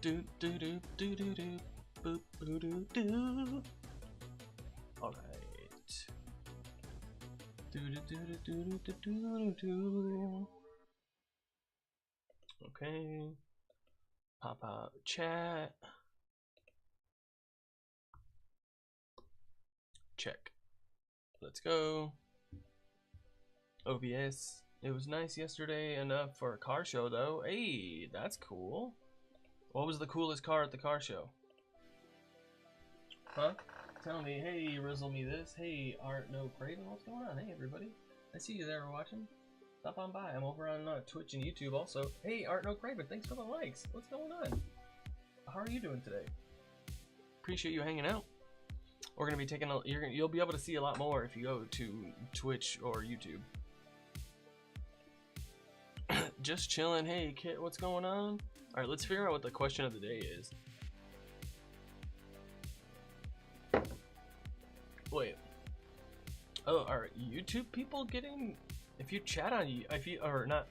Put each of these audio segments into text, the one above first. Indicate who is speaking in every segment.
Speaker 1: Do do do do do do. Boop doo doo doo. All right. Do do do do do do do do. Okay. Pop out chat. Check. Let's go. OBS. It was nice yesterday enough for a car show though. Hey, that's cool. What was the coolest car at the car show? Huh? Tell me. Hey, rizzle me this. Hey, Art No Craven. What's going on? Hey, everybody. I see you there watching. Stop on by. I'm over on Twitch and YouTube also. Hey, Art No Craven. Thanks for the likes. What's going on? How are you doing today? Appreciate you hanging out. We're gonna be taking a. You'll be able to see a lot more if you go to Twitch or YouTube. Just chilling. Hey, Kit. What's going on? All right, let's figure out what the question of the day is. Wait. Oh, are YouTube people getting? If you chat on, if you or not.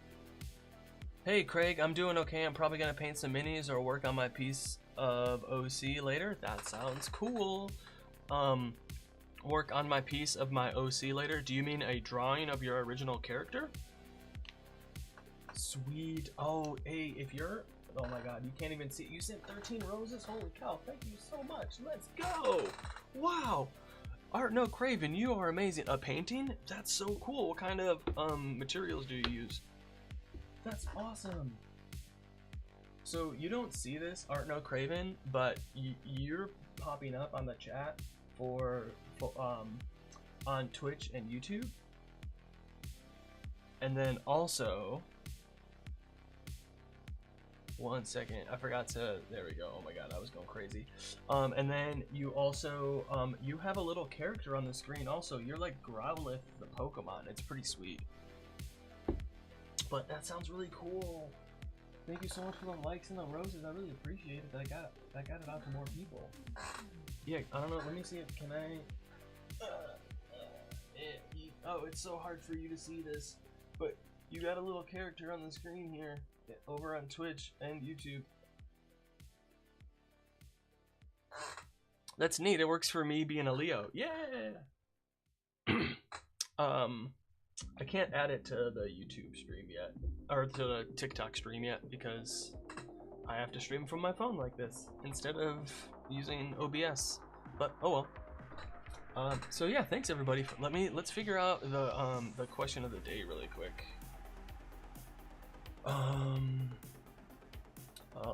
Speaker 1: Hey, Craig, I'm doing okay. I'm probably gonna paint some minis or work on my piece of OC later. That sounds cool. Work on my piece of my OC later. Do you mean a drawing of your original character? Sweet. Oh, hey, if you're. Oh my God, you can't even see. You sent 13 roses. Holy cow! Thank you so much. Let's go. Wow. Art No Craven, you are amazing. A painting? That's so cool. What kind of materials do you use? That's awesome. So you don't see this, Art No Craven, but you're popping up on the chat for on Twitch and YouTube. And then also, one second, I forgot to, there we go. Oh my God, I was going crazy. And then you also, you have a little character on the screen also. You're like Growlithe the Pokemon. It's pretty sweet. But that sounds really cool. Thank you so much for the likes and the roses. I really appreciate it. I got it out to more people. Yeah, I don't know. Let me see if can I. Oh, it's so hard for you to see this, but you got a little character on the screen here over on Twitch and YouTube. That's neat. It works for me being a Leo. Yeah. I can't add it to the YouTube stream yet, or to the TikTok stream yet, because I have to stream from my phone like this instead of using OBS. But oh well. So yeah, thanks everybody. Let's figure out the question of the day really quick.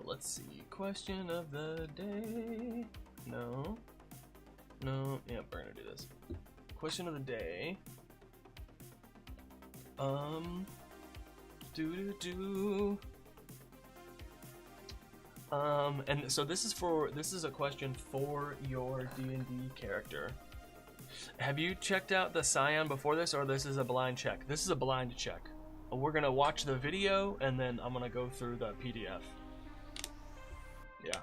Speaker 1: Let's see. Question of the day. No. Yeah, we're gonna do this. Question of the day. And so this is a question for your D&D character. Have you checked out the Psion before this, or this is a blind check? This is a blind check. We're gonna watch the video and then I'm gonna go through the PDF. Yeah.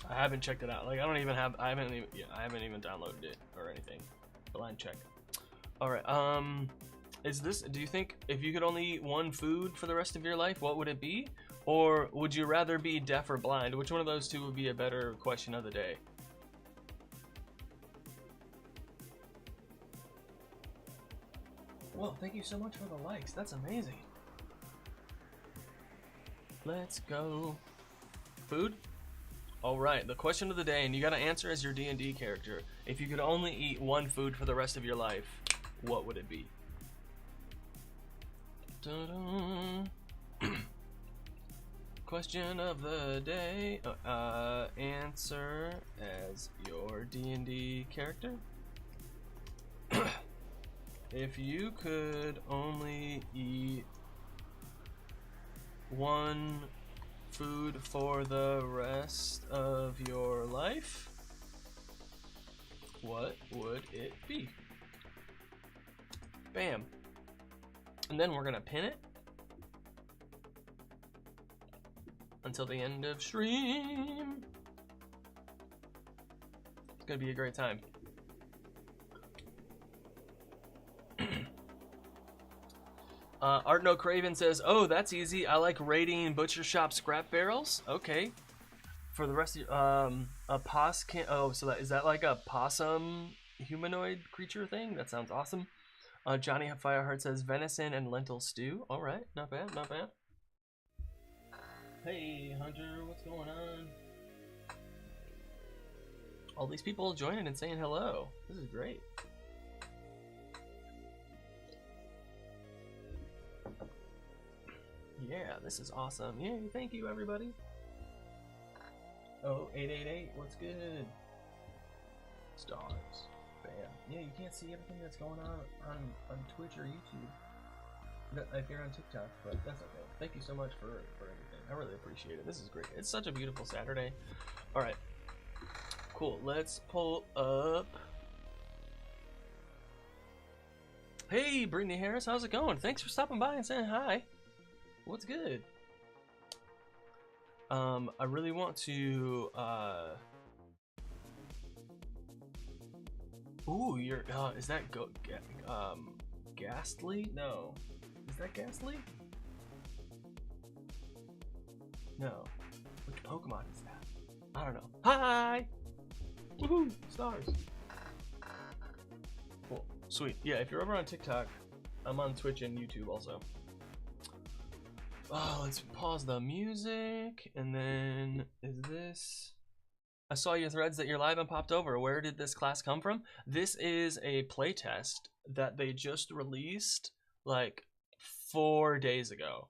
Speaker 1: I haven't checked it out. Like I haven't even downloaded it or anything. Blind check. All right. Do you think if you could only eat one food for the rest of your life, what would it be? Or would you rather be deaf or blind? Which one of those two would be a better question of the day? Well, thank you so much for the likes. That's amazing. Let's go. Food? All right, the question of the day, and you gotta answer as your D&D character. If you could only eat one food for the rest of your life, what would it be? Question of the day. Answer as your D&D character. If you could only eat one food for the rest of your life, what would it be? Bam. And then we're gonna pin it until the end of stream. It's gonna be a great time. Art No Craven says, "Oh, that's easy. I like raiding butcher shop scrap barrels." Okay. For the rest of you, a pos can. Oh, so that is that like a possum humanoid creature thing? That sounds awesome. Johnny Fireheart says venison and lentil stew. All right, not bad, not bad. Hey, Hunter, what's going on? All these people joining and saying hello. This is great. Yeah, this is awesome. Yay, thank you, everybody. Oh, 888, what's good? Stars. Bam. Yeah, you can't see everything that's going on Twitch or YouTube if you're on TikTok, but that's okay. Thank you so much for everything. I really appreciate it. This is great. It's such a beautiful Saturday. All right. Cool. Let's pull up. Hey, Brittany Harris, how's it going? Thanks for stopping by and saying hi. What's good? I really want to, ooh, you're, is that Ghastly? No. Is that Ghastly? No. Which Pokemon is that? I don't know. Hi! Woohoo! Stars. Cool. Sweet. Yeah, if you're over on TikTok, I'm on Twitch and YouTube also. Oh, let's pause the music, and then is this? I saw your threads that you're live and popped over. Where did this class come from? This is a playtest that they just released like 4 days ago.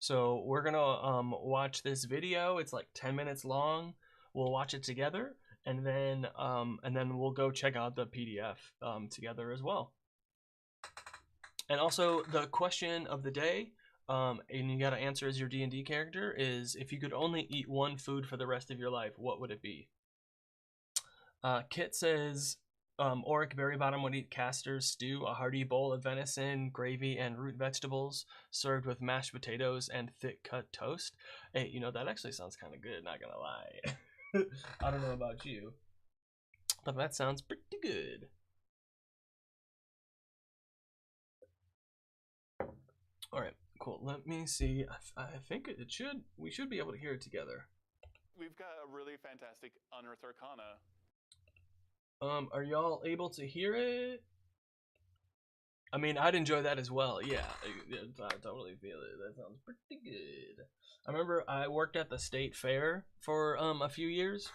Speaker 1: So we're gonna watch this video. It's like 10 minutes long. We'll watch it together, and then we'll go check out the PDF together as well. And also the question of the day. And you gotta answer as your D&D character is, if you could only eat one food for the rest of your life, what would it be? Kit says, Auric Berrybottom would eat Caster's stew, a hearty bowl of venison, gravy, and root vegetables, served with mashed potatoes and thick-cut toast. Hey, you know, that actually sounds kind of good, not gonna lie. I don't know about you, but that sounds pretty good. All right. Cool. Let me see. I think we should be able to hear it together.
Speaker 2: We've got a really fantastic Unearthed Arcana.
Speaker 1: Are y'all able to hear it? I mean, I'd enjoy that as well. Yeah, I totally feel it. That sounds pretty good. I remember I worked at the state fair for a few years.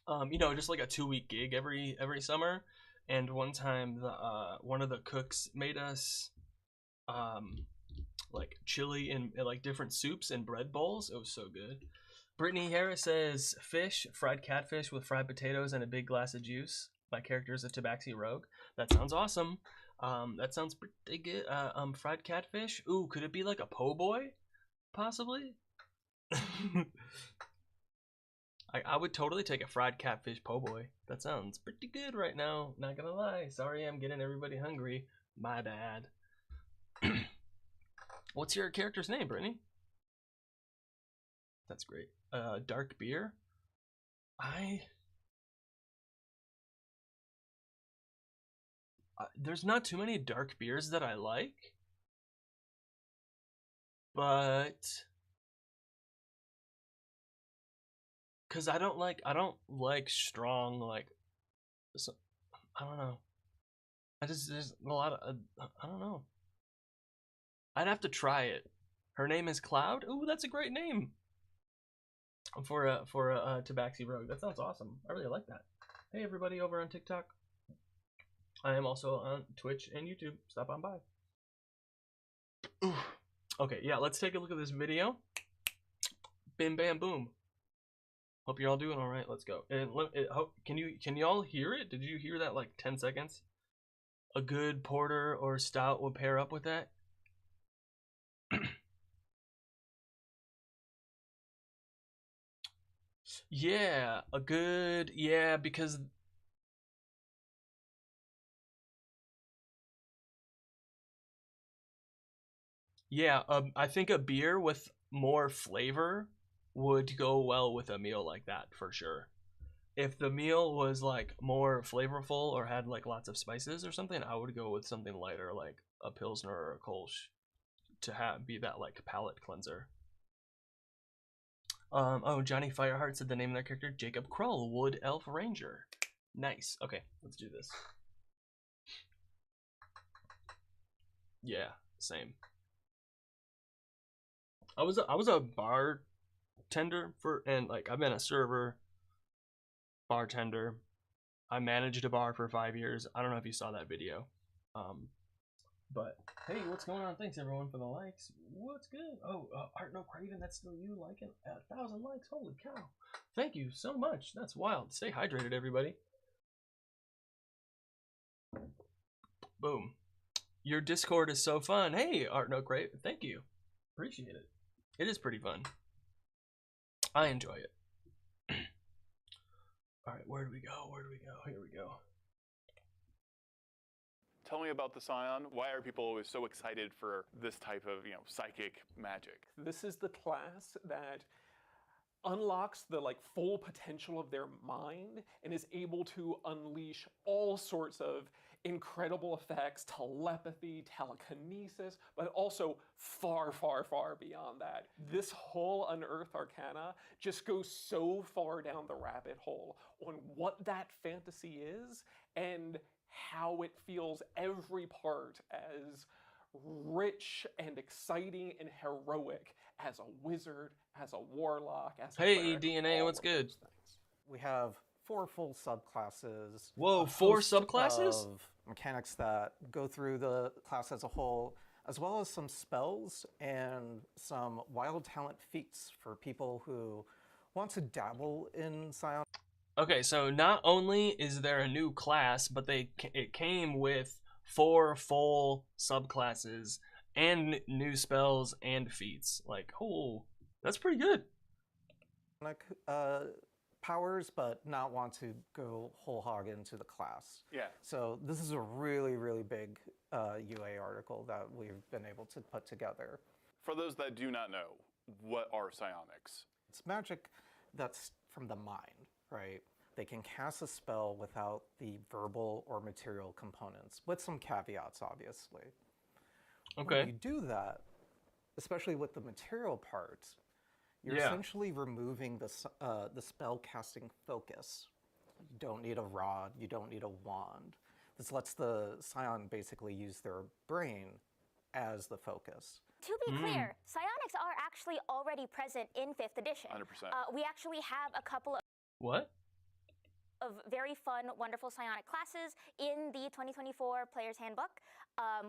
Speaker 1: You know, just like a 2-week gig every summer. And one time, one of the cooks made us like chili and like different soups and bread bowls. It was so good. Brittany Harris says fish, fried catfish with fried potatoes and a big glass of juice. My character is a Tabaxi rogue. That sounds awesome. That sounds pretty good. Fried catfish. Ooh, could it be like a po' boy? Possibly. I would totally take a fried catfish po' boy. That sounds pretty good right now. Not gonna lie. Sorry, I'm getting everybody hungry. My bad. What's your character's name, Brittany? That's great. Dark beer. There's not too many dark beers that I like, but because I don't like strong, like, so, I don't know. There's a lot of I don't know. I'd have to try it. Her name is Cloud. Ooh, that's a great name for a Tabaxi rogue. That sounds awesome. I really like that. Hey, everybody over on TikTok. I am also on Twitch and YouTube. Stop on by. Ooh. Okay, yeah, let's take a look at this video. Bim, bam, boom. Hope you're all doing all right. Let's go. And can you all hear it? Did you hear that like 10 seconds? A good porter or stout will pair up with that. Yeah, because yeah, I think a beer with more flavor would go well with a meal like that for sure. If the meal was like more flavorful or had like lots of spices or something, I would go with something lighter like a Pilsner or a Kolsch. to be that like palate cleanser. Oh, Johnny Fireheart said the name of their character, Jacob Krull, Wood Elf Ranger. Nice. Okay, let's do this. Yeah, same. I was a bartender and like I've been a server, bartender. I managed a bar for 5 years. I don't know if you saw that video. But hey, what's going on? Thanks everyone for the likes. What's good? Oh, Art No Craven, that's still you liking 1,000 likes. Holy cow! Thank you so much. That's wild. Stay hydrated, everybody. Boom. Your Discord is so fun. Hey, Art No Craven, thank you. Appreciate it. It is pretty fun. I enjoy it. All right, where do we go? Where do we go? Here we go.
Speaker 2: Tell me about the Psion. Why are people always so excited for this type of, psychic magic?
Speaker 3: This is the class that unlocks the full potential of their mind and is able to unleash all sorts of incredible effects, telepathy, telekinesis, but also far, far, far beyond that. This whole Unearthed Arcana just goes so far down the rabbit hole on what that fantasy is and how it feels every part as rich and exciting and heroic as a wizard, as a warlock, as a
Speaker 1: Hey,
Speaker 3: cleric,
Speaker 1: DNA,
Speaker 3: all
Speaker 1: what's
Speaker 3: of
Speaker 1: good?
Speaker 3: those things.
Speaker 4: We have 4 full subclasses.
Speaker 1: Whoa,
Speaker 4: a
Speaker 1: 4
Speaker 4: host
Speaker 1: subclasses?
Speaker 4: Of mechanics that go through the class as a whole, as well as some spells and some wild talent feats for people who want to dabble in psion.
Speaker 1: Okay, so not only is there a new class, but it came with 4 full subclasses and new spells and feats. Like, oh, that's pretty good.
Speaker 4: Powers, but not want to go whole hog into the class.
Speaker 2: Yeah.
Speaker 4: So this is a really, really big UA article that we've been able to put together.
Speaker 2: For those that do not know, what are psionics?
Speaker 4: It's magic that's from the mind, right? They can cast a spell without the verbal or material components, with some caveats, obviously.
Speaker 1: Okay.
Speaker 4: When you do that, especially with the material part, you're essentially removing the spell casting focus. You don't need a rod, you don't need a wand. This lets the Psion basically use their brain as the focus.
Speaker 5: To be clear, psionics are actually already present in 5th edition.
Speaker 2: 100%.
Speaker 5: We actually have a couple
Speaker 1: What?
Speaker 5: of very fun, wonderful psionic classes in the 2024 Player's Handbook.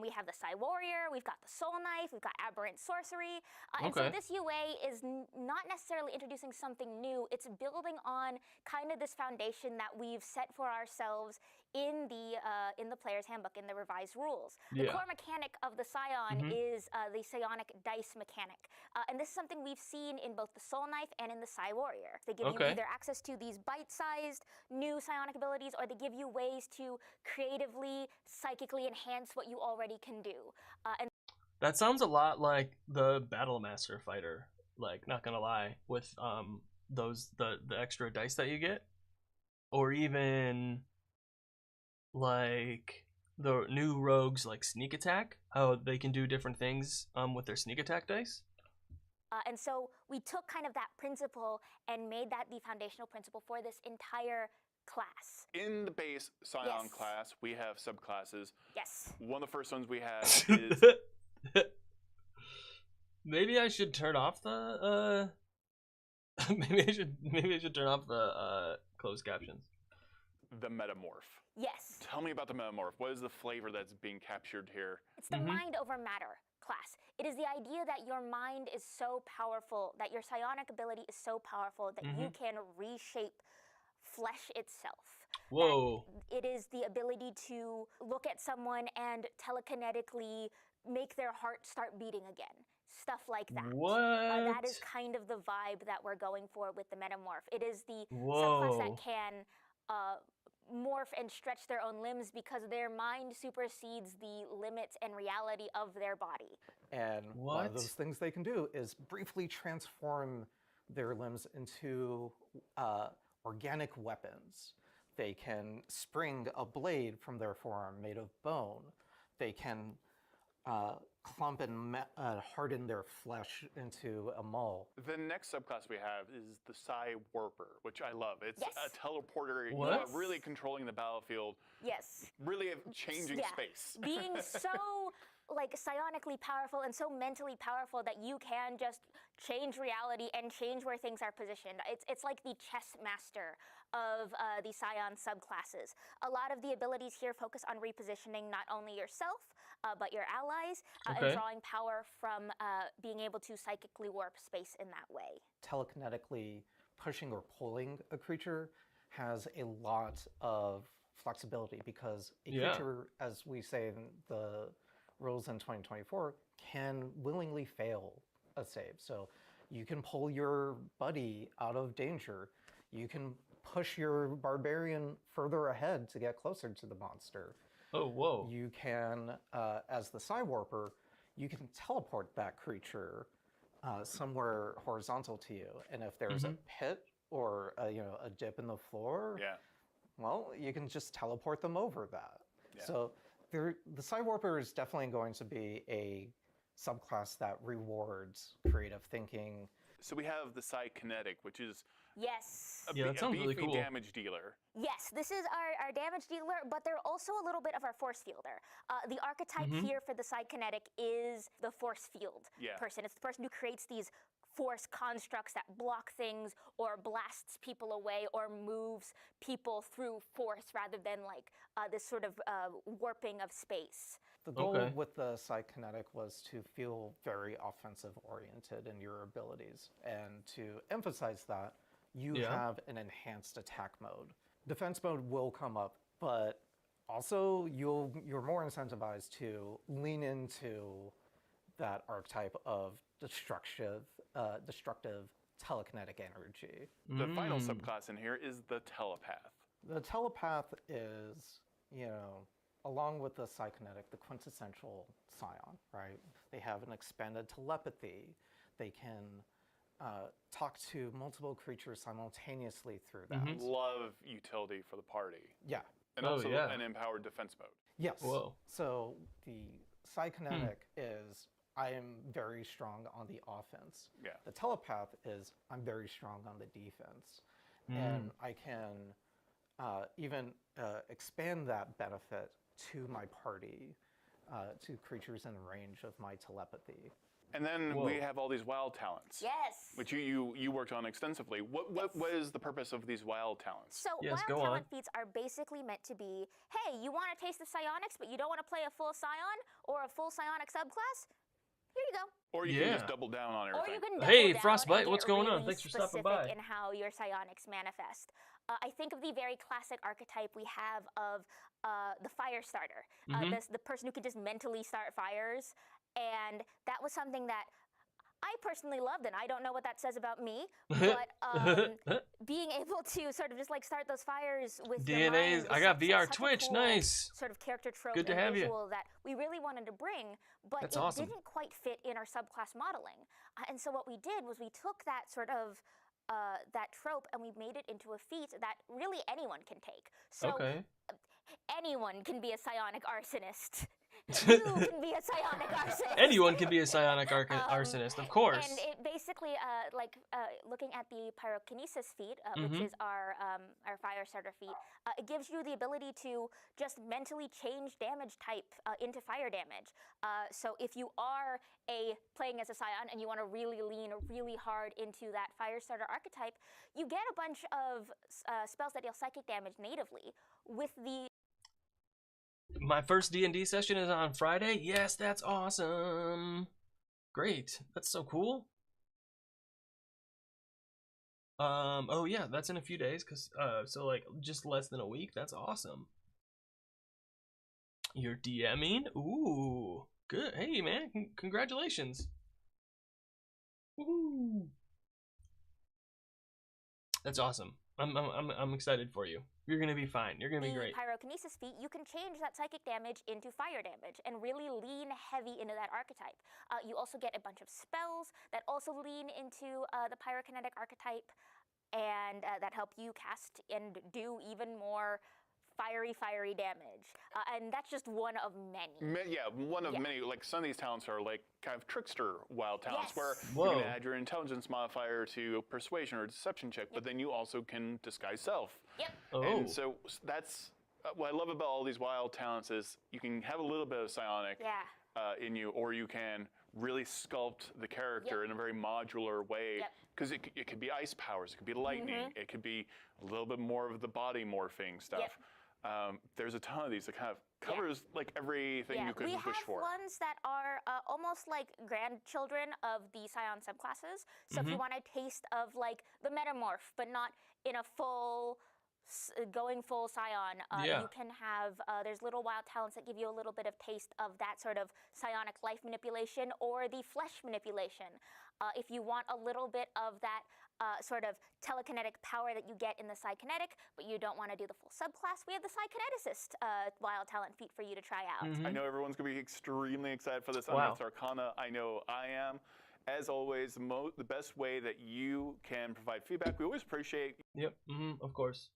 Speaker 5: We have the Psi Warrior, we've got the Soul Knife, we've got Aberrant Sorcery. And so this UA is not necessarily introducing something new, it's building on kind of this foundation that we've set for ourselves in the Player's Handbook, in the revised rules. The core mechanic of the Psion is the psionic dice mechanic. And this is something we've seen in both the Soul Knife and in the Psi Warrior. They give you either access to these bite-sized new psionic abilities, or they give you ways to creatively, psychically enhance what you already can do. And
Speaker 1: That sounds a lot like the Battle Master fighter. Like, not gonna lie, with the extra dice that you get, or even like the new rogues like Sneak Attack, how they can do different things with their Sneak Attack dice.
Speaker 5: And so we took kind of that principle and made that the foundational principle for this entire class.
Speaker 2: In the base Psion class, we have subclasses.
Speaker 5: Yes.
Speaker 2: One of the first ones we have is...
Speaker 1: Maybe I should turn off the maybe I should turn off the closed captions.
Speaker 2: the metamorph.
Speaker 5: Yes.
Speaker 2: Tell me about the metamorph. What is the flavor that's being captured here?
Speaker 5: It's the mind over matter class. It is the idea that your mind is so powerful, that your psionic ability is so powerful that you can reshape flesh itself.
Speaker 1: Whoa.
Speaker 5: That it is the ability to look at someone and telekinetically make their heart start beating again. Stuff like that.
Speaker 1: What?
Speaker 5: That is kind of the vibe that we're going for with the metamorph. It is the subclass that can morph and stretch their own limbs because their mind supersedes the limits and reality of their body.
Speaker 4: And one of those things they can do is briefly transform their limbs into organic weapons. They can spring a blade from their forearm made of bone. They can clump and harden their flesh into a mole.
Speaker 2: The next subclass we have is the Psi Warper, which I love. It's
Speaker 5: Yes.
Speaker 2: a teleporter.
Speaker 1: What?
Speaker 2: You are really controlling the battlefield,
Speaker 5: Yes.
Speaker 2: really changing
Speaker 5: Yeah.
Speaker 2: space.
Speaker 5: Being so like psionically powerful and so mentally powerful that you can just change reality and change where things are positioned. It's like the chess master of the Psion subclasses. A lot of the abilities here focus on repositioning not only yourself, but your allies,
Speaker 1: Okay.
Speaker 5: and drawing power from being able to psychically warp space in that way.
Speaker 4: Telekinetically pushing or pulling a creature has a lot of flexibility because a
Speaker 1: Yeah.
Speaker 4: creature, as we say in the rules in 2024, can willingly fail a save. So you can pull your buddy out of danger. You can push your barbarian further ahead to get closer to the monster.
Speaker 1: Oh, whoa.
Speaker 4: You can, as the Psi Warper, you can teleport that creature somewhere horizontal to you. And if there's a pit or a dip in the floor,
Speaker 2: Yeah.
Speaker 4: well, you can just teleport them over that.
Speaker 2: Yeah.
Speaker 4: So the Psi Warper is definitely going to be a subclass that rewards creative thinking.
Speaker 2: So we have the Psi Kinetic, which is
Speaker 5: Yes.
Speaker 2: a,
Speaker 1: Yeah, that
Speaker 2: a
Speaker 1: sounds really
Speaker 2: beefy
Speaker 1: cool.
Speaker 2: damage dealer.
Speaker 5: Yes, this is our damage dealer, but they're also a little bit of our force fielder. The archetype here for the Psykinetic is the force field
Speaker 2: Yeah.
Speaker 5: person. It's the person who creates these force constructs that block things or blasts people away or moves people through force rather than like this sort of warping of space.
Speaker 4: The goal
Speaker 1: Okay.
Speaker 4: with the Psykinetic was to feel very offensive oriented in your abilities. And to emphasize that, you
Speaker 1: Yeah.
Speaker 4: have an enhanced attack mode. Defense mode will come up, but also you're more incentivized to lean into that archetype of destructive telekinetic energy.
Speaker 2: The final subclass in here is the Telepath.
Speaker 4: The telepath is, along with the Psykinetic, the quintessential Psion, right? They have an expanded telepathy. They can talk to multiple creatures simultaneously through that.
Speaker 2: Love utility for the party.
Speaker 4: Yeah.
Speaker 2: And
Speaker 1: Oh,
Speaker 2: also
Speaker 1: yeah.
Speaker 2: an empowered defense mode.
Speaker 4: Yes.
Speaker 1: Whoa.
Speaker 4: So the Psykinetic is I am very strong on the offense.
Speaker 2: Yeah.
Speaker 4: The telepath is I'm very strong on the defense. And I can even expand that benefit to my party, to creatures in range of my telepathy.
Speaker 2: And then
Speaker 1: Whoa.
Speaker 2: we have all these wild talents.
Speaker 5: Yes.
Speaker 2: Which you worked on extensively. What is the purpose of these wild talents?
Speaker 5: So
Speaker 1: Yes,
Speaker 5: wild
Speaker 1: go
Speaker 5: talent
Speaker 1: on.
Speaker 5: feats are basically meant to be, hey, you want a taste of psionics, but you don't want to play a full psion or a full psionic subclass? Here you go.
Speaker 2: Or you can
Speaker 1: Yeah.
Speaker 2: just double down on
Speaker 5: Or
Speaker 2: everything.
Speaker 5: you can double
Speaker 1: Hey,
Speaker 5: down
Speaker 1: Frostbite,
Speaker 5: and
Speaker 1: what's
Speaker 5: get
Speaker 1: going on?
Speaker 5: really
Speaker 1: Thanks for stopping
Speaker 5: specific
Speaker 1: by.
Speaker 5: in how your psionics manifest. I think of the very classic archetype we have of the fire starter, the person who can just mentally start fires, and that was something that I personally loved, and I don't know what that says about me, but being able to sort of just like start those fires with your
Speaker 1: DNA's.
Speaker 5: mind
Speaker 1: I
Speaker 5: is
Speaker 1: got
Speaker 5: such
Speaker 1: VR
Speaker 5: a
Speaker 1: Twitch.
Speaker 5: cool
Speaker 1: Nice.
Speaker 5: sort of character trope
Speaker 1: Good to
Speaker 5: and
Speaker 1: have you.
Speaker 5: visual that we really wanted to bring, but
Speaker 1: That's
Speaker 5: it
Speaker 1: awesome.
Speaker 5: didn't quite fit in our subclass modeling. And so what we did was we took that sort of that trope and we made it into a feat that really anyone can take. So
Speaker 1: Okay.
Speaker 5: anyone can be a psionic arsonist. You can be a psionic arsonist.
Speaker 1: Anyone can be a psionic arsonist, of course.
Speaker 5: And it basically, looking at the pyrokinesis feat, which is our fire starter feat, it gives you the ability to just mentally change damage type into fire damage. So if you are playing as a psion and you want to really lean really hard into that fire starter archetype, you get a bunch of spells that deal psychic damage natively with the
Speaker 1: My first D&D session is on Friday. Yes, that's awesome. Great. That's so cool. Oh yeah, that's in a few days, so like just less than a week. That's awesome. You're DMing? Ooh, good. Hey man, congratulations. Woo. That's awesome. I'm excited for you. You're gonna be fine. You're gonna be great.
Speaker 5: pyrokinesis feat, you can change that psychic damage into fire damage and really lean heavy into that archetype. You also get a bunch of spells that also lean into the pyrokinetic archetype and that help you cast and do even more fiery damage, and that's just one of many.
Speaker 2: Yeah, one of many. Like some of these talents are like kind of trickster wild talents,
Speaker 5: Yes.
Speaker 2: where you can add your intelligence modifier to persuasion or deception check, but then you also can disguise self.
Speaker 5: Yep.
Speaker 1: Oh.
Speaker 2: And so that's what I love about all these wild talents is you can have a little bit of psionic in you, or you can really sculpt the character in a very modular way. Because it could be ice powers, it could be lightning, it could be a little bit more of the body morphing stuff. There's a ton of these that kind of covers like everything you could wish for.
Speaker 5: We have ones that are almost like grandchildren of the Psion subclasses. So if you want a taste of like the metamorph, but not in a full going full Psion, you can have, there's little wild talents that give you a little bit of taste of that sort of psionic life manipulation or the flesh manipulation. If you want a little bit of that sort of telekinetic power that you get in the Psykinetic, but you don't want to do the full subclass, we have the Psykineticist wild talent feat for you to try out.
Speaker 2: I know everyone's going to be extremely excited for this Unearthed Arcana. I know I am. As always, the best way that you can provide feedback, we always appreciate.
Speaker 1: Yep, of course.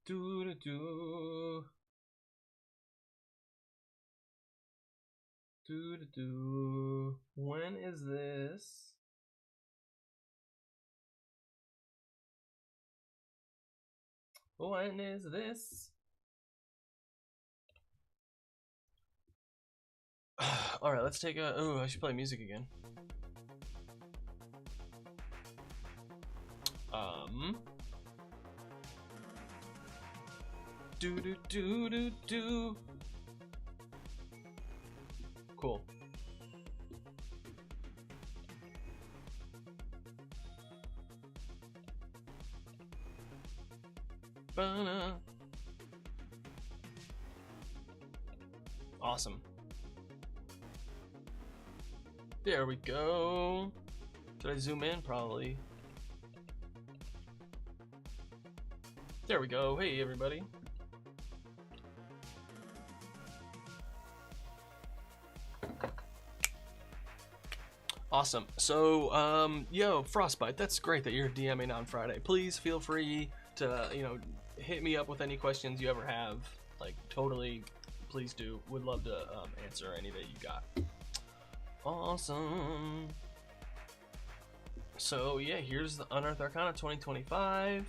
Speaker 1: Do-do-do. Do-do-do. When is this? When is this? Alright, let's take a... Oh, I should play music again. Do-do-do-do-do. Cool. Ba-na. Awesome. There we go. Did I zoom in? Probably. There we go. Hey, everybody. Awesome. So, yo, Frostbite, that's great that you're DMing on Friday. Please feel free to, hit me up with any questions you ever have. Like, totally, please do. Would love to answer any that you got. Awesome. So, yeah, here's the Unearthed Arcana 2025.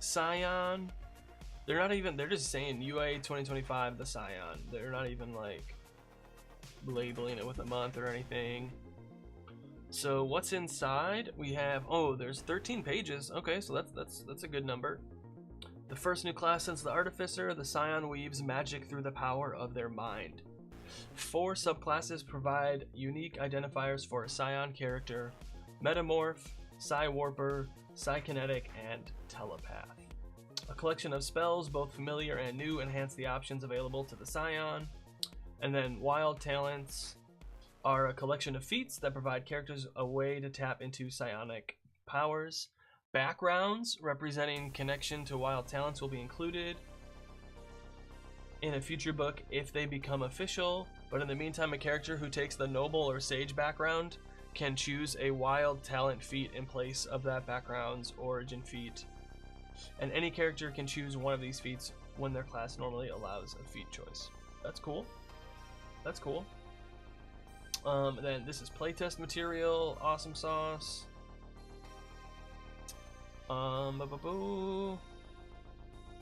Speaker 1: Psion. They're just saying UA 2025, the Psion. They're not even, like, labeling it with a month or anything. So what's inside? We have, there's 13 pages. Okay, so that's a good number. The first new class since the Artificer, the Psion weaves magic through the power of their mind. 4 subclasses provide unique identifiers for a Psion character: Metamorph, Psi-Warper, Psykinetic, and Telepath. A collection of spells, both familiar and new, enhance the options available to the Psion. And then wild talents are a collection of feats that provide characters a way to tap into psionic powers. Backgrounds representing connection to wild talents will be included in a future book if they become official, but in the meantime, a character who takes the noble or sage background can choose a wild talent feat in place of that background's origin feat, and any character can choose one of these feats when their class normally allows a feat choice. That's cool. That's cool. Then this is playtest material, awesome sauce.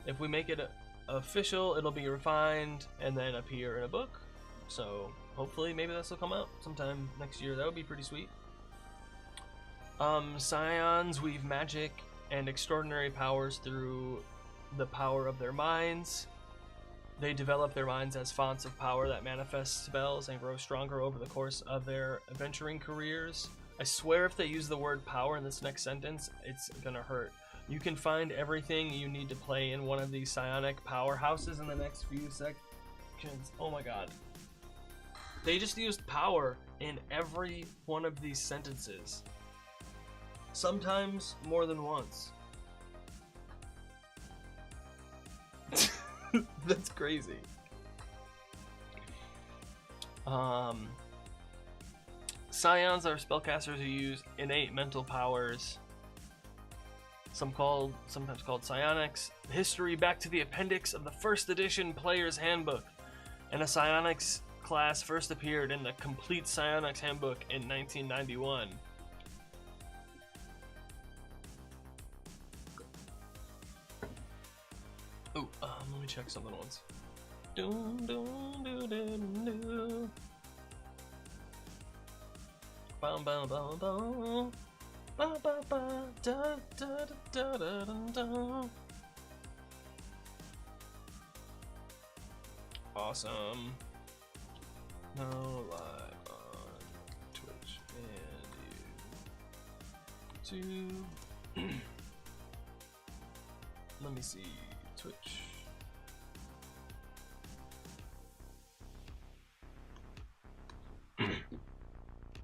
Speaker 1: If we make it official, it'll be refined and then appear in a book. So hopefully maybe this will come out sometime next year. That would be pretty sweet. Psions weave magic and extraordinary powers through the power of their minds. They develop their minds as fonts of power that manifest spells and grow stronger over the course of their adventuring careers. I swear if they use the word power in this next sentence, it's gonna hurt. You can find everything you need to play in one of these psionic powerhouses in the next few seconds. Oh my god. They just used power in every one of these sentences. Sometimes more than once. That's crazy. Psions are spellcasters who use innate mental powers sometimes called psionics. History back to the appendix of the first edition Player's Handbook. And a psionics class first appeared in the Complete Psionics Handbook in 1991. Ooh, let me check something once. Dun, dun, dun, dun, dun. Bum, bum, bum, bum. Ba, ba, ba, da, da, da, da, da, da. Awesome. No live on Twitch and YouTube. Let me see. Twitch.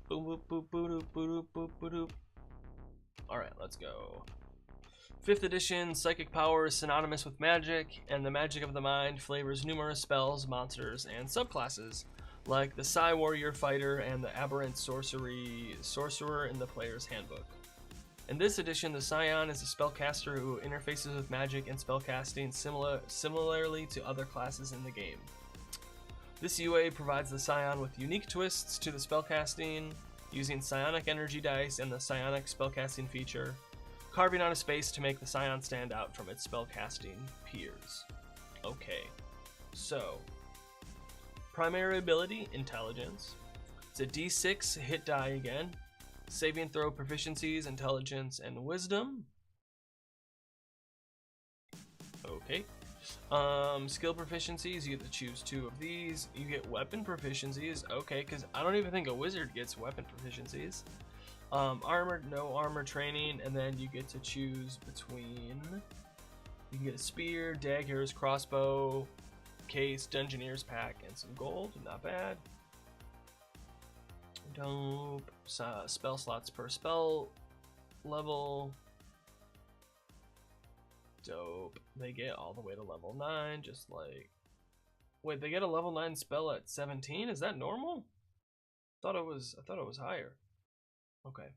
Speaker 1: Boop boop boop boop boop boop boop boop. Alright, let's go. 5th edition, psychic power is synonymous with magic, and the magic of the mind flavors numerous spells, monsters, and subclasses, like the Psi Warrior Fighter and the Aberrant Sorcerer in the Player's Handbook. In this edition, the Psion is a spellcaster who interfaces with magic and spellcasting similarly to other classes in the game. This UA provides the Psion with unique twists to the spellcasting, using psionic energy dice and the psionic spellcasting feature, carving out a space to make the Psion stand out from its spellcasting peers. Okay, so primary ability, intelligence. It's a D6 hit die again. Saving throw proficiencies, intelligence, and wisdom. Okay. Skill proficiencies, you get to choose 2 of these. You get weapon proficiencies, okay, because I don't even think a wizard gets weapon proficiencies. Armor, no armor training, and then you get to choose between, you can get a spear, daggers, crossbow, case, dungeoneer's pack, and some gold, not bad. Dope. Spell slots per spell level. Dope. They get all the way to level 9, just like... Wait, they get a level 9 spell at 17? Is that normal? I thought it was higher. Okay.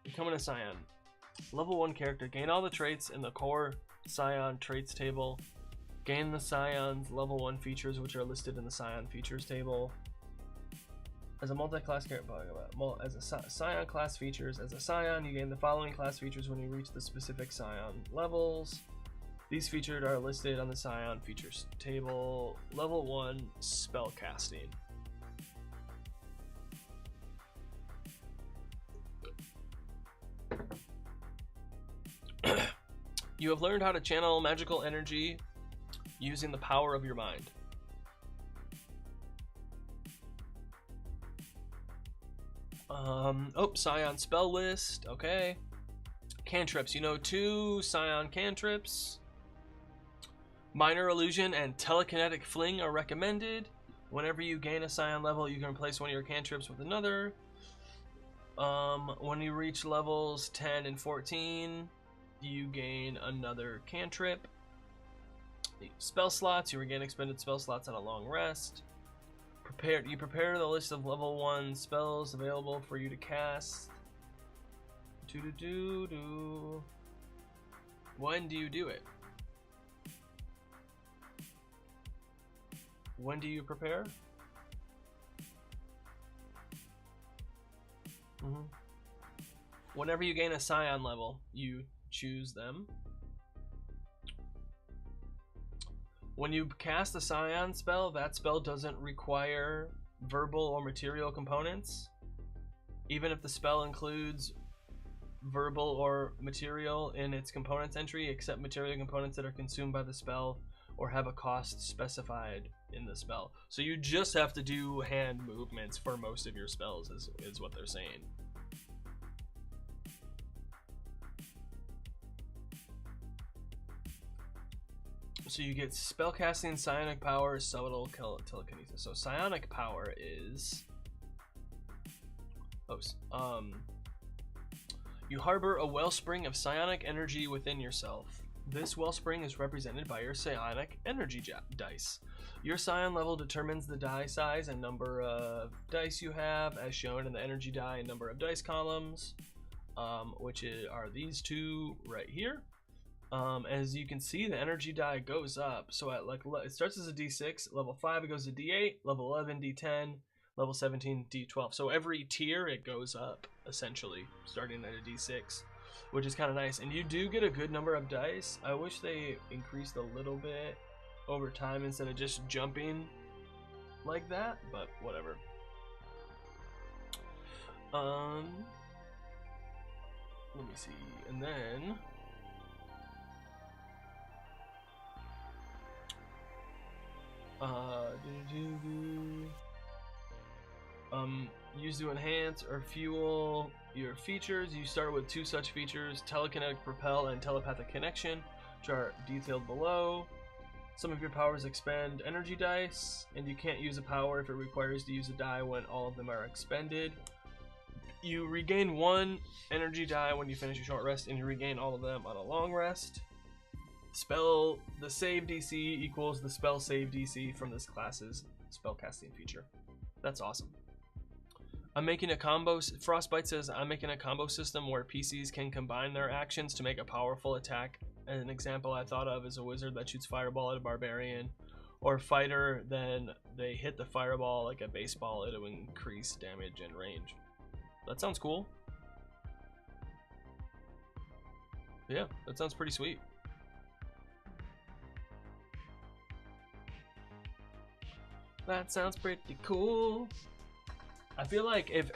Speaker 1: Becoming a Psion. Level 1 character. Gain all the traits in the core Psion traits table. Gain the Psion's level 1 features, which are listed in the Psion features table. As a multi-class character, as a Psion class features, as a Psion, you gain the following class features when you reach the specific Psion levels. These features are listed on the Psion features table. Level 1, spellcasting. You have learned how to channel magical energy using the power of your mind. Psion spell list, okay. Cantrips, you know 2 Psion cantrips. Minor Illusion and Telekinetic Fling are recommended. Whenever you gain a Psion level, you can replace one of your cantrips with another. When you reach levels 10 and 14, you gain another cantrip. Spell slots, you regain expended spell slots on a long rest. You prepare the list of level 1 spells available for you to cast. When do you do it? When do you prepare? Whenever you gain a Psion level, you choose them. When you cast a Psion spell, that spell doesn't require verbal or material components, even if the spell includes verbal or material in its components entry, except material components that are consumed by the spell or have a cost specified in the spell. So you just have to do hand movements for most of your spells, is what they're saying. So you get spellcasting, psionic power, subtle telekinesis. So psionic power is... you harbor a wellspring of psionic energy within yourself. This wellspring is represented by your psionic energy dice. Your Psion level determines the die size and number of dice you have, as shown in the energy die and number of dice columns. which are these two right here. As you can see, the energy die goes up. So at like it starts as a D6, level 5 it goes to D8, level 11 D10, level 17 D12. So every tier it goes up essentially, starting at a D6, which is kind of nice. And you do get a good number of dice. I wish they increased a little bit over time instead of just jumping like that, but whatever. Let me see, and then use to enhance or fuel your features. You start with 2 such features, telekinetic propel and telepathic connection, which are detailed below. Some of your powers expend energy dice, and you can't use a power if it requires to use a die when all of them are expended. You regain 1 energy die when you finish a short rest, and you regain all of them on a long rest. The save DC equals the spell save DC from this class's spellcasting feature. That's awesome. I'm making a combo. Frostbite says, I'm making a combo system where PCs can combine their actions to make a powerful attack. An example I thought of is a wizard that shoots fireball at a barbarian, or a fighter, then they hit the fireball like a baseball. It'll increase damage and range. That sounds cool. Yeah, that sounds pretty sweet. That sounds pretty cool. I feel like if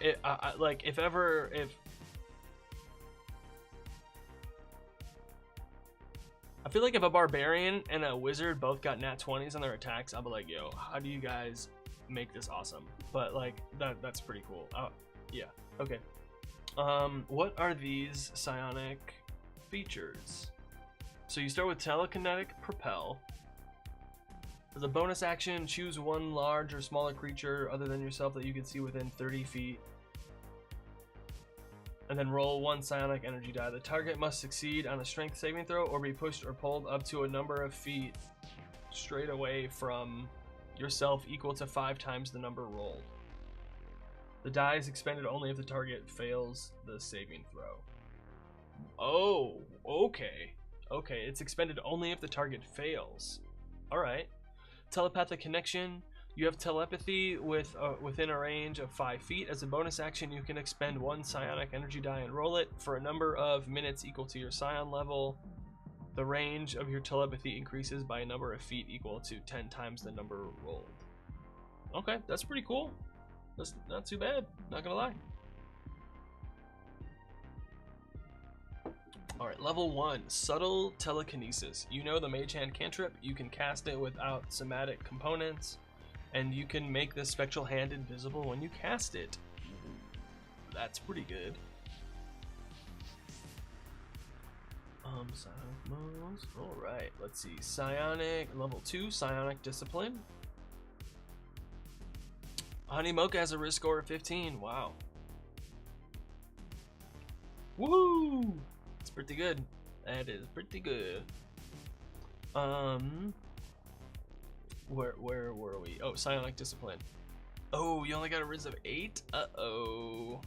Speaker 1: a barbarian and a wizard both got nat 20s on their attacks, I'll be like, yo, how do you guys make this awesome? But like that's pretty cool. Yeah. Okay. What are these psionic features? So you start with telekinetic propel. As a bonus action, choose 1 large or smaller creature other than yourself that you can see within 30 feet. And then roll 1 psionic energy die. The target must succeed on a strength saving throw or be pushed or pulled up to a number of feet straight away from yourself equal to 5 times the number rolled. The die is expended only if the target fails the saving throw. Oh, okay. Okay, it's expended only if the target fails. Alright. Telepathic connection. You have telepathy within a range of 5 feet. As a bonus action, you can expend 1 psionic energy die and roll it for a number of minutes equal to your psion level. The range of your telepathy increases by a number of feet equal to 10 times the number rolled. Okay, that's pretty cool. That's not too bad, not gonna lie. Alright, level 1, subtle telekinesis. You know the mage hand cantrip, you can cast it without somatic components, and you can make the spectral hand invisible when you cast it. That's pretty good. Psionic moves. Alright, let's see. Psionic, level 2, Psionic Discipline. Honey Mocha has a risk score of 15. Wow. Woohoo! It's pretty good. That is pretty good. Where were we? Oh, Psionic Discipline. Oh, you only got a risk of 8? Uh-oh.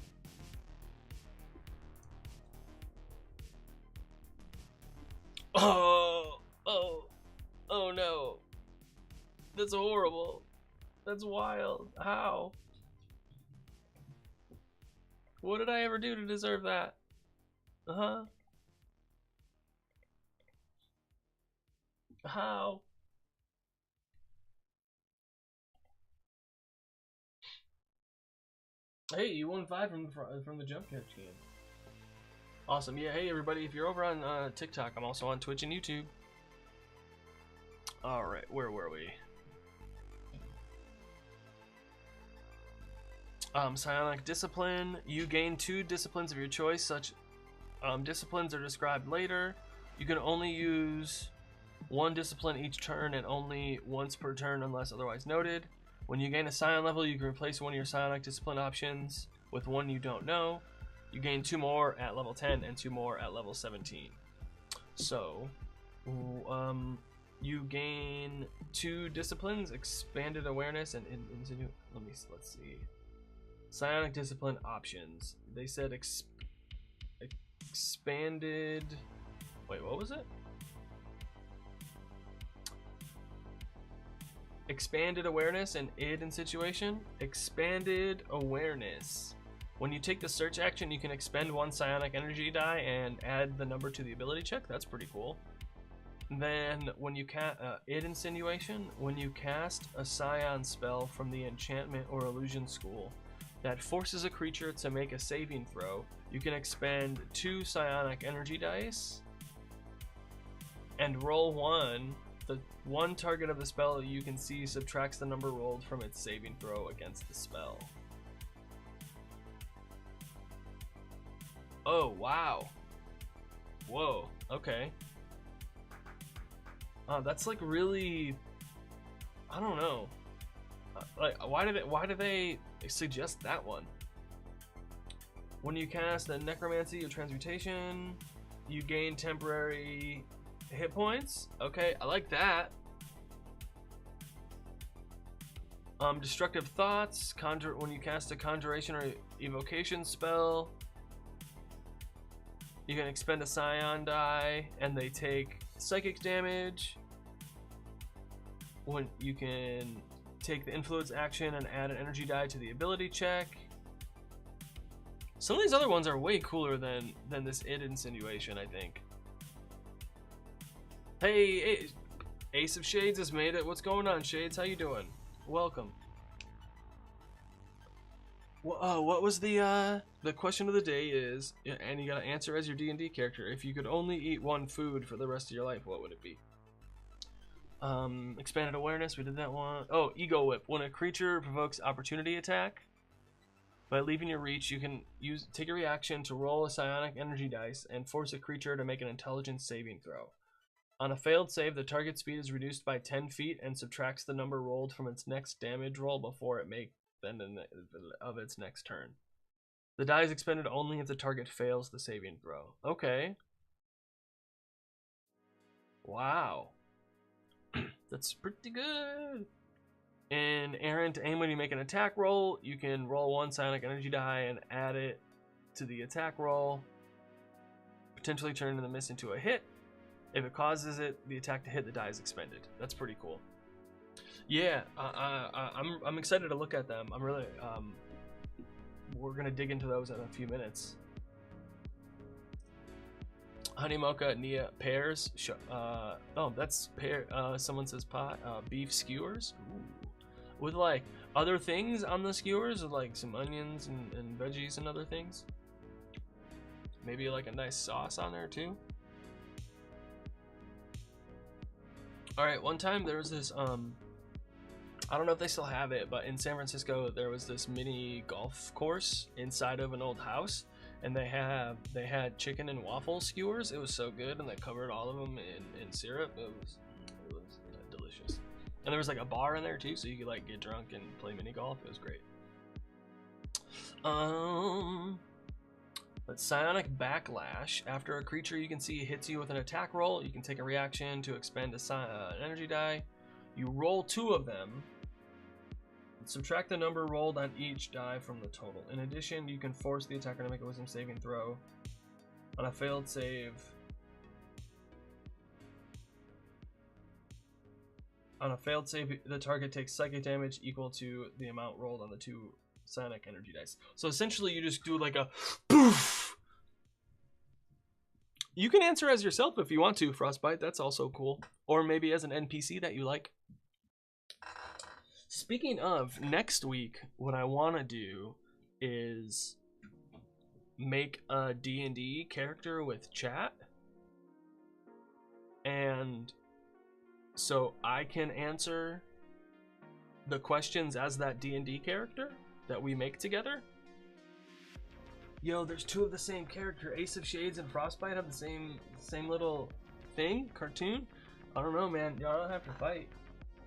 Speaker 1: Oh no. That's horrible. That's wild. How? What did I ever do to deserve that? Uh-huh. How? Hey, you won 5 from the jump catch game. Awesome. Yeah, hey everybody, if you're over on TikTok, I'm also on Twitch and YouTube. Alright, where were we? Psionic Discipline. You gain 2 disciplines of your choice. Such disciplines are described later. You can only use 1 discipline each turn and only once per turn unless otherwise noted. When you gain a Psion level, you can replace one of your Psionic Discipline options with one you don't know. You gain 2 more at level 10 and 2 more at level 17. So, you gain 2 disciplines, expanded awareness, and let's see. Psionic Discipline options. They said expanded. Wait, what was it? Expanded awareness and id in situation. Expanded awareness. When you take the search action, you can expend 1 psionic energy die and add the number to the ability check. That's pretty cool. Then, when you cast id insinuation, when you cast a Psion spell from the enchantment or illusion school that forces a creature to make a saving throw, you can expend 2 psionic energy dice and roll 1. The one target of the spell you can see subtracts the number rolled from its saving throw against the spell. Oh, wow. Whoa, okay. That's like really, I don't know. Like, why do they suggest that one? When you cast a necromancy or transmutation, you gain temporary hit points. Okay, I like that. Destructive thoughts. When you cast a conjuration or evocation spell, you can expend a Psion die, and they take psychic damage. When you can take the influence action and add an energy die to the ability check. Some of these other ones are way cooler than this id insinuation, I think. Hey, Ace of Shades has made it. What's going on, Shades? How you doing? Welcome. Well, what was the question of the day is, and you gotta answer as your D&D character. If you could only eat one food for the rest of your life, what would it be? Expanded awareness, we did that one. Oh, Ego Whip. When a creature provokes opportunity attack, by leaving your reach, you can take a reaction to roll a psionic energy dice and force a creature to make an intelligence saving throw. On a failed save, the target speed is reduced by 10 feet and subtracts the number rolled from its next damage roll before it makes the end of its next turn. The die is expended only if the target fails the saving throw. Okay. Wow. That's pretty good. In Errant Aim, when you make an attack roll, you can roll 1 psionic energy die and add it to the attack roll, potentially turning the miss into a hit. If it causes the attack to hit, the die is expended. That's pretty cool. Yeah, I'm excited to look at them. I'm really we're gonna dig into those in a few minutes. Honey mocha, Nia, pears. Oh, that's pear. Someone says pie. Beef skewers. Ooh. With like other things on the skewers, with like some onions and veggies and other things. Maybe like a nice sauce on there too. All right, one time there was this I don't know if they still have it, but in San Francisco there was this mini golf course inside of an old house, and they had chicken and waffle skewers. It was so good, and they covered all of them in syrup. It was delicious. And there was like a bar in there too, so you could like get drunk and play mini golf. It was great. But Psionic Backlash. After a creature you can see hits you with an attack roll, you can take a reaction to expend an energy die. You roll 2 of them. Subtract the number rolled on each die from the total. In addition, you can force the attacker to make a wisdom saving throw. On a failed save, the target takes psychic damage equal to the amount rolled on the 2 psionic energy dice. So essentially you just do like a poof. You can answer as yourself if you want to, Frostbite. That's also cool. Or maybe as an NPC that you like. Speaking of, next week, what I want to do is make a D&D character with chat. And so I can answer the questions as that D&D character that we make together. Yo, there's 2 of the same character. Ace of Shades and Frostbite have the same little thing, cartoon. I don't know, man. Y'all don't have to fight.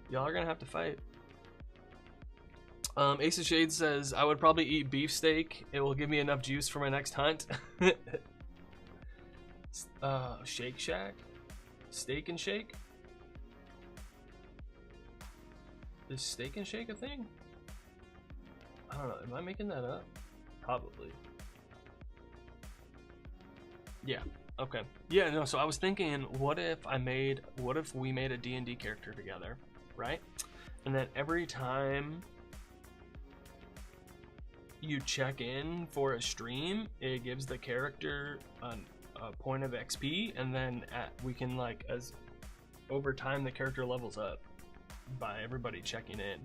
Speaker 1: Y'all are gonna have to fight. Ace of Shades says, I would probably eat beefsteak. It will give me enough juice for my next hunt. Shake Shack? Steak and Shake? Is Steak and Shake a thing? I don't know. Am I making that up? Probably. Yeah. Okay. Yeah, no, so I was thinking, what if we made a D&D character together, right? And then every time you check in for a stream, it gives the character a point of XP, and then we can, like, as over time the character levels up by everybody checking in.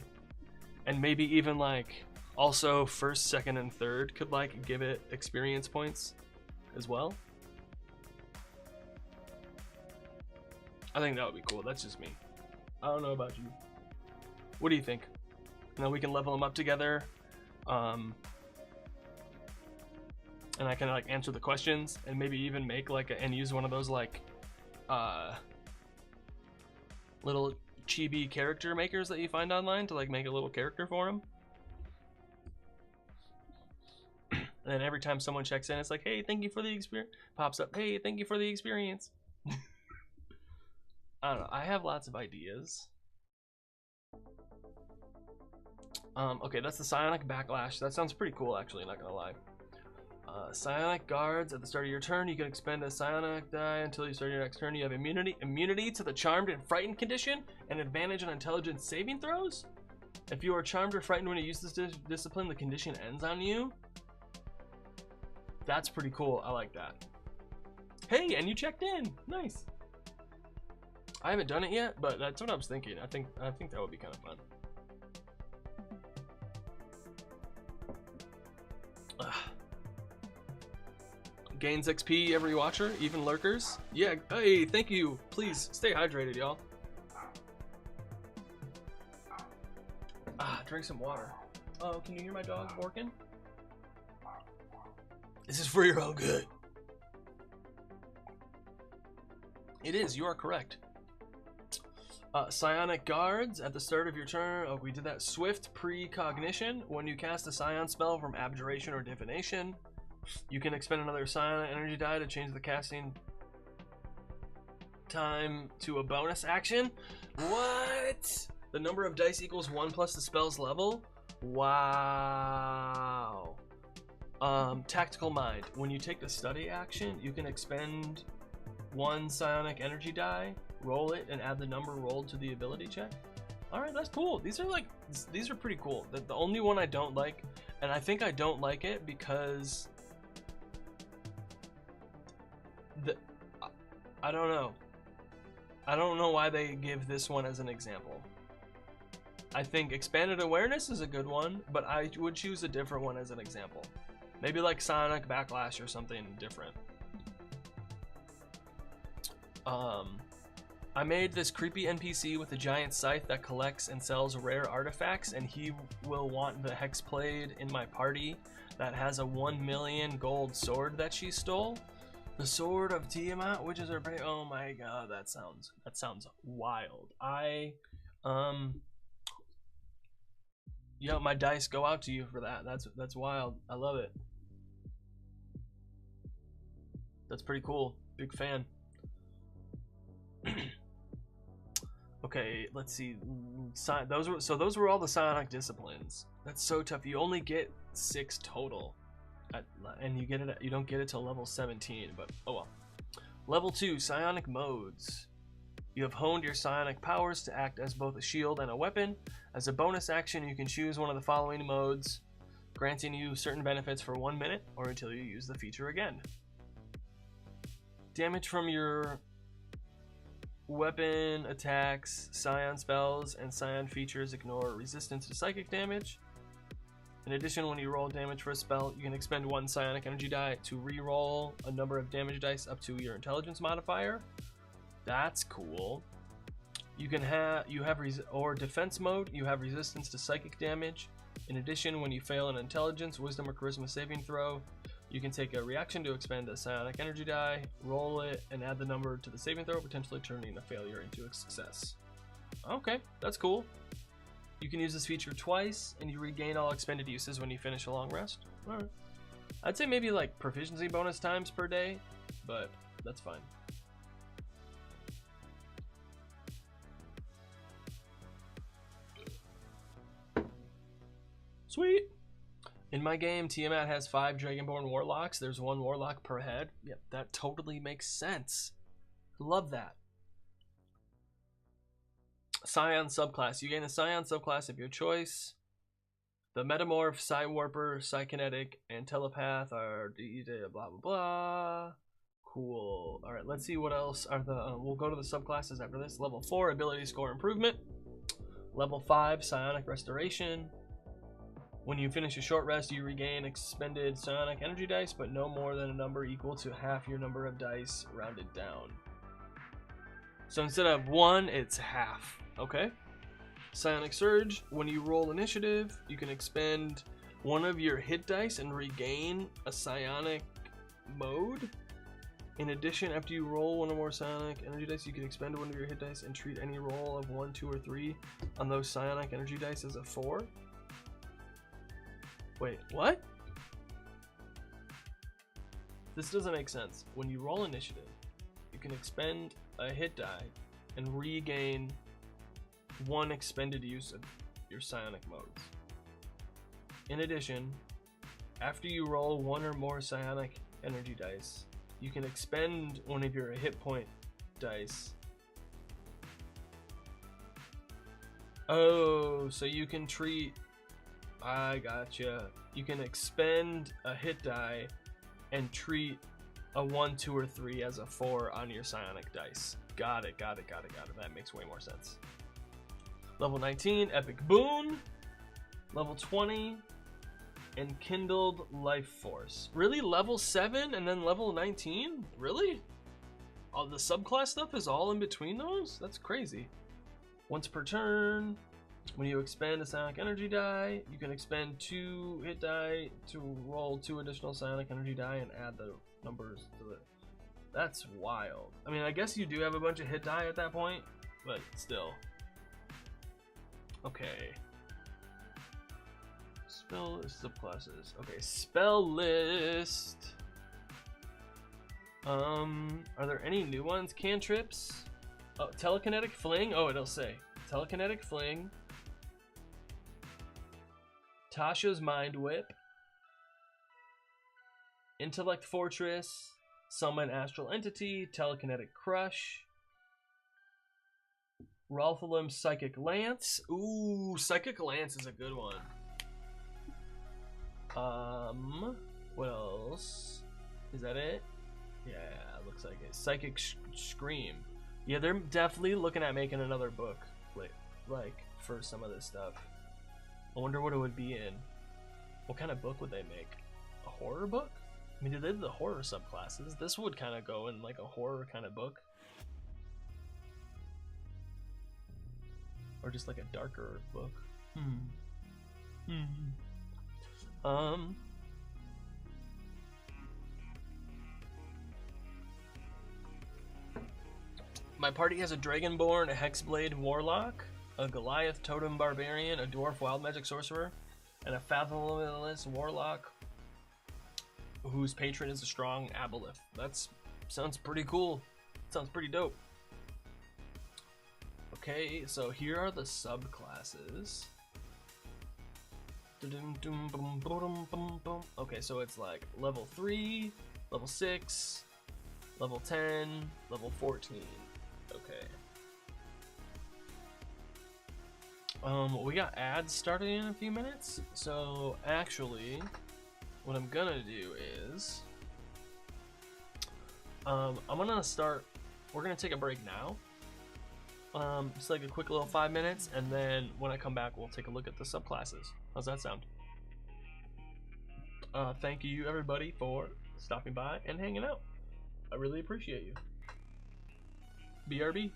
Speaker 1: And maybe even, like, also first, second, and third could, like, give it experience points as well. I think that would be cool. That's just me. I don't know about you. What do you think? Now we can level them up together. And I can, like, answer the questions and maybe even make, like, and use one of those, like, little chibi character makers that you find online to, like, make a little character for them. And then every time someone checks in, it's like, hey, thank you for the experience. Pops up, hey, thank you for the experience. I don't know. I have lots of ideas. Okay, that's the psionic backlash. That sounds pretty cool, actually, not gonna lie. Psionic guards. At the start of your turn, you can expend a psionic die until you start your next turn. You have immunity to the charmed and frightened condition, and advantage on intelligence saving throws. If you are charmed or frightened when you use this discipline, the condition ends on you. That's pretty cool. I like that. Hey, and you checked in. Nice. I haven't done it yet, but that's what I was thinking. I think that would be kind of fun. Gains XP every watcher, even lurkers. Yeah, hey, thank you. Please stay hydrated, y'all. Drink some water. Oh, can you hear my dog barking? This is for your own good. It is, you are correct. Psionic guards. At the start of your turn, we did that. Swift precognition. When you cast a psion spell from abjuration or divination, you can expend another psionic energy die to change the casting time to a bonus action. What? The number of dice equals 1 plus the spell's level? Wow. Tactical mind. When you take the study action, you can expend 1 psionic energy die, roll it, and add the number rolled to the ability check. Alright, that's cool. These are pretty cool. The only one I don't like, and I think I don't like it because I don't know. I don't know why they give this one as an example. I think expanded awareness is a good one, but I would choose a different one as an example. Maybe like psionic backlash or something different. I made this creepy NPC with a giant scythe that collects and sells rare artifacts, and he will want the hexblade in my party that has a 1 million gold sword that she stole. The sword of Tiamat, witches are brave. Oh my god, that sounds wild. Yo, my dice go out to you for that. That's wild. I love it. That's pretty cool. Big fan. Okay, let's see. Those were all the psionic disciplines. That's so tough. You only get 6 total. And you don't get it till level 17, but oh well. Level 2, psionic modes. You have honed your psionic powers to act as both a shield and a weapon. As a bonus action, you can choose one of the following modes, granting you certain benefits for 1 minute or until you use the feature again. Damage from your weapon, attacks, psion spells, and psion features ignore resistance to psychic damage. In addition, when you roll damage for a spell, you can expend 1 psionic energy die to re-roll a number of damage dice up to your intelligence modifier. That's cool. You have defense mode. You have resistance to psychic damage. In addition, when you fail an intelligence, wisdom, or charisma saving throw, you can take a reaction to expend a psionic energy die, roll it, and add the number to the saving throw, potentially turning a failure into a success. Okay, that's cool. You can use this feature twice, and you regain all expended uses when you finish a long rest. Alright. I'd say maybe like proficiency bonus times per day, but that's fine. Sweet! In my game, Tiamat has 5 Dragonborn Warlocks. There's 1 Warlock per head. Yep, that totally makes sense. Love that. Psion Subclass. You gain a Psion Subclass of your choice. The Metamorph, Psywarper, Psykinetic, and Telepath are blah blah blah. Cool. All right, let's see what else are the. We'll go to the subclasses after this. Level 4, Ability Score Improvement. Level 5, Psionic Restoration. When you finish a short rest, you regain expended psionic energy dice, but no more than a number equal to half your number of dice rounded down. So instead of 1, it's half. Okay. Psionic Surge. When you roll initiative, you can expend 1 of your hit dice and regain a psionic mode. In addition, after you roll 1 or more psionic energy dice, you can expend 1 of your hit dice and treat any roll of 1, 2, or 3 on those psionic energy dice as a 4. Wait, what? This doesn't make sense. When you roll initiative, you can expend a hit die and regain 1 expended use of your psionic modes. In addition, after you roll 1 or more psionic energy dice, you can expend 1 of your hit point dice. Oh, so you can treat... I gotcha. You can expend a hit die and treat a 1, 2, or 3 as a 4 on your psionic dice. Got it. That makes way more sense. Level 19, Epic Boon. Level 20, Enkindled Life Force. Really? Level 7 and then level 19? Really? All the subclass stuff is all in between those? That's crazy. Once per turn, when you expend a psionic energy die, you can expend 2 hit die to roll 2 additional psionic energy die and add the numbers to it. That's wild. I mean, I guess you do have a bunch of hit die at that point, but still. Okay. Spell list subclasses. Okay, spell list. Are there any new ones? Cantrips. Oh, telekinetic fling. Oh, it'll say telekinetic fling. Tasha's mind whip. Intellect fortress. Summon astral entity. Telekinetic crush. Rolthalim's psychic lance. Ooh, psychic lance is a good one. What else? Is that it? Yeah, looks like it. Psychic Scream. Yeah, they're definitely looking at making another book, like for some of this stuff. I wonder what it would be in. What kind of book would they make? A horror book? I mean, they did the horror subclasses. This would kind of go in like a horror kind of book. Or just like a darker book. My party has a Dragonborn, a Hexblade Warlock, a Goliath Totem Barbarian, a Dwarf Wild Magic Sorcerer, and a Fathomless Warlock whose patron is a strong Aboleth. That sounds pretty cool. Sounds pretty dope. Okay, so here are the subclasses. Okay, so it's like level 3, level 6, level 10, level 14. Okay. We got ads starting in a few minutes, so actually, what I'm gonna do is, we're gonna take a break now. Just like a quick little 5 minutes, and then when I come back, we'll take a look at the subclasses. How's that sound? Thank you everybody for stopping by and hanging out. I really appreciate you. BRB.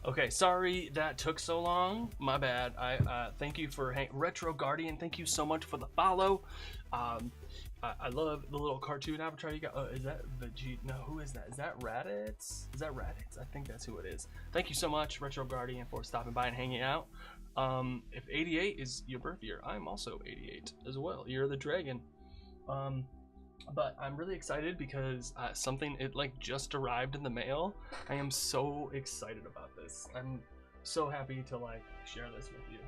Speaker 1: Okay, sorry that took so long. My bad. I thank you for Retro Guardian. Thank you so much for the follow. I love the little cartoon avatar you got. Oh, is that Vegeta? No, who is that? Is that Raditz? Is that Raditz? I think that's who it is. Thank you so much, Retro Guardian, for stopping by and hanging out. If 88 is your birth year, I'm also 88 as well. You're the dragon. But I'm really excited because it like just arrived in the mail. I am so excited about this. I'm so happy to like share this with you.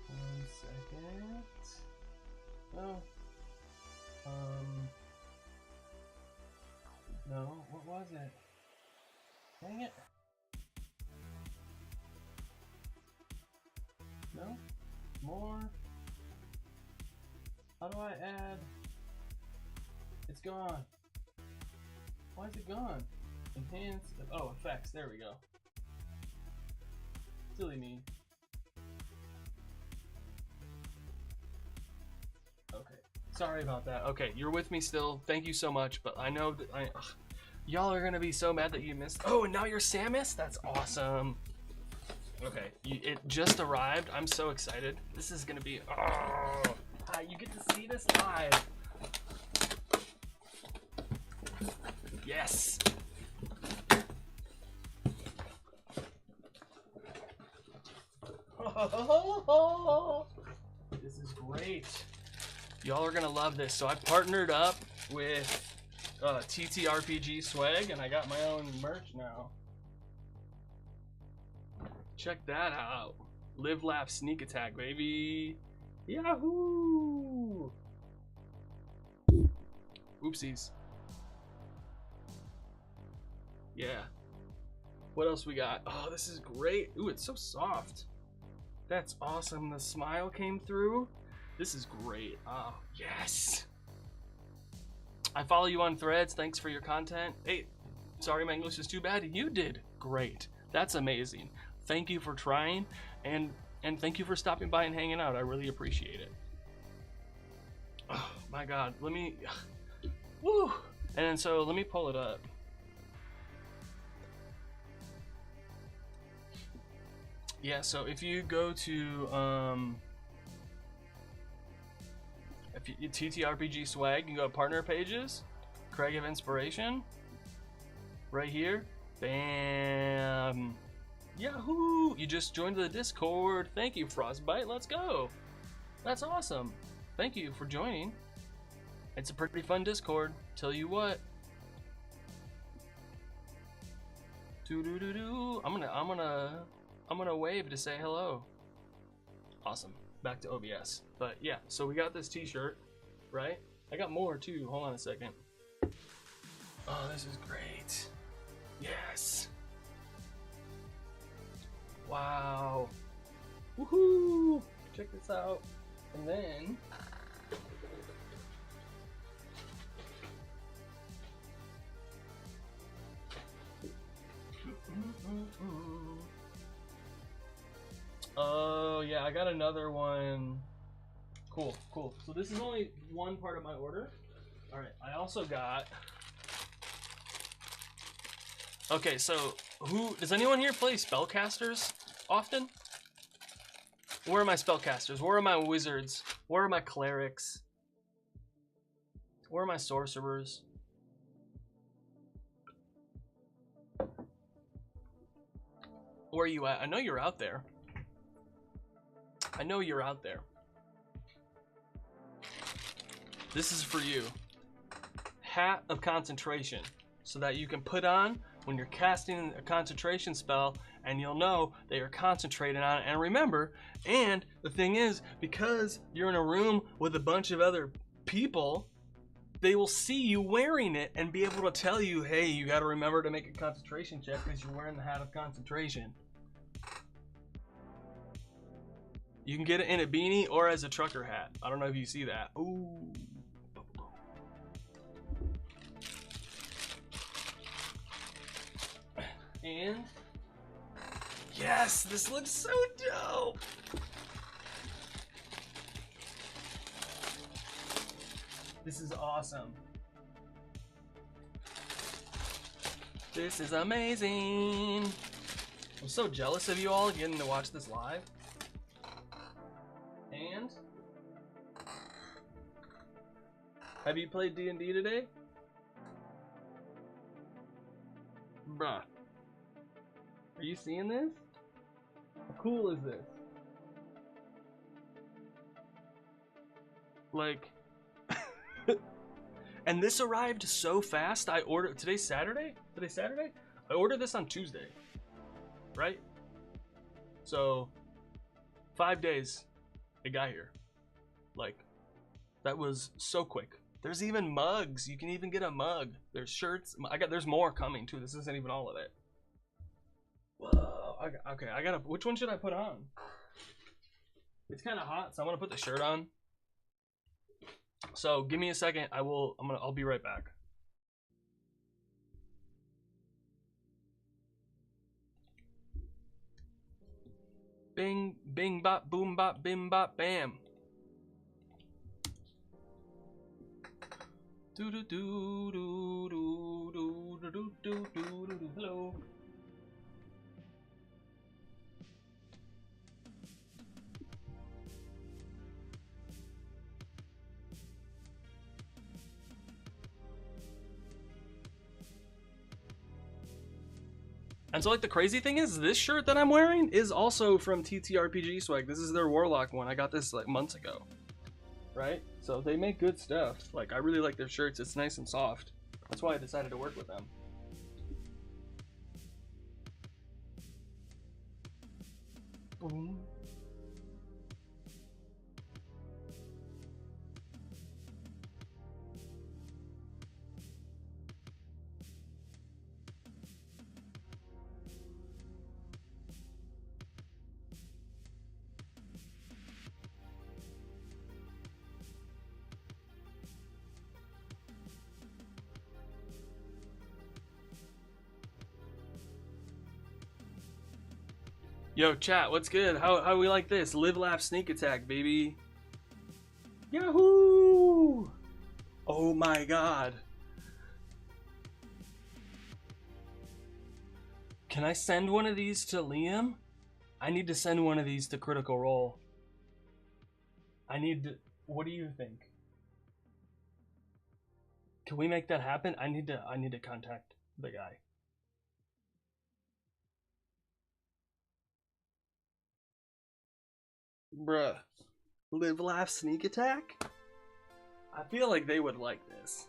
Speaker 1: One second. No. No, what was it? Dang it. No? More? How do I add? It's gone. Why is it gone? Enhance. Oh, effects. There we go. Silly me. Okay. Sorry about that. Okay, you're with me still. Thank you so much. But I know that y'all are gonna be so mad that you missed. Oh, and now you're Samus? That's awesome. Okay, it just arrived. I'm so excited. This is gonna be, you get to see this live. Yes. This is great. Y'all are gonna love this. So I partnered up with ttrpg swag, and I got my own merch now. Check that out. Live, laugh, sneak attack, baby. Yahoo! Oopsies. Yeah. What else we got? Oh, this is great. Ooh, it's so soft. That's awesome. The smile came through. This is great. Oh, yes. I follow you on Threads. Thanks for your content. Hey, sorry my English is too bad. You did great. That's amazing. Thank you for trying, and thank you for stopping by and hanging out. I really appreciate it. Oh my God, let me, woo! And so let me pull it up. Yeah, so if you go to if you ttrpg swag, you can go to partner pages, Craig of Inspiration, right here, bam. Yahoo! You just joined the Discord. Thank you, Frostbite. Let's go. That's awesome. Thank you for joining. It's a pretty fun Discord. Tell you what. Doo-doo-doo-doo. I'm gonna wave to say hello. Awesome. Back to OBS. But yeah, so we got this t-shirt, right? I got more too. Hold on a second. Oh, this is great. Yes. Wow. Woohoo! Check this out. And then oh yeah, I got another one. Cool, cool. So this is only one part of my order. Alright, I also got. Okay, so does anyone here play spellcasters often? Where are my spellcasters? Where are my wizards? Where are my clerics? Where are my sorcerers? Where are you at? I know you're out there. I know you're out there. This is for you. Hat of Concentration, so that you can put on when you're casting a concentration spell, and you'll know that you're concentrating on it. And remember, and the thing is, because you're in a room with a bunch of other people, they will see you wearing it and be able to tell you, hey, you got to remember to make a concentration check because you're wearing the Hat of Concentration. You can get it in a beanie or as a trucker hat. I don't know if you see that. Ooh. And yes, this looks so dope. This is awesome. This is amazing. I'm so jealous of you all getting to watch this live. And have you played D&D today? Bruh. Are you seeing this? How cool is this? Like, and this arrived so fast. I ordered, today's Saturday? Today's Saturday? I ordered this on Tuesday, right? So, 5 days, it got here. Like, that was so quick. There's even mugs. You can even get a mug. There's shirts. There's more coming too. This isn't even all of it. Whoa. Okay, I gotta, which one should I put on? It's kind of hot, so I'm gonna put the shirt on. So give me a second. I'll be right back. Bing, bing, bop, boom, bop, bim, bop, bam. Do do do do do do do do do do do. Hello. And so, like, the crazy thing is, this shirt that I'm wearing is also from ttrpg swag. This is their Warlock one. I got this like months ago, right? So they make good stuff. Like, I really like their shirts. It's nice and soft. That's why I decided to work with them. Boom. Yo, chat, what's good? How we like this? Live, laugh, sneak attack, baby. Yahoo! Oh my god. Can I send one of these to Liam? I need to send one of these to Critical Role. I need to... What do you think? Can we make that happen? I need to contact the guy. Bruh. Live, laugh, sneak attack? I feel like they would like this.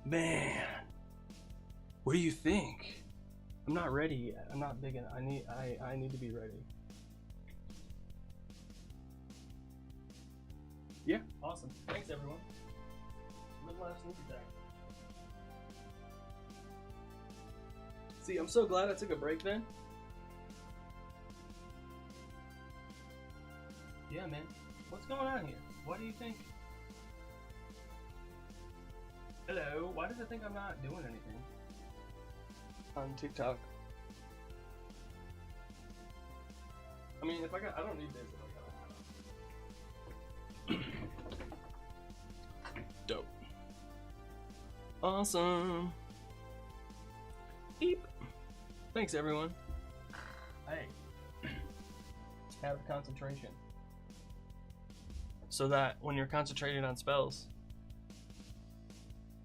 Speaker 1: Man. What do you think? I'm not ready yet. I'm not big enough. I need to be ready. Yeah, awesome. Thanks everyone. Live, laugh, sneak attack. See, I'm so glad I took a break then. Yeah, man. What's going on here? What do you think? Hello? Why does it think I'm not doing anything on TikTok? I mean, I don't need this if I got Dope. Awesome. Beep. Thanks, everyone. Hey. Have concentration. So that when you're concentrating on spells,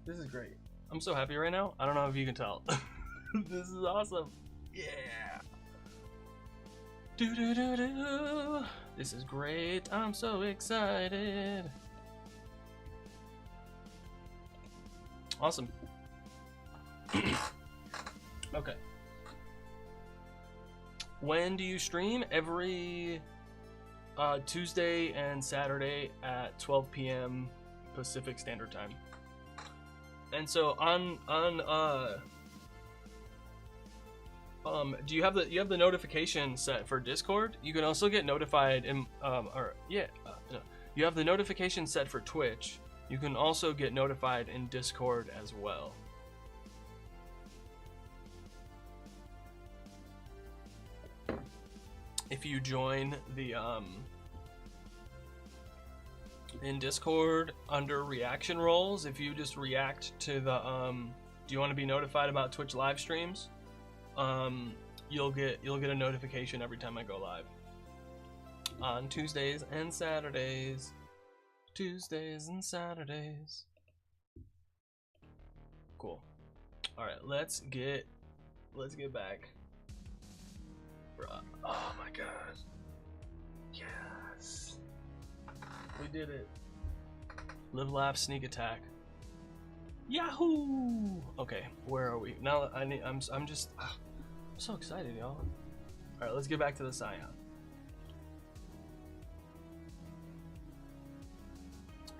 Speaker 1: this is great. I'm so happy right now. I don't know if you can tell. This is awesome. Yeah. Do do do do. This is great. I'm so excited. Awesome. Okay. When do you stream? Every Tuesday and Saturday at 12 p.m. Pacific Standard Time. And so do you have the notification set for Discord? You can also get notified in no. You have the notification set for Twitch. You can also get notified in Discord as well. If you join the in Discord under reaction roles. If you just react to the do you want to be notified about Twitch live streams? You'll get a notification every time I go live on Tuesdays and Saturdays. Tuesdays and Saturdays. Cool. All right, let's get back. Bruh. Oh my god. Yes. We did it. Live, laugh, sneak attack. Yahoo! Okay, where are we? Now I'm so excited, y'all. All right, let's get back to the Psion.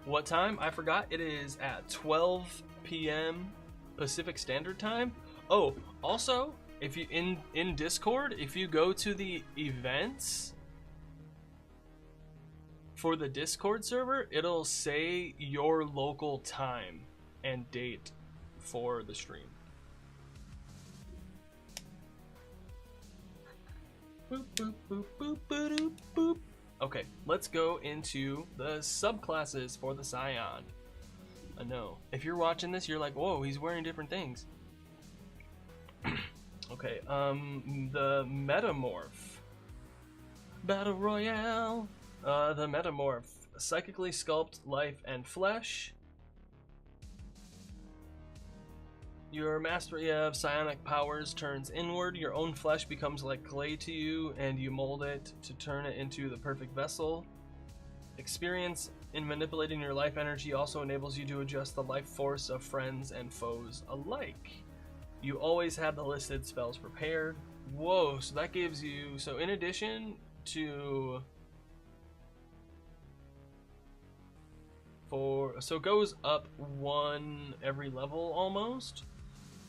Speaker 1: What time? I forgot. It is at 12 p.m. Pacific Standard Time. Oh, also, if you in Discord, if you go to the events for the Discord server, it'll say your local time and date for the stream. Boop, boop, boop, boop, boop, boop. Okay, let's go into the subclasses for the Psion. I know. If you're watching this, you're like, whoa, he's wearing different things. Okay, the Metamorph. Battle Royale. The Metamorph. Psychically sculpt life and flesh. Your mastery of psionic powers turns inward. Your own flesh becomes like clay to you, and you mold it to turn it into the perfect vessel. Experience in manipulating your life energy also enables you to adjust the life force of friends and foes alike. You always have the listed spells prepared. Whoa, so that gives you... So in addition to... So it goes up 1 every level almost.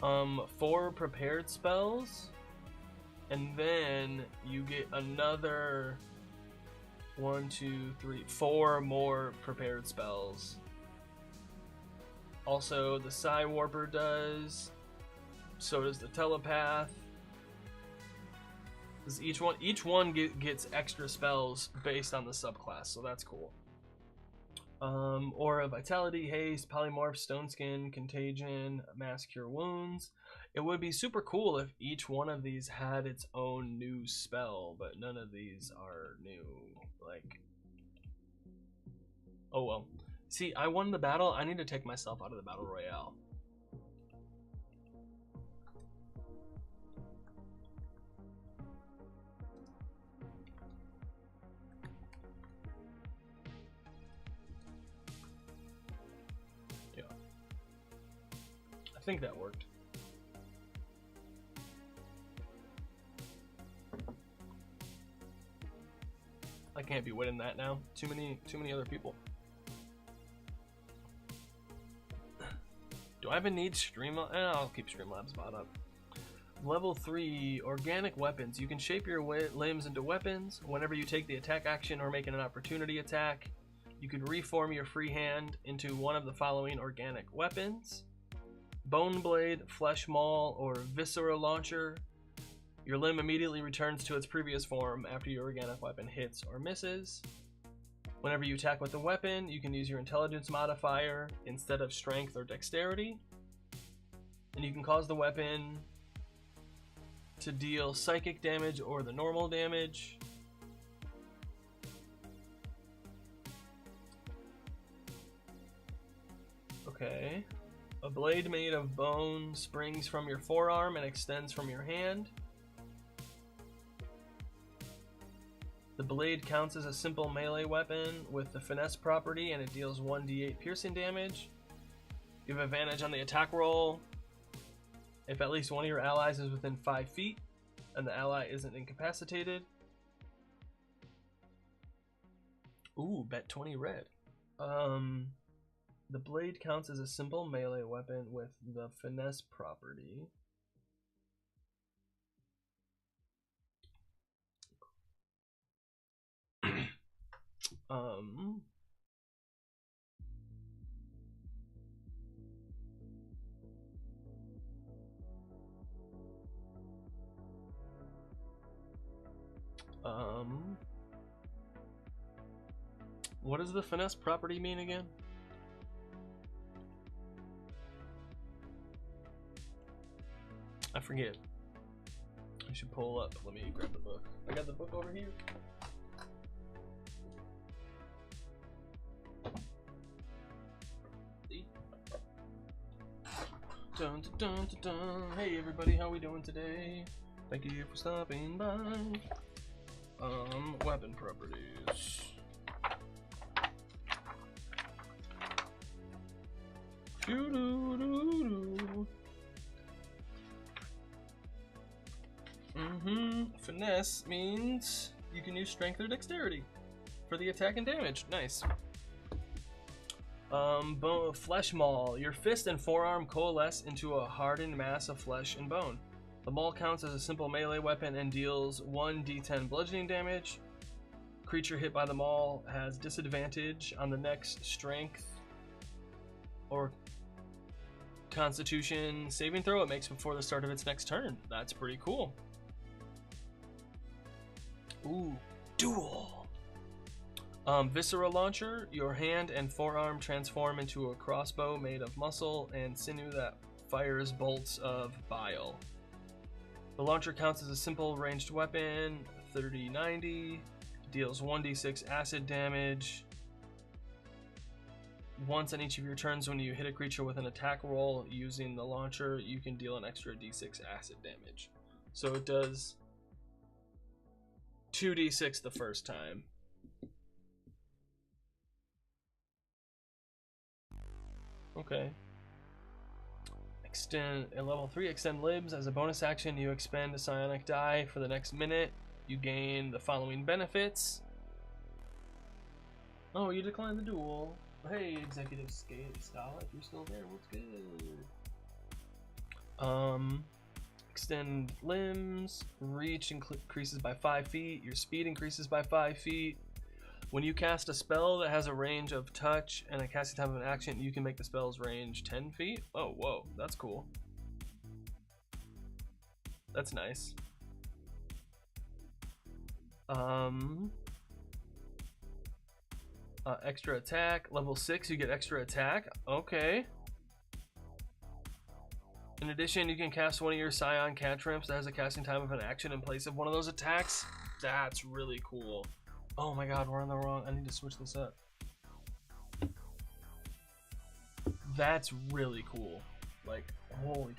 Speaker 1: 4 prepared spells, and then you get another 1, 2, 3, 4 more prepared spells. Also, the Psi Warper does. So does the Telepath. Each one gets extra spells based on the subclass, so that's cool. Aura Vitality, Haste, Polymorph, Stone Skin, Contagion, Mass Cure Wounds. It would be super cool if each one of these had its own new spell, but none of these are new. Like, oh well. See, I won the battle. I need to take myself out of the Battle Royale. I think that worked. I can't be winning that now. Too many other people. Do I even need Streamlabs? I'll keep Streamlabs bought up. Level 3, Organic Weapons. You can shape your limbs into weapons. Whenever you take the attack action or make an opportunity attack, you can reform your free hand into one of the following organic weapons. Bone Blade, Flesh Maul, or Viscera Launcher. Your limb immediately returns to its previous form after your organic weapon hits or misses. Whenever you attack with a weapon, you can use your intelligence modifier instead of strength or dexterity. And you can cause the weapon to deal psychic damage or the normal damage. Okay. A blade made of bone springs from your forearm and extends from your hand. The blade counts as a simple melee weapon with the finesse property, and it deals 1d8 piercing damage. You have advantage on the attack roll if at least one of your allies is within 5 feet and the ally isn't incapacitated. Ooh, bet 20 red. The blade counts as a simple melee weapon with the finesse property. What does the finesse property mean again? I forget. I should pull up. Let me grab the book. I got the book over here. Dun, dun, dun, dun, dun. Hey everybody, how we doing today? Thank you for stopping by. Weapon properties. Finesse means you can use strength or dexterity for the attack and damage. Nice. Flesh maul. Your fist and forearm coalesce into a hardened mass of flesh and bone. The maul counts as a simple melee weapon and deals 1d10 bludgeoning damage. Creature hit by the maul has disadvantage on the next strength or constitution saving throw it makes before the start of its next turn. That's pretty cool. Ooh, duel. Viscera launcher. Your hand and forearm transform into a crossbow made of muscle and sinew that fires bolts of bile. The launcher counts as a simple ranged weapon, 30-90, deals 1d6 acid damage. Once on each of your turns when you hit a creature with an attack roll using the launcher, you can deal an extra d6 acid damage. So it does 2d6 the first time. Okay. Extend at level 3, extend libs. As a bonus action, you expend a psionic die for the next minute. You gain the following benefits. Oh, you declined the duel. Hey, Executive Scala, if you're still there, what's good? Extend limbs. Reach increases by 5 feet. Your speed increases by 5 feet. When you cast a spell that has a range of touch and a casting time of an action, you can make the spell's range 10 feet. Oh, whoa, that's cool. That's nice. Extra attack. Level 6, you get extra attack. Okay. In addition, you can cast one of your Psion cantrips that has a casting time of an action in place of one of those attacks. That's really cool. Oh my god, we're on the wrong... I need to switch this up. That's really cool. Like, holy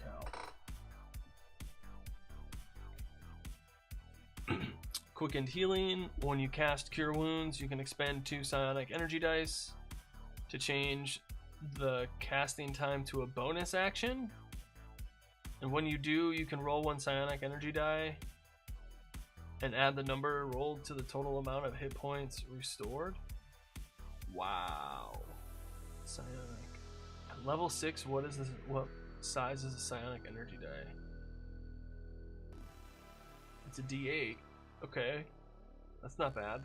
Speaker 1: cow. Quickened healing. When you cast Cure Wounds, you can expend 2 psionic energy dice to change the casting time to a bonus action. And when you do, you can roll 1 psionic energy die and add the number rolled to the total amount of hit points restored. Wow. Psionic. At level 6, what is this? What size is a psionic energy die? It's a D8. Okay. That's not bad.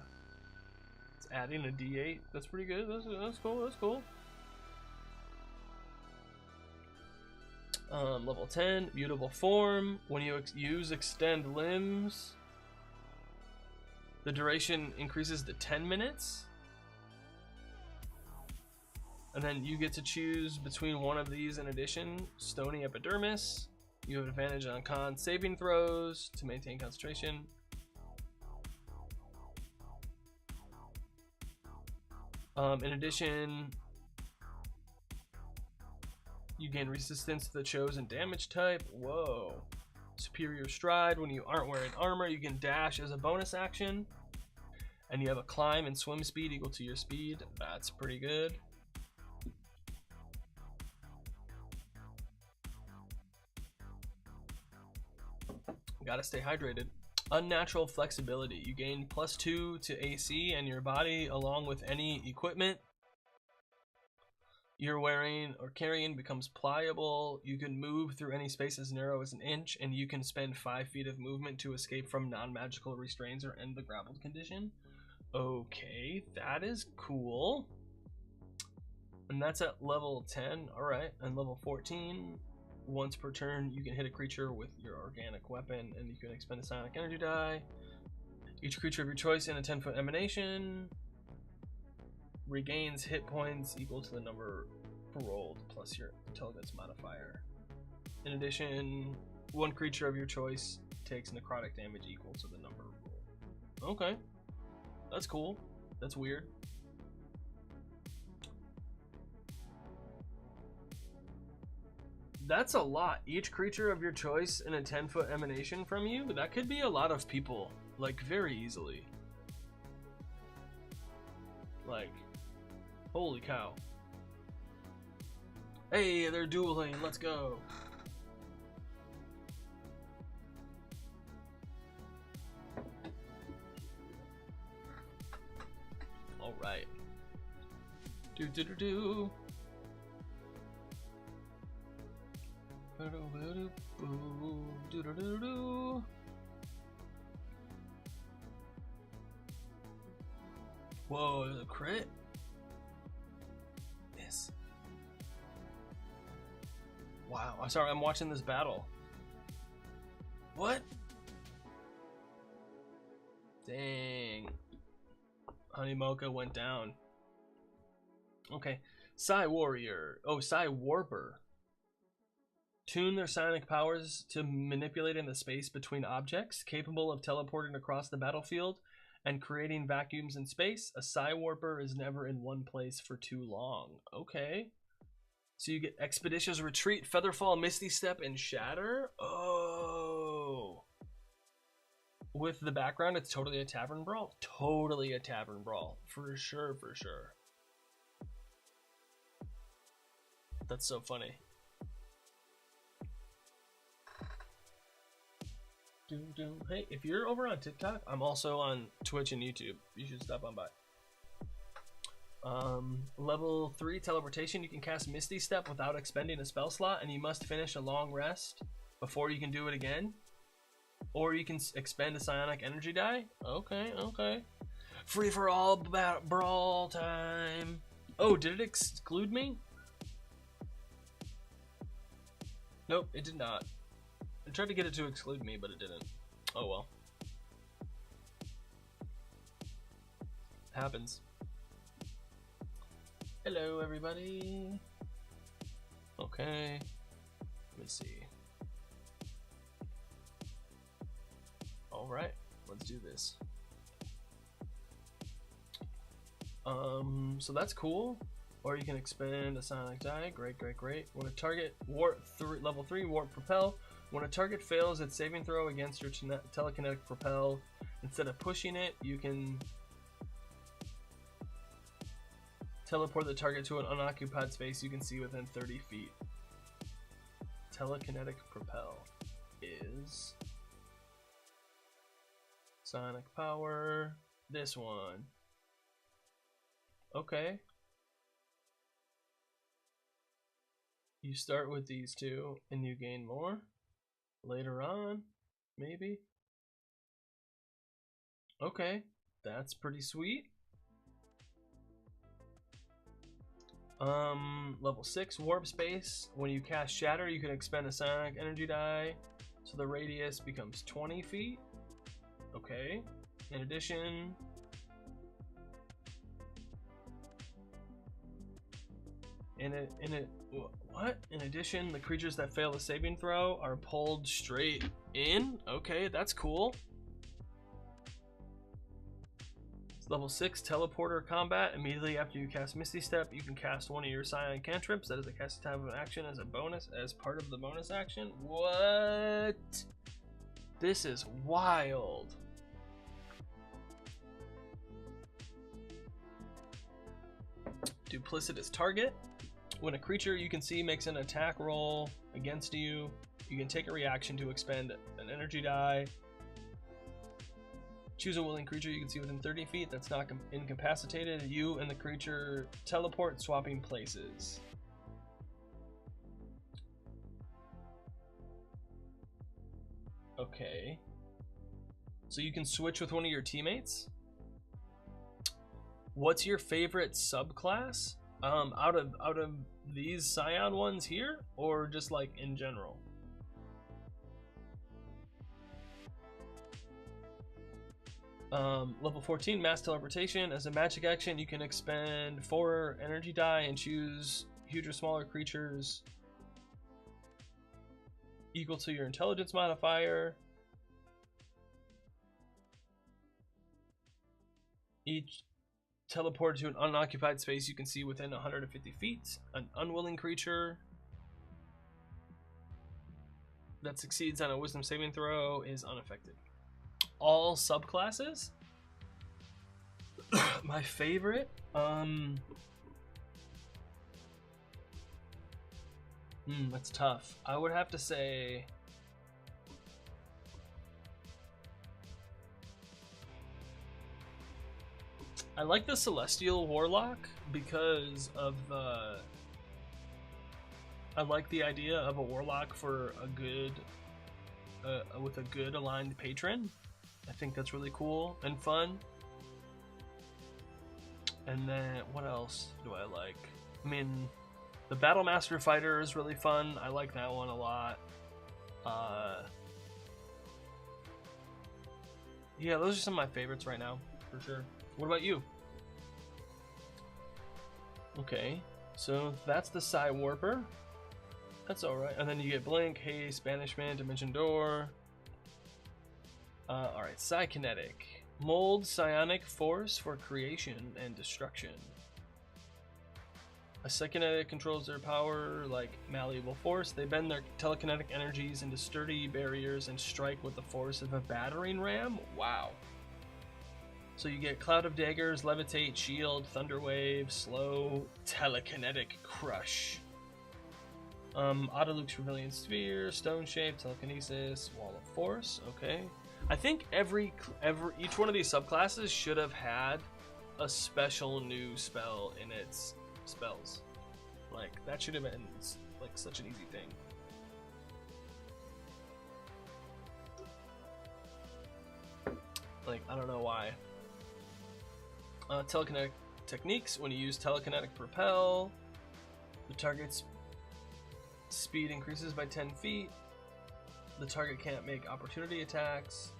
Speaker 1: It's adding a D8. That's pretty good. That's cool. That's cool. Level 10, mutable form. When you use extend limbs, the duration increases to 10 minutes. And then you get to choose between one of these in addition. Stony epidermis. You have advantage on con saving throws to maintain concentration. In addition, you gain resistance to the chosen damage type. Whoa. Superior stride. When you aren't wearing armor, you can dash as a bonus action. And you have a climb and swim speed equal to your speed. That's pretty good. Gotta stay hydrated. Unnatural flexibility. You gain +2 to AC and your body along with any equipment you're wearing or carrying becomes pliable. You can move through any space as narrow as an inch, and you can spend 5 feet of movement to escape from non-magical restraints or end the grappled condition. Okay, that is cool. And that's at level 10. Alright, and level 14, once per turn you can hit a creature with your organic weapon and you can expend a psionic energy die. Each creature of your choice in a 10-foot emanation. regains hit points equal to the number rolled plus your intelligence modifier. In addition, one creature of your choice takes necrotic damage equal to the number rolled. Okay, that's cool. That's weird. That's a lot. Each creature of your choice in a 10-foot emanation from you, that could be a lot of people, like very easily. Like, holy cow. Hey, they're dueling, let's go. All right. Do do do do. Do do do do. Whoa, the crit. Miss. Wow, I'm sorry, I'm watching this battle. What? Dang. Honey Mocha went down. Okay. Psy Warrior. Oh, Psy Warper. Tune their psionic powers to manipulating the space between objects, capable of teleporting across the battlefield and creating vacuums in space. A Psy Warper is never in one place for too long. Okay. So you get Expeditious Retreat, Featherfall, Misty Step, and Shatter? Oh. With the background, it's totally a Tavern Brawl. Totally a Tavern Brawl. For sure, for sure. That's so funny. Hey, if you're over on TikTok, I'm also on Twitch and YouTube. You should stop on by. Level 3 teleportation. You can cast Misty Step without expending a spell slot, and you must finish a long rest before you can do it again. Or you can expend a psionic energy die. Okay, okay. Free for all brawl time. Oh, did it exclude me? Nope, it did not. I tried to get it to exclude me, but it didn't. Oh well. Happens. Hello, everybody. Okay. Let me see. Alright, let's do this. So that's cool. Or you can expend a psionic die. Great, great, great. When a target level 3 warp propel. When a target fails its saving throw against your telekinetic propel, instead of pushing it, you can teleport the target to an unoccupied space you can see within 30 feet. Telekinetic propel is psionic power. This one. Okay. You start with these two and you gain more. Later on, maybe. Okay, that's pretty sweet. Level 6 warp space. When you cast Shatter, you can expend a psionic energy die, so the radius becomes 20 feet. Okay. In addition, In addition, the creatures that fail the saving throw are pulled straight in. Okay, that's cool. It's level 6 teleporter combat. Immediately after you cast Misty Step, you can cast one of your psion cantrips. That is a casting time of an action as a bonus, as part of the bonus action. What? This is wild. Duplicitous target. When a creature you can see makes an attack roll against you, you can take a reaction to expend an energy die. Choose a willing creature you can see within 30 feet that's not incapacitated. You and the creature teleport, swapping places. Okay. So you can switch with one of your teammates? What's your favorite subclass? Out of these Psion ones here, or just like in general? Level 14, mass teleportation. As a magic action, you can expend 4 energy die and choose huge or smaller creatures equal to your intelligence modifier. Each teleport to an unoccupied space you can see within 150 feet. An unwilling creature that succeeds on a wisdom saving throw is unaffected. All subclasses. My favorite, that's tough. I would have to say I like the Celestial Warlock because of the I like the idea of a warlock for a good with a good aligned patron. I think that's really cool and fun. And then what else do I like? I mean, the Battlemaster Fighter is really fun. I like that one a lot. Yeah, those are some of my favorites right now, for sure. What about you? Okay, so that's the Psy Warper. That's alright. And then you get Blink, Haste, Banishment, Dimension Door. Alright, Psykinetic. Mold psionic force for creation and destruction. A psykinetic controls their power like malleable force. They bend their telekinetic energies into sturdy barriers and strike with the force of a battering ram. Wow. So you get Cloud of Daggers, Levitate, Shield, Thunderwave, Slow, Telekinetic Crush. Autoluke's Rebellion Sphere, Stone Shape, Telekinesis, Wall of Force. Okay. I think each one of these subclasses should have had a special new spell in its spells. Like, that should have been like such an easy thing. Like, I don't know why. Telekinetic techniques. When you use telekinetic propel, the target's speed increases by 10 feet. The target can't make opportunity attacks,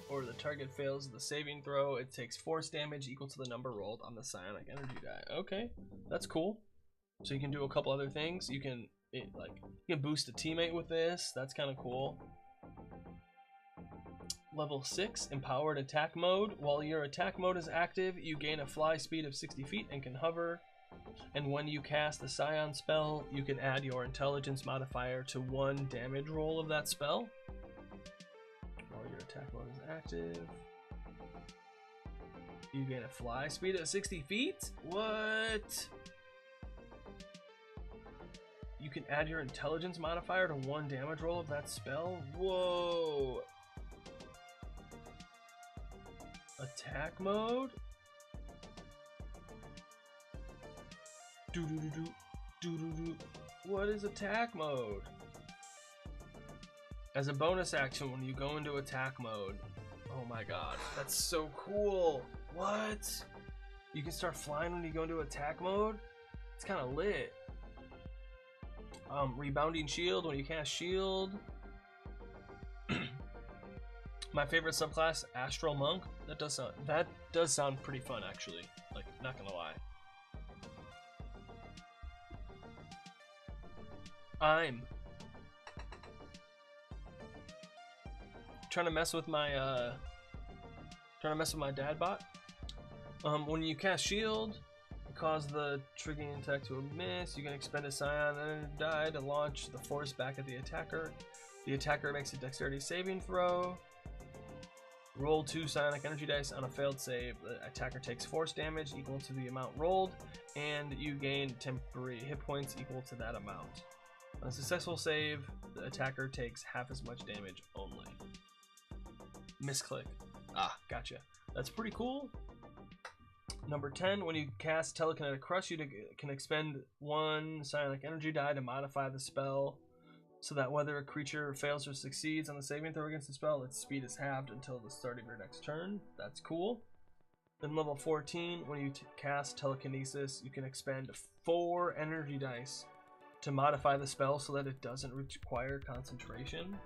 Speaker 1: or the target fails the saving throw. It takes force damage equal to the number rolled on the psionic energy die. Okay, that's cool. So you can do a couple other things. You can you can boost a teammate with this. That's kind of cool. Level 6, Empowered Attack Mode. While your attack mode is active, you gain a fly speed of 60 feet and can hover. And when you cast the Psion spell, you can add your intelligence modifier to 1 damage roll of that spell. While your attack mode is active, you gain a fly speed of 60 feet? What? You can add your intelligence modifier to 1 damage roll of that spell? Whoa! Attack mode? What is attack mode? As a bonus action, when you go into attack mode, oh my god, that's so cool. What? You can start flying when you go into attack mode? It's kind of lit. Rebounding shield, when you cast shield. My favorite subclass, Astral Monk. That does sound pretty fun, actually. Like, not gonna lie. I'm trying to mess with my dad bot. When you cast shield, you cause the triggering attack to miss. You can expend a Psion energy die to launch the force back at the attacker. The attacker makes a dexterity saving throw. Roll 2 psionic energy dice. On a failed save, the attacker takes force damage equal to the amount rolled, and you gain temporary hit points equal to that amount. On a successful save, the attacker takes half as much damage only. Misclick. Ah, gotcha. That's pretty cool. Number 10, when you cast Telekinetic Crush, you can expend 1 psionic energy die to modify the spell, so that whether a creature fails or succeeds on the saving throw against the spell, its speed is halved until the start of your next turn. That's cool. Then level 14, when you cast Telekinesis, you can expend 4 energy dice to modify the spell so that it doesn't require concentration.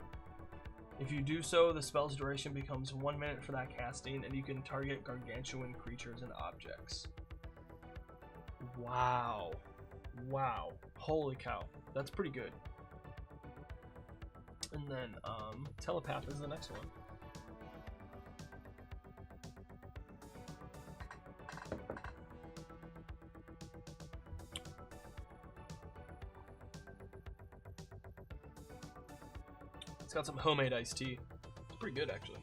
Speaker 1: If you do so, the spell's duration becomes 1 minute for that casting, and you can target gargantuan creatures and objects. Wow. Wow. Holy cow. That's pretty good. And then, Telepath is the next one. It's got some homemade iced tea. It's pretty good, actually.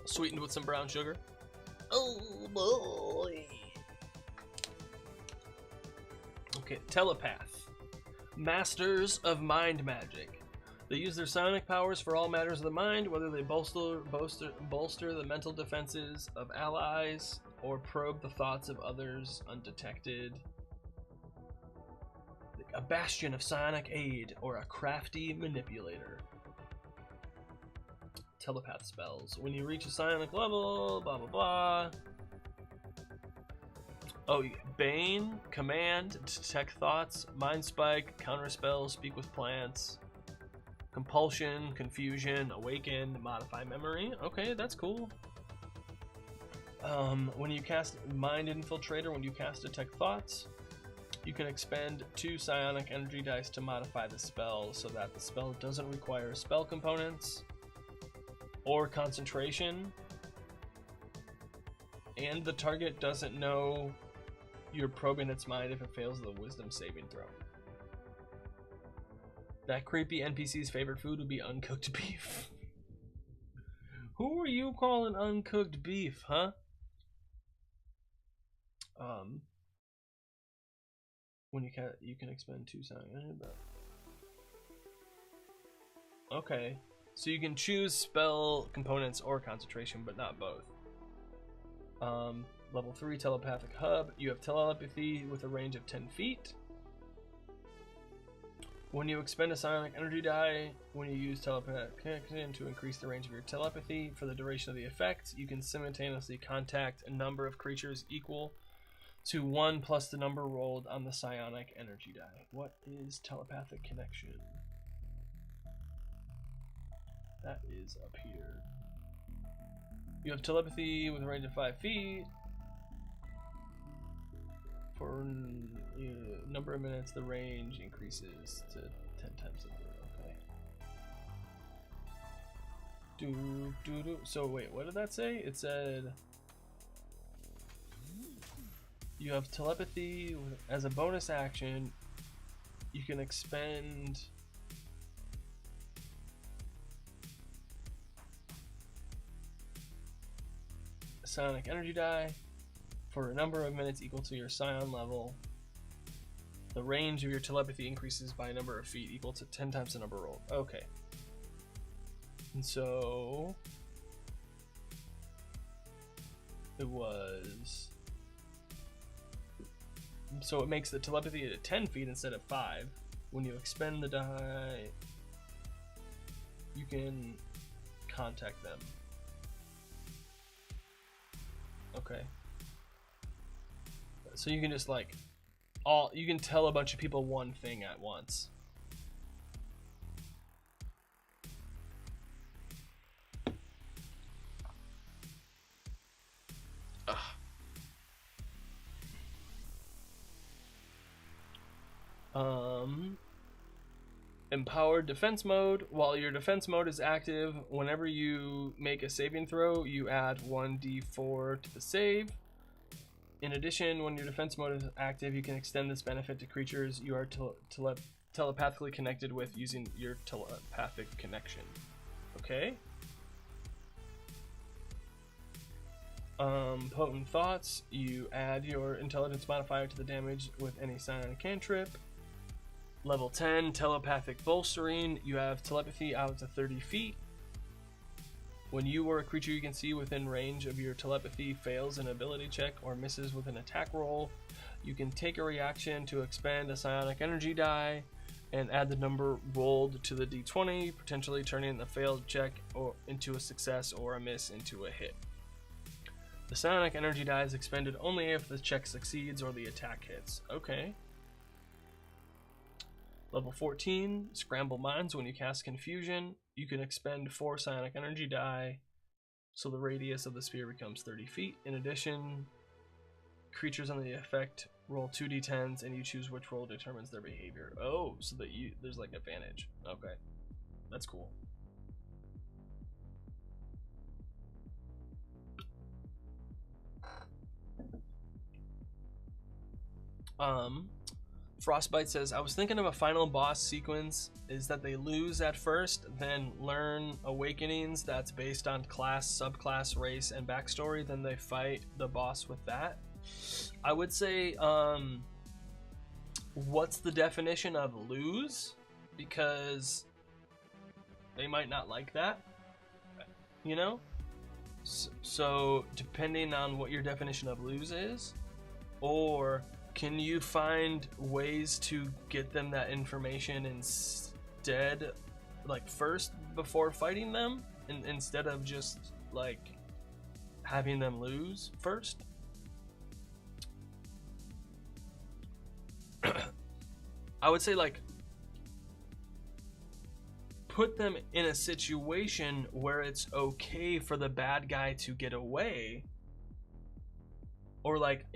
Speaker 1: Sweetened with some brown sugar. Oh boy. Okay, Telepath. Masters of mind magic. They use their psionic powers for all matters of the mind, whether they bolster the mental defenses of allies or probe the thoughts of others undetected. A bastion of psionic aid or a crafty manipulator. Telepath spells. When you reach a psionic level, blah blah blah. Oh, Bane, Command, Detect Thoughts, Mind Spike, Counter Spell, Speak with Plants, Compulsion, Confusion, Awaken, Modify Memory. Okay, that's cool. When you cast Mind Infiltrator, when you cast Detect Thoughts, you can expend 2 psionic energy dice to modify the spell so that the spell doesn't require spell components or concentration, and the target doesn't know you're probing its mind if it fails the wisdom saving throw. That creepy NPC's favorite food would be uncooked beef. Who are you calling uncooked beef, huh? When you can expend 2 psionic energy, but okay. So you can choose spell components or concentration, but not both. Level 3 Telepathic Hub. You have telepathy with a range of 10 feet. When you expend a psionic energy die, when you use telepathic connection to increase the range of your telepathy for the duration of the effect, you can simultaneously contact a number of creatures equal to 1 plus the number rolled on the psionic energy die. What is telepathic connection? That is up here. You have telepathy with a range of 5 feet. For a number of minutes, the range increases to 10 times the number. Okay. So wait, what did that say? It said you have telepathy as a bonus action. You can expend a psionic energy die for a number of minutes equal to your psion level. The range of your telepathy increases by a number of feet equal to 10 times the number rolled. Okay. And so it was. So it makes the telepathy at 10 feet instead of 5. When you expend the die, you can contact them. Okay. So you can just like you can tell a bunch of people one thing at once. Empowered defense mode. While your defense mode is active, whenever you make a saving throw, you add 1d4 to the save. In addition, when your defense mode is active, you can extend this benefit to creatures you are telepathically connected with using your telepathic connection. Okay. Potent Thoughts. You add your intelligence modifier to the damage with any psionic cantrip. Level 10, Telepathic Bolstering. You have telepathy out to 30 feet. When you or a creature you can see within range of your telepathy fails an ability check or misses with an attack roll, you can take a reaction to expend a psionic energy die and add the number rolled to the d20, potentially turning the failed check into a success or a miss into a hit. The psionic energy die is expended only if the check succeeds or the attack hits. Okay. Level 14, Scramble Minds. When you cast Confusion, you can expend 4 psionic energy die, so the radius of the sphere becomes 30 feet. In addition, creatures under the effect roll 2d10s, and you choose which roll determines their behavior. Oh, so that there's like advantage. Okay, that's cool. Frostbite says, I was thinking of a final boss sequence is that they lose at first, then learn awakenings that's based on class, subclass, race, and backstory, then they fight the boss with that. I would say, what's the definition of lose? Because they might not like that, you know? So depending on what your definition of lose is, or can you find ways to get them that information instead, like first before fighting them, instead of just like having them lose first? I would say like put them in a situation where it's okay for the bad guy to get away. Or like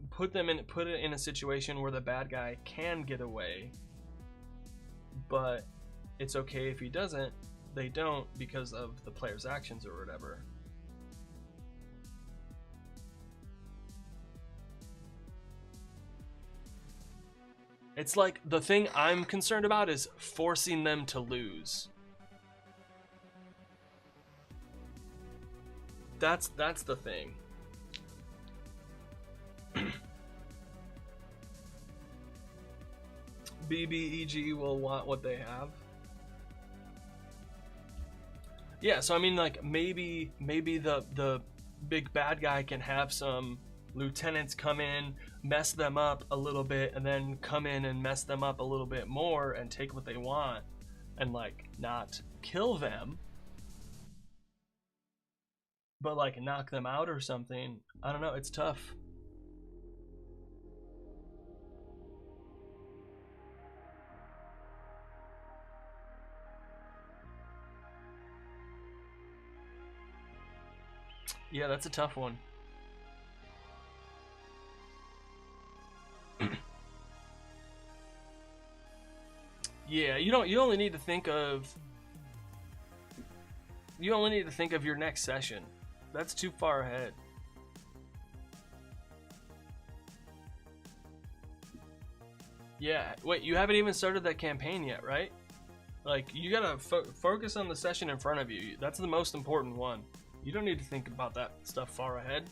Speaker 1: put it in a situation where the bad guy can get away, but it's okay if he doesn't. They don't because of the player's actions or whatever. It's like the thing I'm concerned about is forcing them to lose. That's the thing. BBEG will want what they have. Yeah, so I mean, like maybe the big bad guy can have some lieutenants come in, mess them up a little bit, and then come in and mess them up a little bit more and take what they want and like not kill them, but like knock them out or something. I don't know, it's tough. Yeah, that's a tough one. Yeah, you only need to think of your next session. That's too far ahead. Yeah, wait, you haven't even started that campaign yet, right? Like, you gotta focus on the session in front of you. That's the most important one. You don't need to think about that stuff far ahead.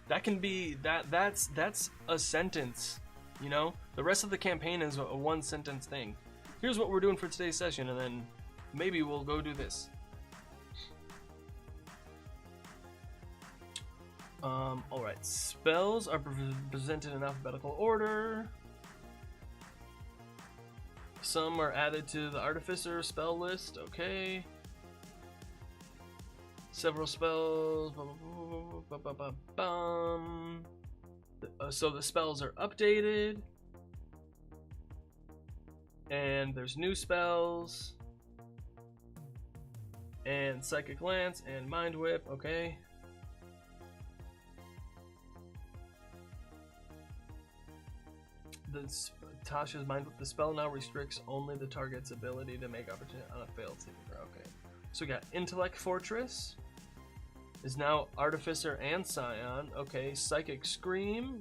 Speaker 1: That can be that's a sentence, you know? The rest of the campaign is a one sentence thing. Here's what we're doing for today's session, and then maybe we'll go do this. Alright, spells are presented in alphabetical order. Some are added to the Artificer spell list, okay. Several spells. So the spells are updated, and there's new spells, and Psychic Lance and Mind Whip. Okay. Tasha's Mind Whip. The spell now restricts only the target's ability to make opportunity on a failed saving throw. Okay. So we got Intellect Fortress is now Artificer and Psion. Okay, Psychic Scream.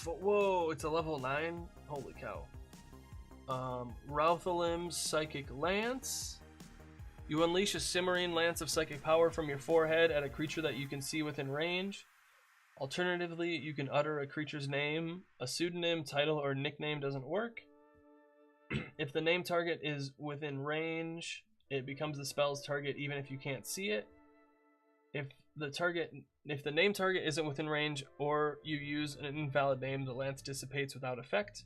Speaker 1: Whoa, it's a level 9? Holy cow. Routhalim's Psychic Lance. You unleash a simmering lance of psychic power from your forehead at a creature that you can see within range. Alternatively, you can utter a creature's name. A pseudonym, title, or nickname doesn't work. If the name target is within range, it becomes the spell's target even if you can't see it. If the name target isn't within range or you use an invalid name, the lance dissipates without effect.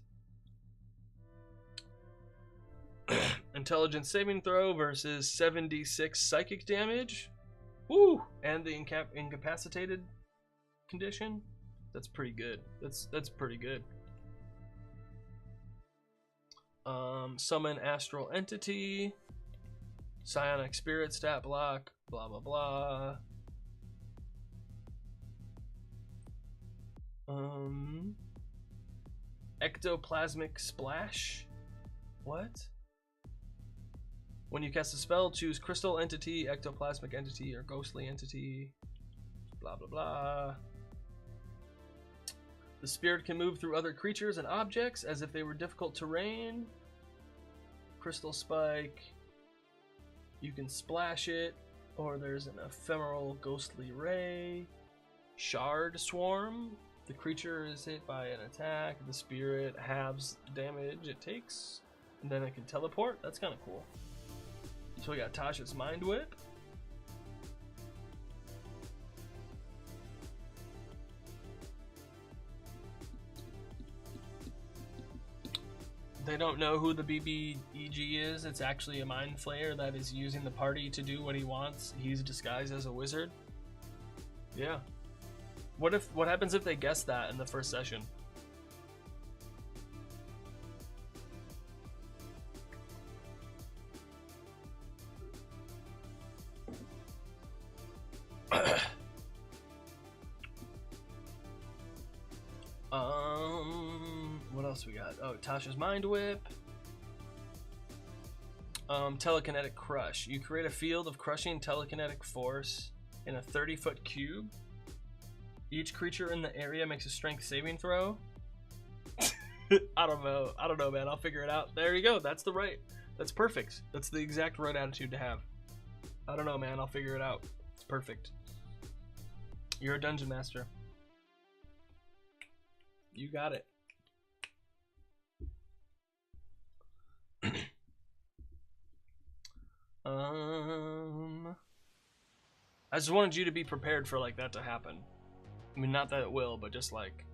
Speaker 1: Intelligence saving throw versus 7d6 psychic damage. Woo! And the incapacitated condition. That's pretty good. That's pretty good. Summon astral entity, psionic spirit stat block, blah blah blah. Ectoplasmic splash. What? When you cast a spell, choose crystal entity, ectoplasmic entity, or ghostly entity. Blah blah blah. The spirit can move through other creatures and objects as if they were difficult terrain. Crystal spike. You can splash it, or there's an ephemeral ghostly ray. Shard swarm. The creature is hit by an attack. The spirit halves damage it takes, and then it can teleport. That's kind of cool. So we got Tasha's Mind Whip. They don't know who the BBEG is. It's actually a mind flayer that is using the party to do what he wants. He's disguised as a wizard. Yeah. What happens if they guess that in the first session? What else we got? Oh, Tasha's Mind Whip. Telekinetic Crush. You create a field of crushing telekinetic force in a 30-foot cube. Each creature in the area makes a strength saving throw. I don't know, man. I'll figure it out. There you go. That's perfect. That's the exact right attitude to have. I don't know, man. I'll figure it out. It's perfect. You're a dungeon master. You got it. I just wanted you to be prepared for like that to happen. I mean, not that it will, but just like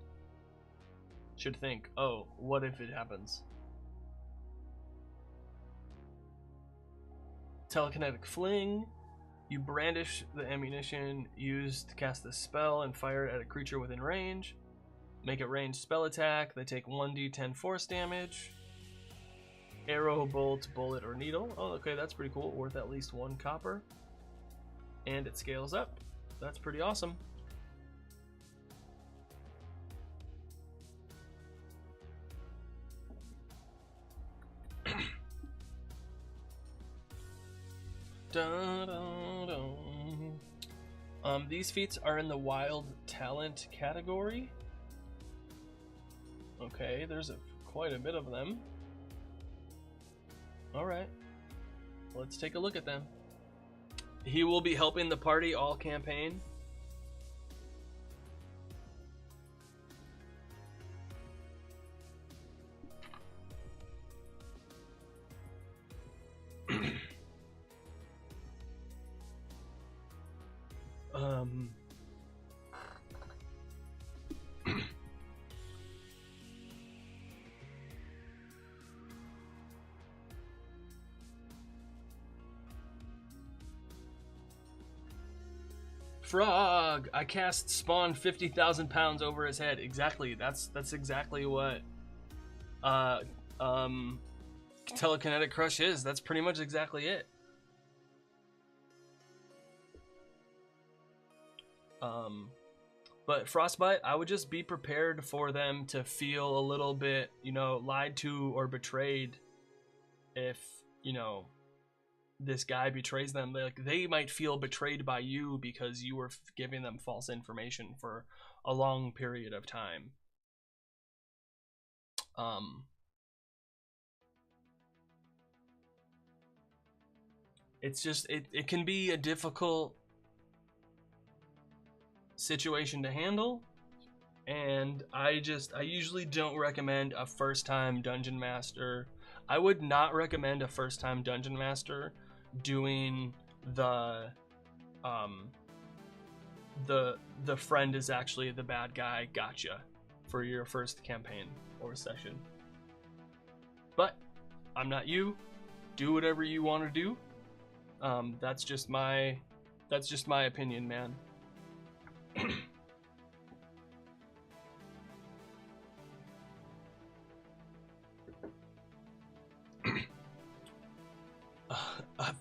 Speaker 1: should think, oh, what if it happens? Telekinetic Fling. You brandish the ammunition used to cast the spell and fire it at a creature within range. Make a ranged spell attack. They take 1d10 force damage. Arrow, bolt, bullet, or needle. Oh, okay, that's pretty cool. Worth at least 1 copper. And it scales up. That's pretty awesome. Dun, dun, dun. These feats are in the wild talent category. Okay, there's quite a bit of them. Alright, let's take a look at them. He will be helping the party all campaign. Frog! I cast spawn 50,000 pounds over his head. Exactly. That's exactly what telekinetic crush is. That's pretty much exactly it. But frostbite, I would just be prepared for them to feel a little bit, you know, lied to or betrayed. If, you know, this guy betrays them, they might feel betrayed by you because you were giving them false information for a long period of time. It's just it can be a difficult situation to handle, and I usually don't recommend a first-time dungeon master. I would not recommend a first-time dungeon master doing the friend is actually the bad guy gotcha for your first campaign or session. But I'm not you. Do whatever you want to do. That's just my opinion, man.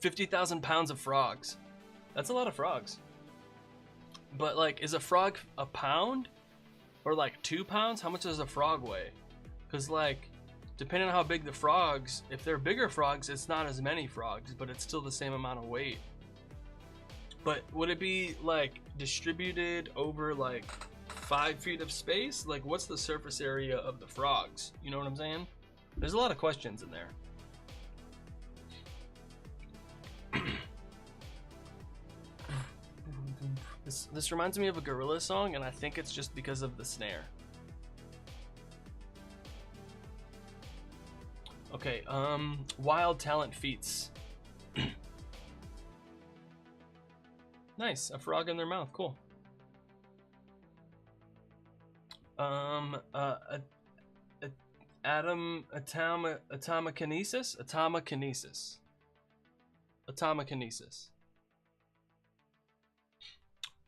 Speaker 1: 50,000 pounds of frogs. That's a lot of frogs. But like, is a frog a pound? Or like 2 pounds? How much does a frog weigh? Because like, depending on how big the frogs, if they're bigger frogs, it's not as many frogs, but it's still the same amount of weight. But would it be like distributed over like 5 feet of space? Like, what's the surface area of the frogs? You know what I'm saying? There's a lot of questions in there. This reminds me of a gorilla song, and I think it's just because of the snare. Okay, wild talent feats. Nice, a frog in their mouth, cool. Atomokinesis.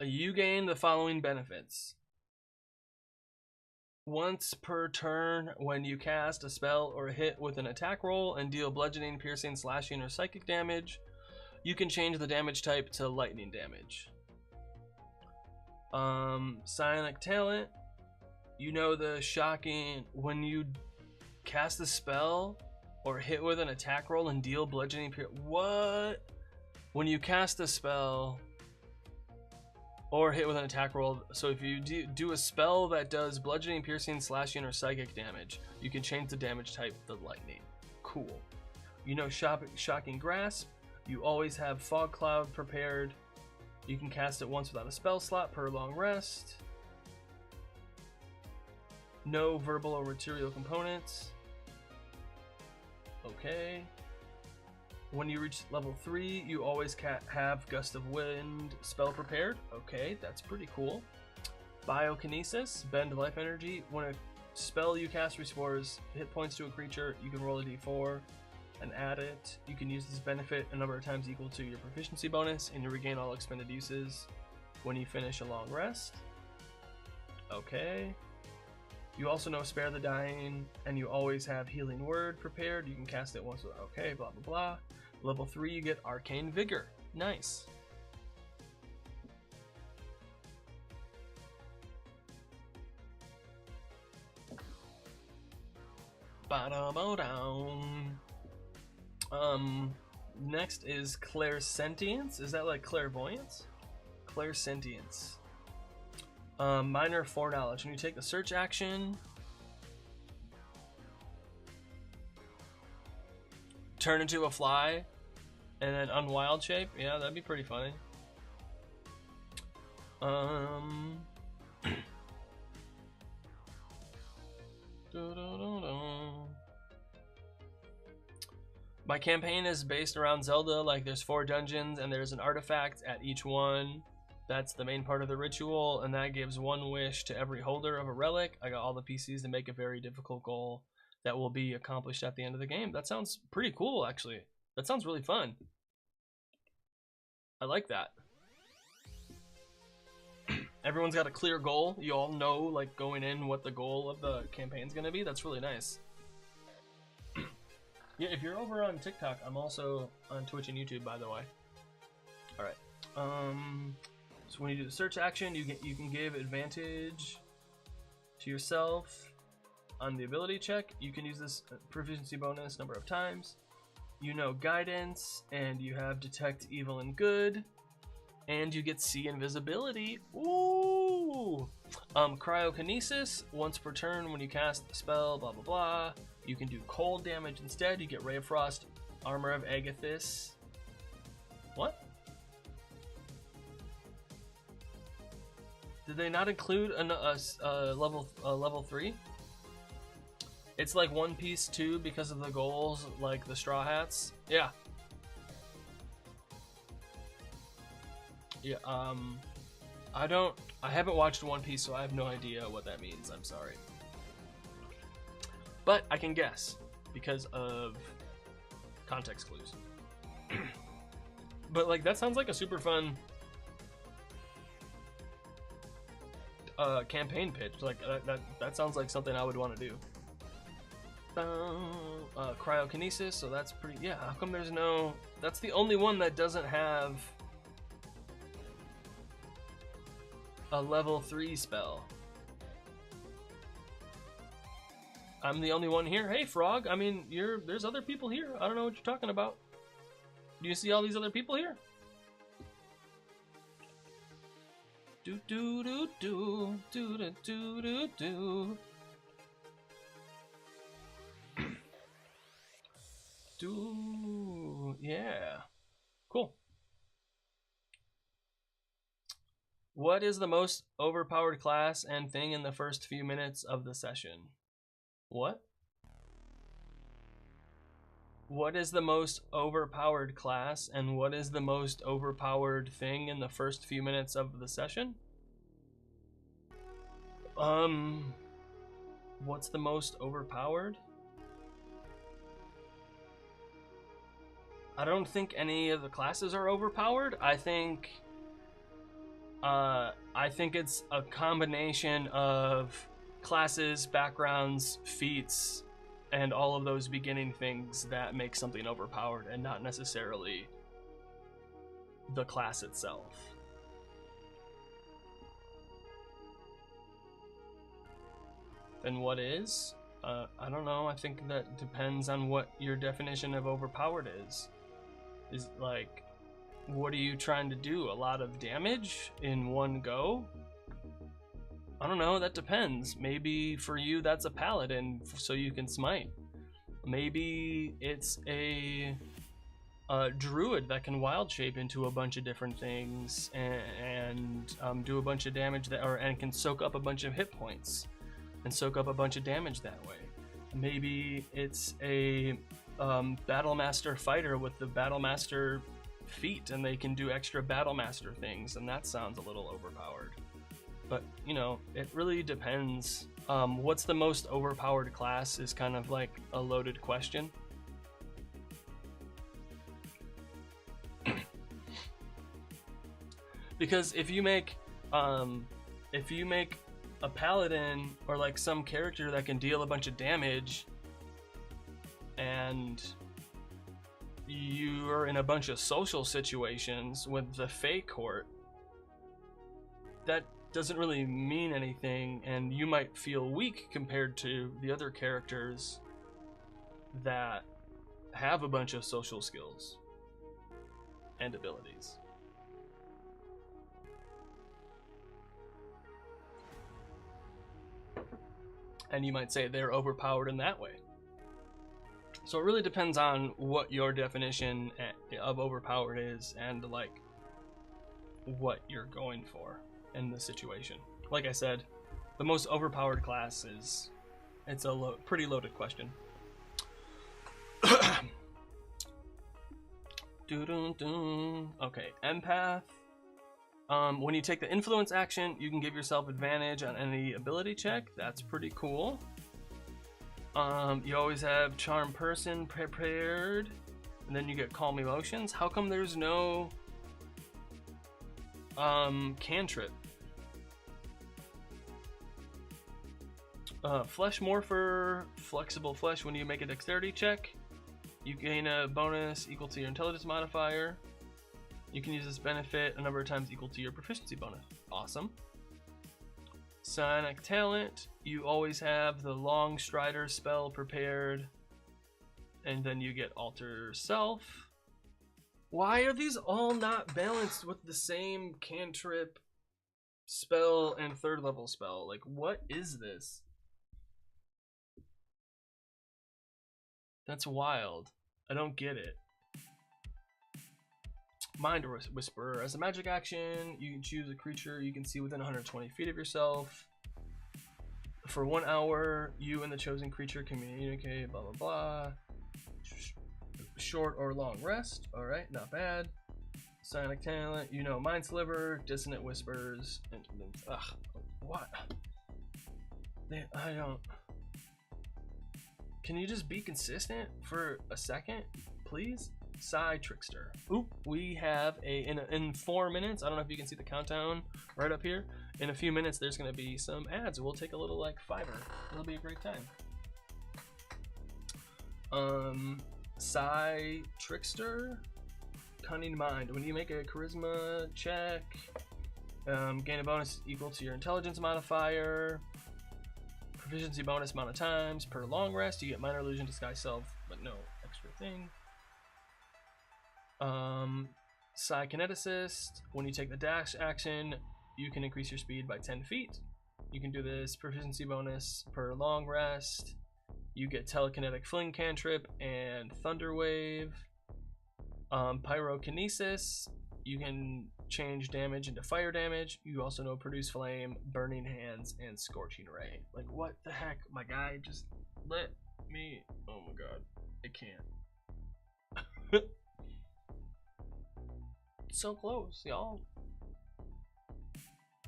Speaker 1: You gain the following benefits. Once per turn, when you cast a spell or a hit with an attack roll and deal bludgeoning, piercing, slashing, or psychic damage, you can change the damage type to lightning damage. Psionic talent. You know the shocking when you cast a spell or hit with an attack roll and deal bludgeoning. What? When you cast a spell or hit with an attack roll, so if you do a spell that does bludgeoning, piercing, slashing, or psychic damage, you can change the damage type to lightning. Cool. You know shocking grasp. You always have fog cloud prepared. You can cast it once without a spell slot per long rest. No verbal or material components. Okay. When you reach level 3, you always have Gust of Wind spell prepared. Okay, that's pretty cool. Biokinesis, bend life energy. When a spell you cast restores hit points to a creature, you can roll a d4 and add it. You can use this benefit a number of times equal to your proficiency bonus, and you regain all expended uses when you finish a long rest. Okay. You also know Spare the Dying, and you always have Healing Word prepared. You can cast it once. Okay, blah blah blah. Level 3, you get Arcane Vigor. Nice. Next is Clairsentience. Is that like clairvoyance? Clairsentience. Minor foreknowledge. When you take the search action, turn into a fly, and then unwild shape. Yeah, that'd be pretty funny. My campaign is based around Zelda. Like, there's 4 dungeons, and there's an artifact at each one. That's the main part of the ritual, and that gives 1 wish to every holder of a relic. I got all the PCs to make a very difficult goal that will be accomplished at the end of the game. That sounds pretty cool, actually. That sounds really fun. I like that. Everyone's got a clear goal. You all know, like, going in what the goal of the campaign's gonna be. That's really nice. Yeah, if you're over on TikTok, I'm also on Twitch and YouTube, by the way. All right. So when you do the search action, you can give advantage to yourself on the ability check. You can use this proficiency bonus number of times. You know guidance, and you have detect evil and good, and you get see invisibility. Ooh! Cryokinesis, once per turn when you cast the spell, blah blah blah. You can do cold damage instead. You get Ray of Frost, Armor of Agathis. What? Did they not include a level 3? It's like One Piece 2 because of the goals, like the Straw Hats. Yeah. Yeah, I haven't watched One Piece, so I have no idea what that means. I'm sorry. But I can guess because of context clues. But like, that sounds like a super fun campaign pitch. Like that sounds like something I would want to do. Cryokinesis, so that's pretty, yeah, how come there's no, that's the only one that doesn't have a level 3 spell. I'm the only one here. Hey, Frog, I mean, there's other people here. I don't know what you're talking about. Do you see all these other people here? Do do do do do do do do do. Yeah, cool. What is the most overpowered class and thing in the first few minutes of the session? What? What is the most overpowered class and what is the most overpowered thing in the first few minutes of the session? What's the most overpowered? I don't think any of the classes are overpowered. I think it's a combination of classes, backgrounds, feats, and all of those beginning things that make something overpowered, and not necessarily the class itself. Then what is? I don't know. I think that depends on what your definition of overpowered is. Is like, what are you trying to do? A lot of damage in one go? I don't know, that depends. Maybe for you that's a paladin, so you can smite. Maybe it's a druid that can wild shape into a bunch of different things and do a bunch of damage and can soak up a bunch of hit points and soak up a bunch of damage that way. Maybe it's a Battlemaster fighter with the Battlemaster feat and they can do extra Battlemaster things, and that sounds a little overpowered. But, you know, it really depends. What's the most overpowered class is kind of like a loaded question. Because if you make a paladin or like some character that can deal a bunch of damage and you are in a bunch of social situations with the Fey Court, that doesn't really mean anything, and you might feel weak compared to the other characters that have a bunch of social skills and abilities. And you might say they're overpowered in that way. So it really depends on what your definition of overpowered is and like what you're going for in the situation. Like I said, the most overpowered class is, it's a pretty loaded question. Okay, empath. When you take the influence action, you can give yourself advantage on any ability check. That's pretty cool. You always have charm person prepared, and then you get calm emotions. How come there's no cantrip? Flesh morpher, flexible flesh. When you make a dexterity check, you gain a bonus equal to your intelligence modifier. You can use this benefit a number of times equal to your proficiency bonus. Awesome. Psionic talent, you always have the long strider spell prepared, and then you get alter self. Why are these all not balanced with the same cantrip spell and third level spell? Like, what is this? That's wild. I don't get it. Mind Whisperer. As a magic action, you can choose a creature you can see within 120 feet of yourself. For 1 hour, you and the chosen creature communicate, blah, blah, blah. Short or long rest. Alright, not bad. Psionic talent, you know, Mind Sliver, Dissonant Whispers, and ugh, what? I don't. Can you just be consistent for a second, please? Psy Trickster. Oop, we have in 4 minutes, I don't know if you can see the countdown right up here. In a few minutes, there's gonna be some ads. We'll take a little like fiver. It'll be a great time. Psi Trickster, Cunning Mind. When you make a charisma check, gain a bonus equal to your intelligence modifier. Proficiency bonus amount of times per long rest. You get minor illusion, disguise self, but no extra thing. Psykineticist. When you take the dash action, you can increase your speed by 10 feet. You can do this proficiency bonus per long rest. You get telekinetic fling cantrip and thunder wave. Pyrokinesis. You can change damage into fire damage. You also know produce flame, burning hands, and scorching ray. Like, what the heck, my guy? Just let me. Oh my god, I can't. So close, y'all.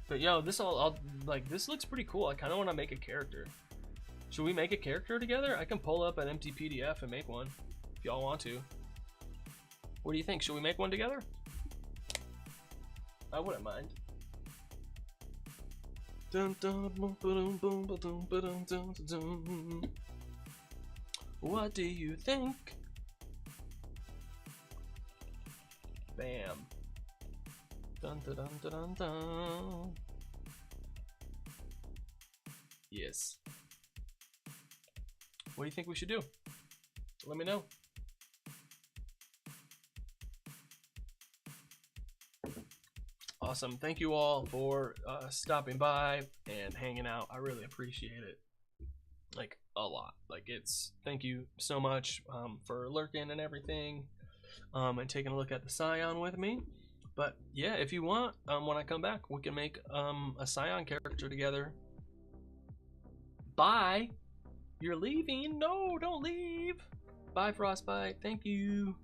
Speaker 1: But yo, this all like this looks pretty cool. I kind of want to make a character. Should we make a character together? I can pull up an empty PDF and make one if y'all want to. What do you think? Should we make one together? I wouldn't mind. What do you think? Bam. Dun dun dun dun dun dun. Yes. What do you think we should do? Let me know. Awesome. Thank you all for stopping by and hanging out. I really appreciate it. Like, a lot. Like, thank you so much for lurking and everything and taking a look at the Psion with me. But yeah, if you want, when I come back, we can make a Psion character together. Bye. You're leaving? No, don't leave. Bye, Frostbite. Thank you.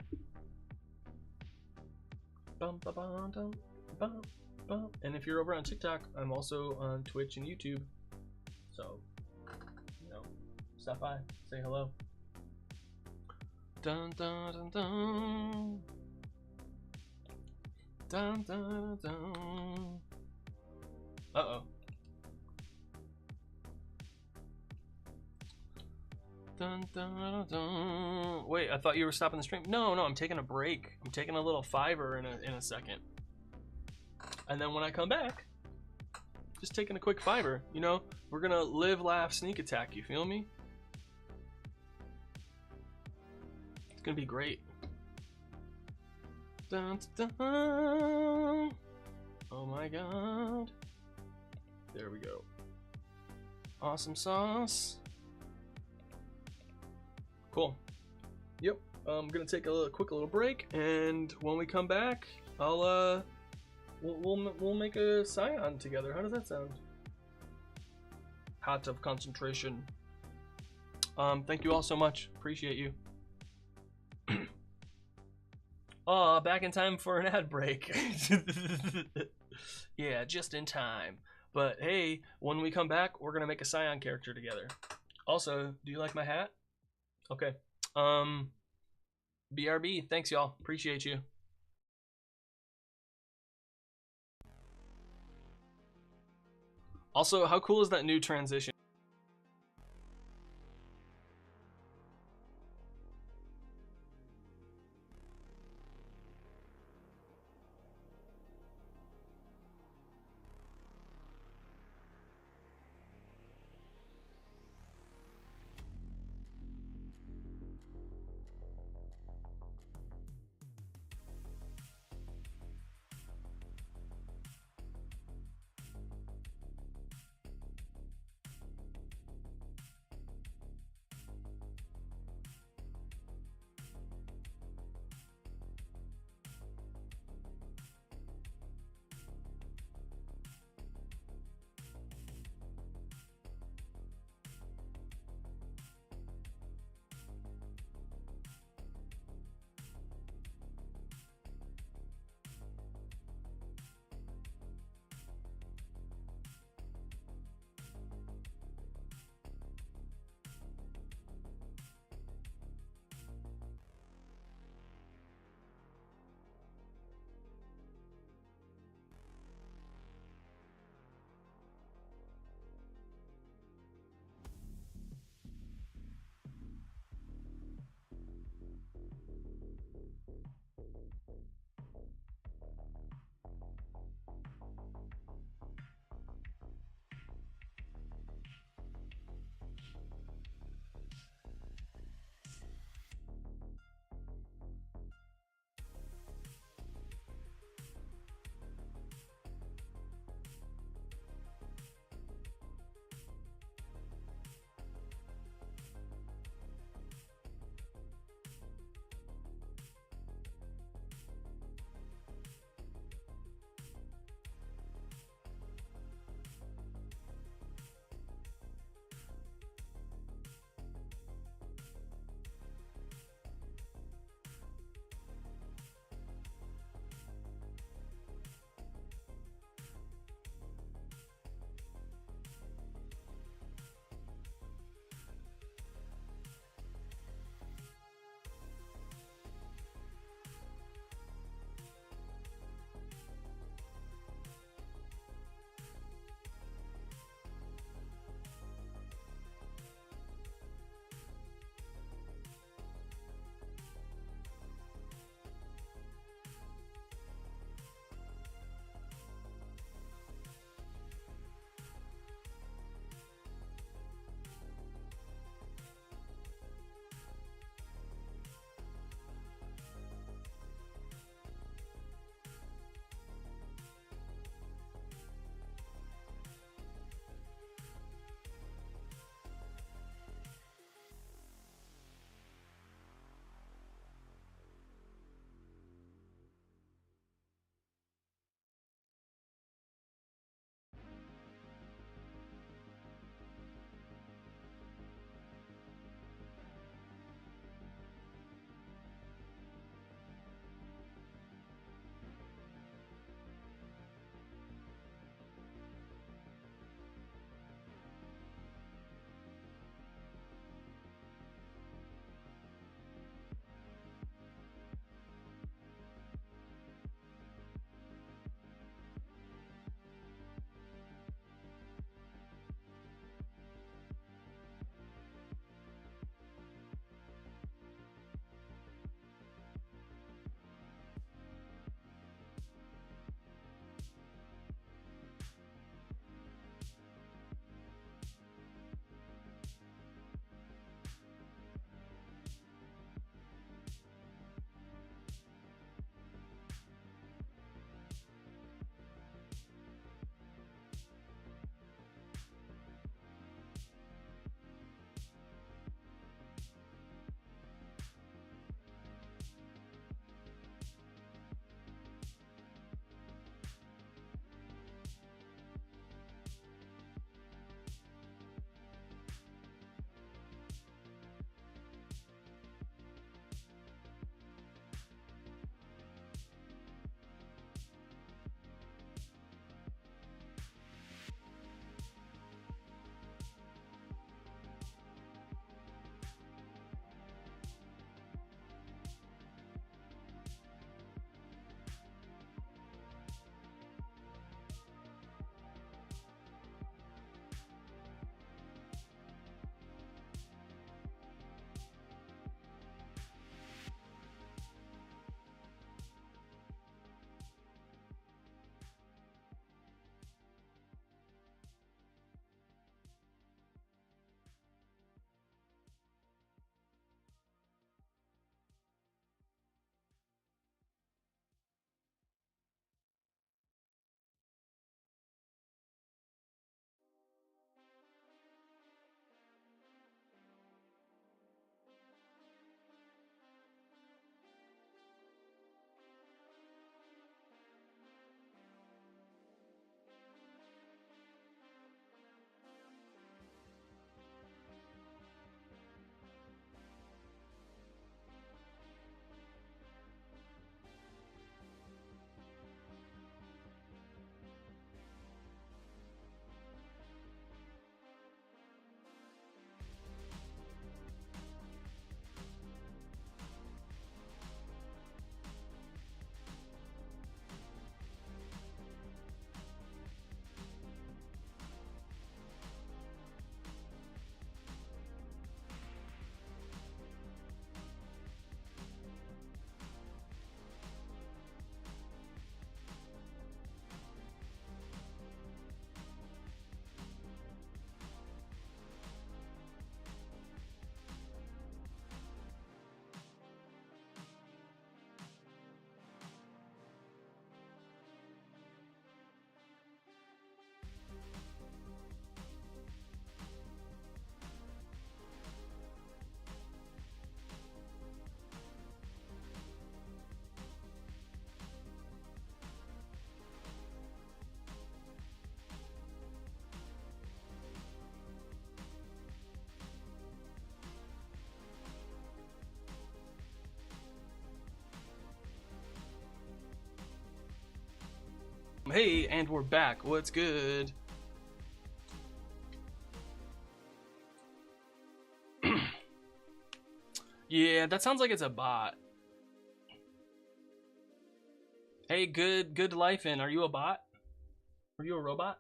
Speaker 1: Bum, ba, bum, dum, bum, bum. And if you're over on TikTok, I'm also on Twitch and YouTube. So, you know, stop by, say hello. Dun dun dun dun. Dun dun dun. Uh-oh. Dun, dun, dun. Wait, I thought you were stopping the stream. No, I'm taking a break. I'm taking a little fiver in a second. And then when I come back, just taking a quick fiver. You know, we're gonna live, laugh, sneak attack. You feel me? It's gonna be great. Dun, dun, dun. Oh my god. There we go. Awesome sauce. Cool. Yep. I'm gonna take a quick little break, and when we come back, I'll we'll make a Psion together. How does that sound? Hat of concentration. Thank you all so much. Appreciate you. Aw, back in time for an ad break. Yeah, just in time. But hey, when we come back, we're gonna make a Psion character together. Also, do you like my hat? Okay. BRB, thanks y'all. Appreciate you. Also, how cool is that new transition? Hey, and we're back. What's good? Yeah, that sounds like it's a bot. Hey, good life in. Are you a bot? Are you a robot?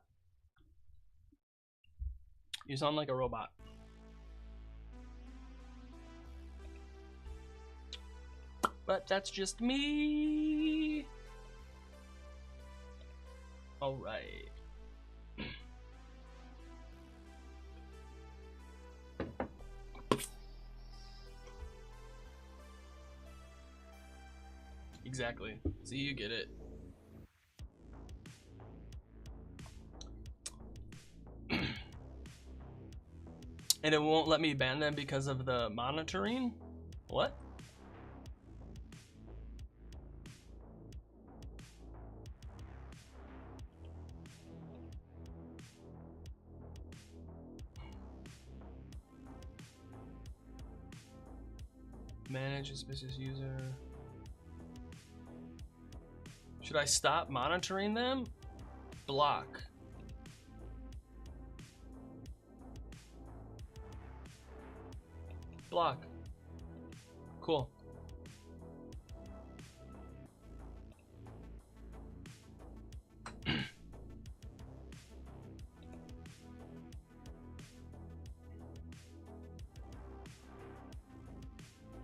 Speaker 1: You sound like a robot. But that's just me. All right. Exactly. See, you get it. And it won't let me ban them because of the monitoring? What? Manage a suspicious user. Should I stop monitoring them? Block. Block. Cool.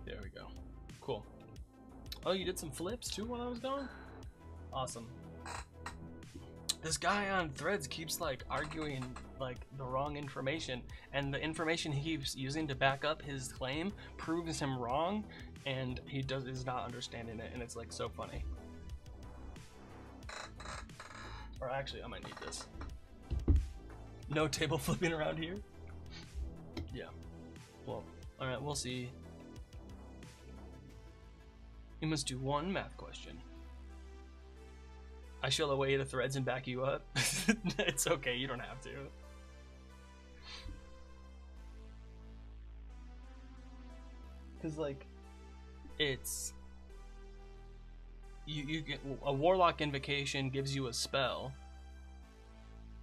Speaker 1: There we go. Cool. Oh, you did some flips too while I was gone? Awesome. This guy on Threads keeps like arguing like the wrong information, and the information he keeps using to back up his claim proves him wrong, and he is not understanding it, and it's like so funny. Or actually, I might need this. No table flipping around here? Yeah. Well, alright, we'll see. You must do one math question. I shall away the threads and back you up. It's okay, you don't have to. Cause like, it's you get a warlock invocation gives you a spell,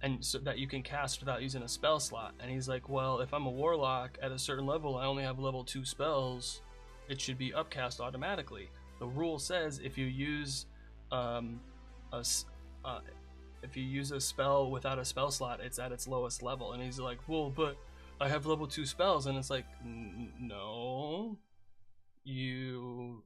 Speaker 1: and so that you can cast without using a spell slot. And he's like, well, if I'm a warlock at a certain level, I only have level 2 spells. It should be upcast automatically. The rule says if you use if you use a spell without a spell slot, it's at its lowest level. And he's like, well, but I have level 2 spells. And it's like, no, you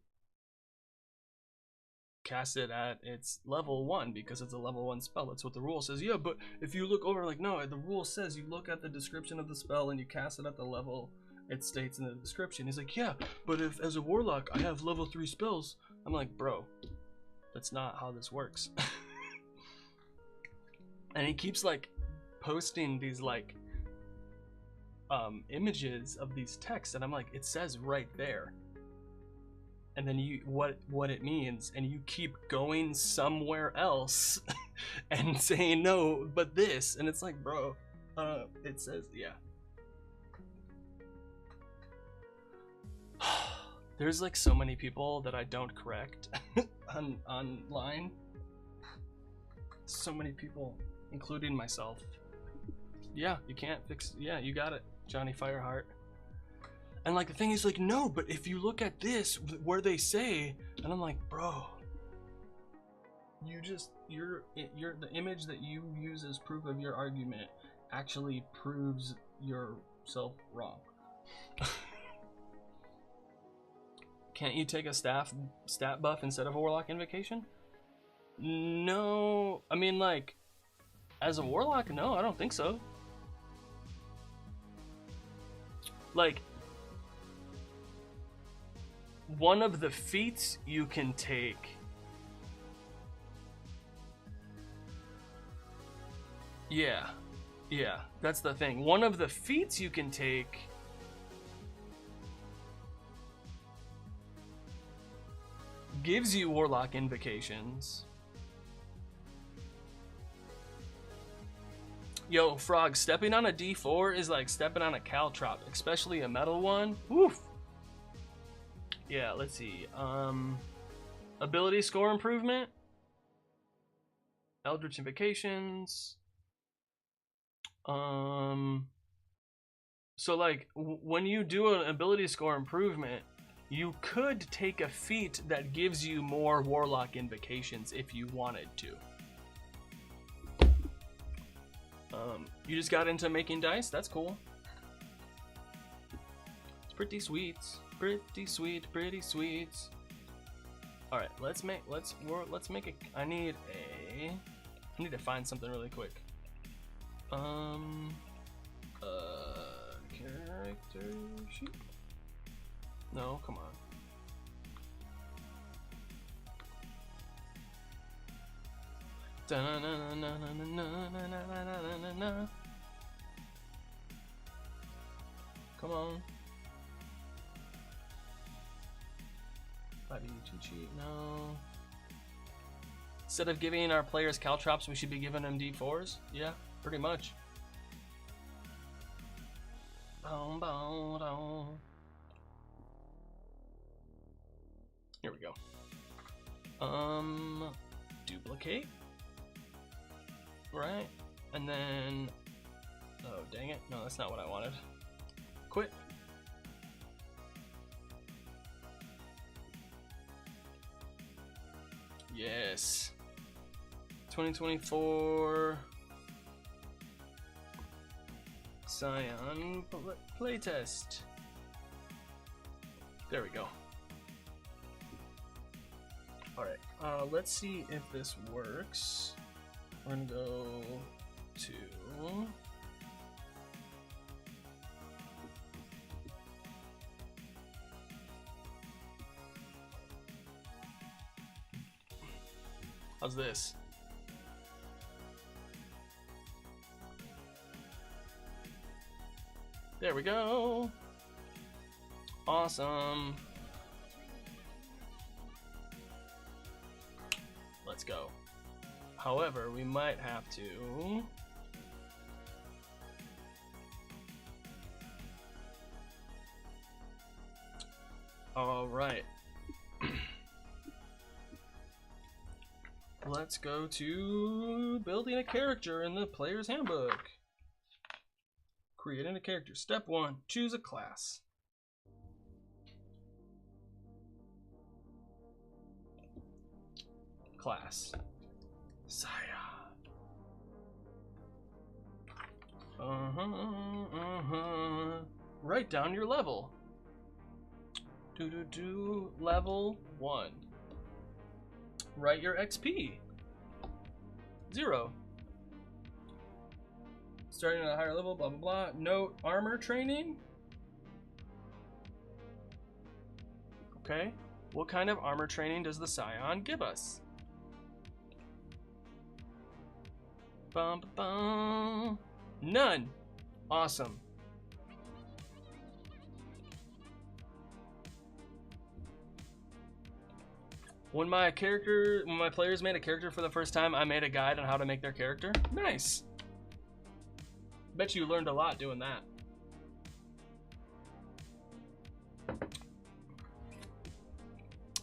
Speaker 1: cast it at its level 1 because it's a level 1 spell. That's what the rule says. Yeah, but if you look over, like, no, the rule says you look at the description of the spell and you cast it at the level it states in the description. He's like, yeah, but if as a warlock I have level 3 spells. I'm like, bro, that's not how this works. And he keeps like posting these like images of these texts, and I'm like, it says right there. And then you what it means, and you keep going somewhere else and saying no, but this, and it's like, bro, it says, yeah. There's like so many people that I don't correct online. So many people, including myself. Yeah, you can't fix. Yeah, you got it, Johnny Fireheart. And like the thing is, like, no, but if you look at this, where they say, and I'm like, bro, you just you're the image that you use as proof of your argument actually proves yourself wrong. Can't you take a stat buff instead of a warlock invocation? No, I mean, like, as a warlock, no, I don't think so. Like, one of the feats you can take, yeah, that's the thing. One of the feats you can take gives you warlock invocations. Yo, Frog, stepping on a D4 is like stepping on a caltrop, especially a metal one. Woof. Yeah, let's see. Ability score improvement. Eldritch Invocations. So like when you do an ability score improvement, you could take a feat that gives you more Warlock invocations if you wanted to. You just got into making dice. That's cool. It's pretty sweet. Pretty sweet. Pretty sweet. All right, let's make a. I need to find something really quick. Character sheet. No, come on. Come on. 5e cheat sheet, no. Instead of giving our players caltrops, we should be giving them D4s? Yeah, pretty much. Here we go. Duplicate. Right, and then, oh dang it, no, that's not what I wanted. Quit. Yes. 2024 Psion playtest. There we go. Alright, let's see if this works. We're gonna go to how's this? There we go. Awesome. Let's go. However, we might have to all right. Let's go to building a character in the player's handbook. Creating a character. Step 1, choose a class. Class. Psion. Write down your level. Level 1. Write your XP. 0. Starting at a higher level, blah blah blah. Note armor training. Okay. What kind of armor training does the Psion give us? Bum, bum. None. Awesome. When my players made a character for the first time, I made a guide on how to make their character. Nice. Bet you learned a lot doing that.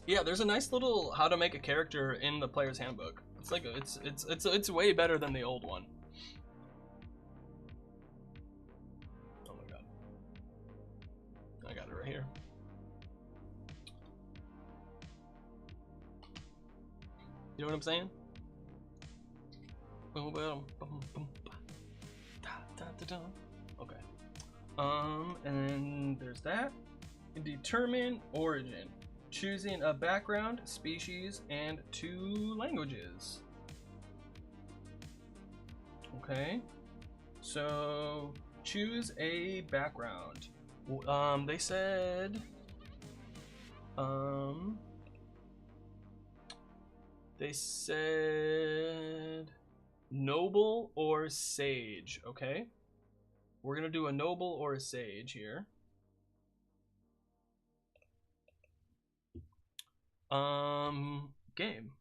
Speaker 1: Yeah, there's a nice little how to make a character in the player's handbook. It's like it's way better than the old one. Oh my god. I got it right here. You know what I'm saying? Okay. And there's that. Determine origin. Choosing a background, species, and 2 languages. Okay. So choose a background. They said noble or sage. Okay. We're gonna do a noble or a sage here. Game.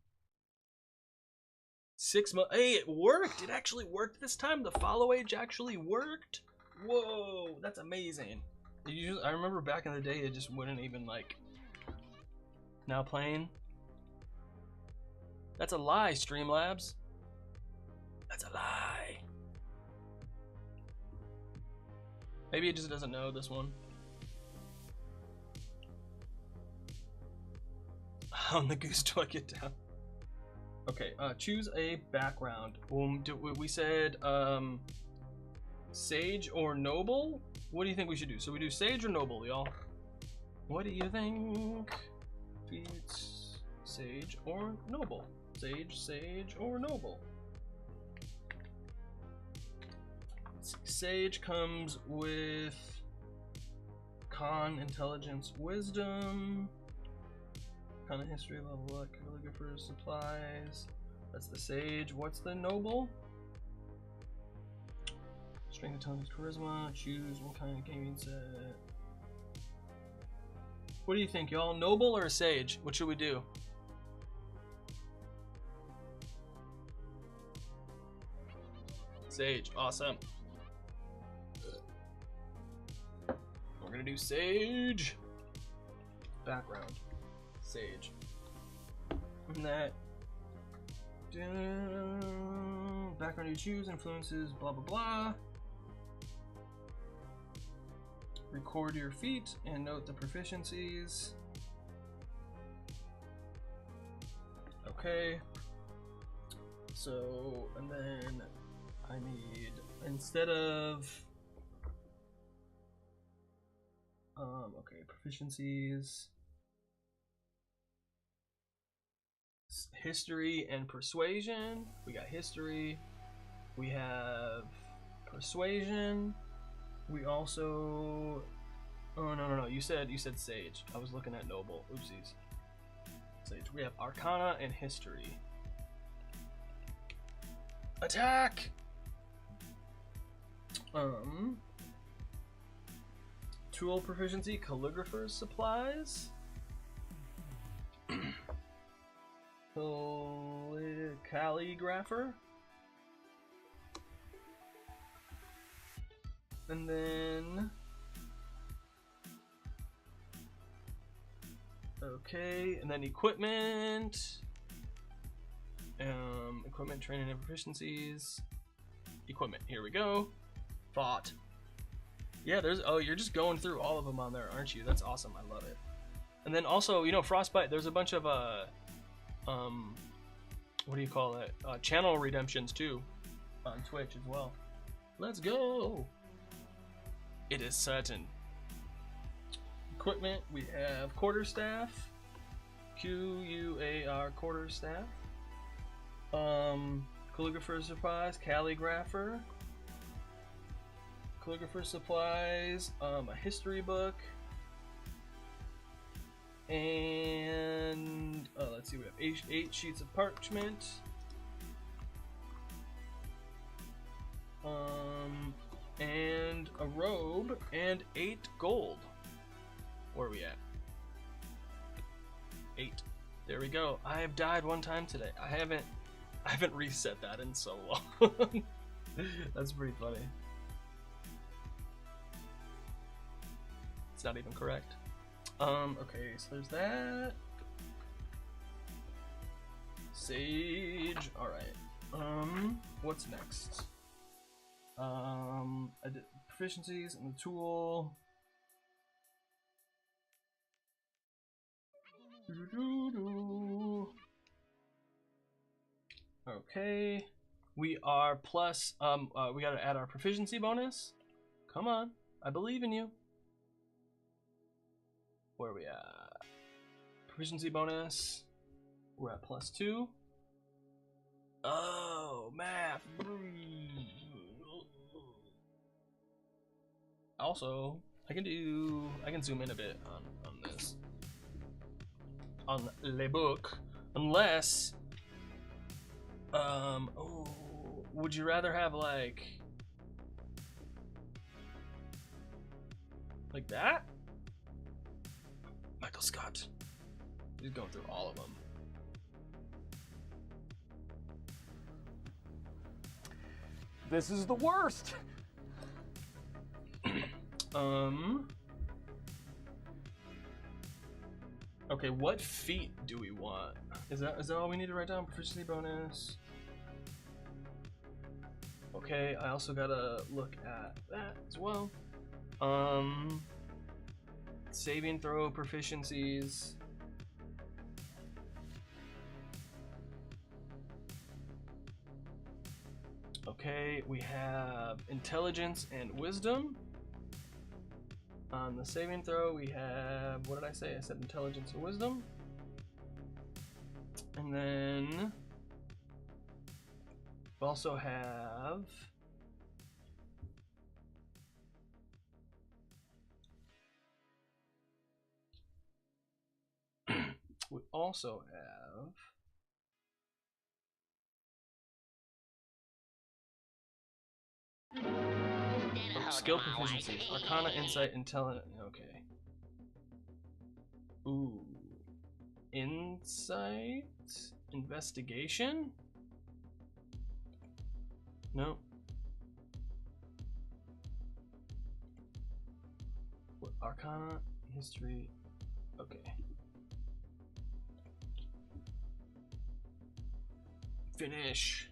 Speaker 1: 6 months. Hey, it worked. It actually worked this time. The follow age actually worked. Whoa, that's amazing. I remember back in the day, it just wouldn't even like. Now playing. That's a lie, Streamlabs. That's a lie. Maybe it just doesn't know this one. How in the goose do I get down? Okay, choose a background. We said sage or noble? What do you think we should do? So we do sage or noble, y'all? What do you think? Feats, sage or noble? Sage or noble? Sage comes with con, intelligence, wisdom. Kind of history, level luck, calligrapher's supplies. That's the sage. What's the noble? Strength, intelligence, charisma. Choose what kind of gaming set. What do you think, y'all? Noble or sage? What should we do? Sage, awesome. We're gonna do sage. Background. Sage. And that background you choose influences blah blah blah. Record your feat and note the proficiencies. Okay. So, and then I need, instead of okay, proficiencies. History and persuasion. We got history. We have persuasion. We also, oh no, you said sage. I was looking at noble. Oopsies. Sage. We have arcana and history. Attack. Tool proficiency, calligrapher's supplies. Calligrapher. And then okay, and then equipment. Equipment, training and proficiencies. Equipment, here we go. Thought. Yeah, there's, oh, you're just going through all of them on there, aren't you? That's awesome, I love it. And then also, you know, Frostbite, there's a bunch of what do you call it? Channel redemptions too on Twitch as well. Let's go. It is certain. Equipment, we have quarterstaff. Q-U-A-R quarterstaff. Calligrapher's supplies, calligrapher. Calligrapher's supplies, a history book. And let's see, we have eight sheets of parchment. And a robe and 8 gold. Where are we at? 8. There we go. I have died one time today. I haven't reset that in so long. That's pretty funny. It's not even correct. Okay, so there's that. Sage. Alright. What's next? I did proficiencies in the tool. Okay. We are plus, we gotta add our proficiency bonus. Come on. I believe in you. Where are we at? Proficiency bonus. We're at +2. Oh, math. Also, I can zoom in a bit on this. On le book. Unless, oh, would you rather have like that? Michael Scott. He's going through all of them.
Speaker 3: This is the worst.
Speaker 1: Okay, what feat do we want? Is that all we need to write down? Proficiency bonus. Okay, I also gotta look at that as well. Saving throw proficiencies. Okay, we have intelligence and wisdom. On the saving throw, we have, what did I say? I said intelligence and wisdom. And then we also have skill proficiency, Arcana, Insight, Intelligence. Okay. Ooh. Insight? Investigation? No. What, Arcana, History. Okay. Finish.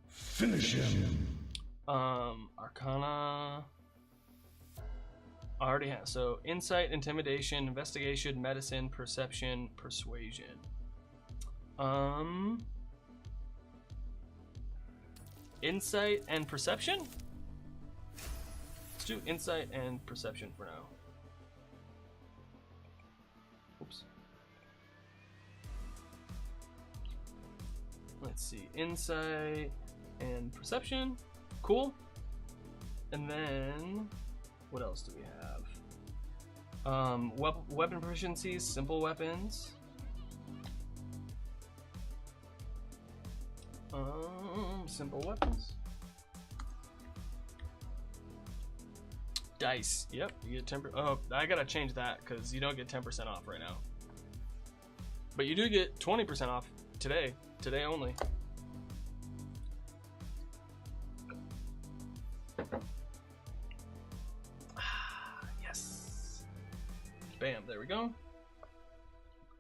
Speaker 6: Finish him.
Speaker 1: Arcana. I already have. So insight, intimidation, investigation, medicine, perception, persuasion. Insight and perception? Let's do insight and perception for now. Oops. Let's see. Insight and perception. Cool. And then what else do we have? Weapon proficiencies, simple weapons. Simple weapons. Dice. Yep, you get 10%. Oh, I gotta change that because you don't get 10% off right now. But you do get 20% off today. Today only. Yes. Bam, there we go.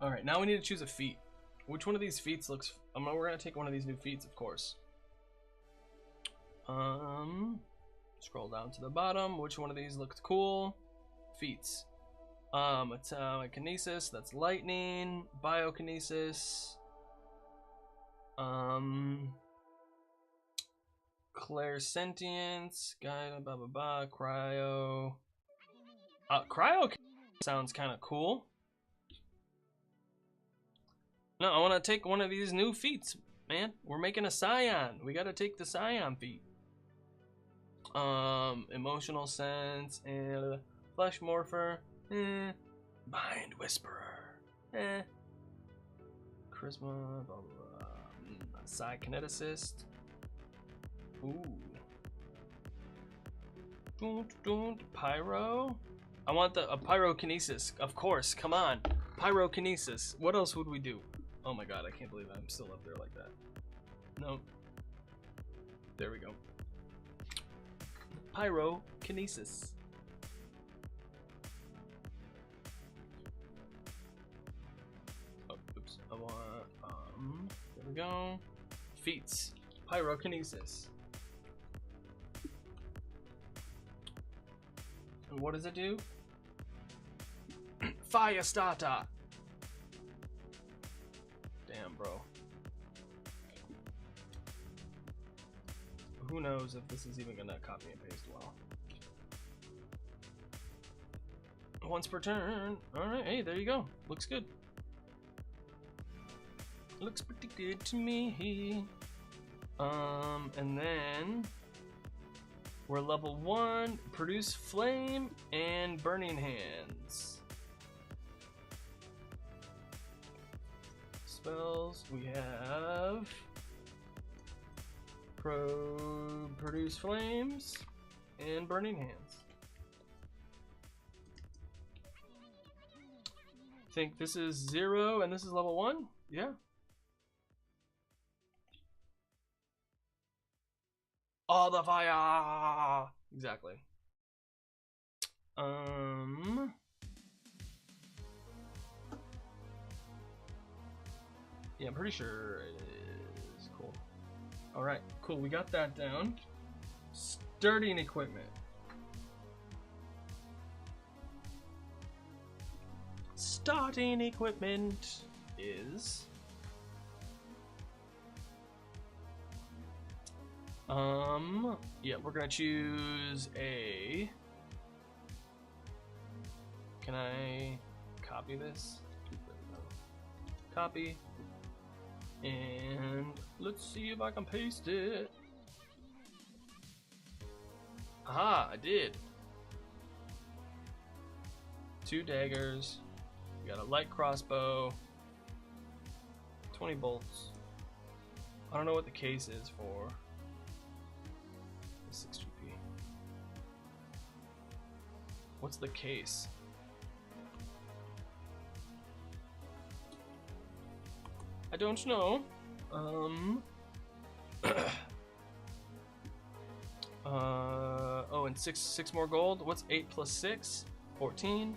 Speaker 1: Alright, now we need to choose a feat. Which one of these feats looks... we're gonna take one of these new feats, of course. Scroll down to the bottom. Which one of these looks cool? Feats. Atomic Kinesis, that's lightning. Biokinesis. Clairsentience. Guide, blah blah blah. Cryo. Cryo sounds kind of cool. No, I want to take one of these new feats, man. We're making a Psion. We got to take the Psion feat. Emotional sense and flesh morpher. Mind whisperer. Charisma. Blah blah blah. Psykineticist. Ooh. Pyro. I want a pyrokinesis, of course. Come on, pyrokinesis. What else would we do? Oh my god, I can't believe I'm still up there like that. Nope. There we go. Pyrokinesis. Oh, oops. I want, there we go. Feats. Pyrokinesis. And what does it do? Fire starter. Damn, bro. Who knows if this is even gonna copy and paste well. Once per turn. Alright, hey, there you go. Looks good. Looks pretty good to me. And then we're level 1, produce flame and burning hands. Spells, we have produce flames and burning hands. I think this is 0 and this is level 1? Yeah. All the fire! Exactly. Yeah, I'm pretty sure it is cool. All right, cool. We got that down. Starting equipment. Starting equipment is yeah, we're gonna choose a. Can I copy this? Copy. And let's see if I can paste it. Aha, I did. 2 daggers. We got a light crossbow. 20 bolts. I don't know what the case is for. 6 GP. What's the case? I don't know. Oh, and six more gold. What's 8 plus 6? 14.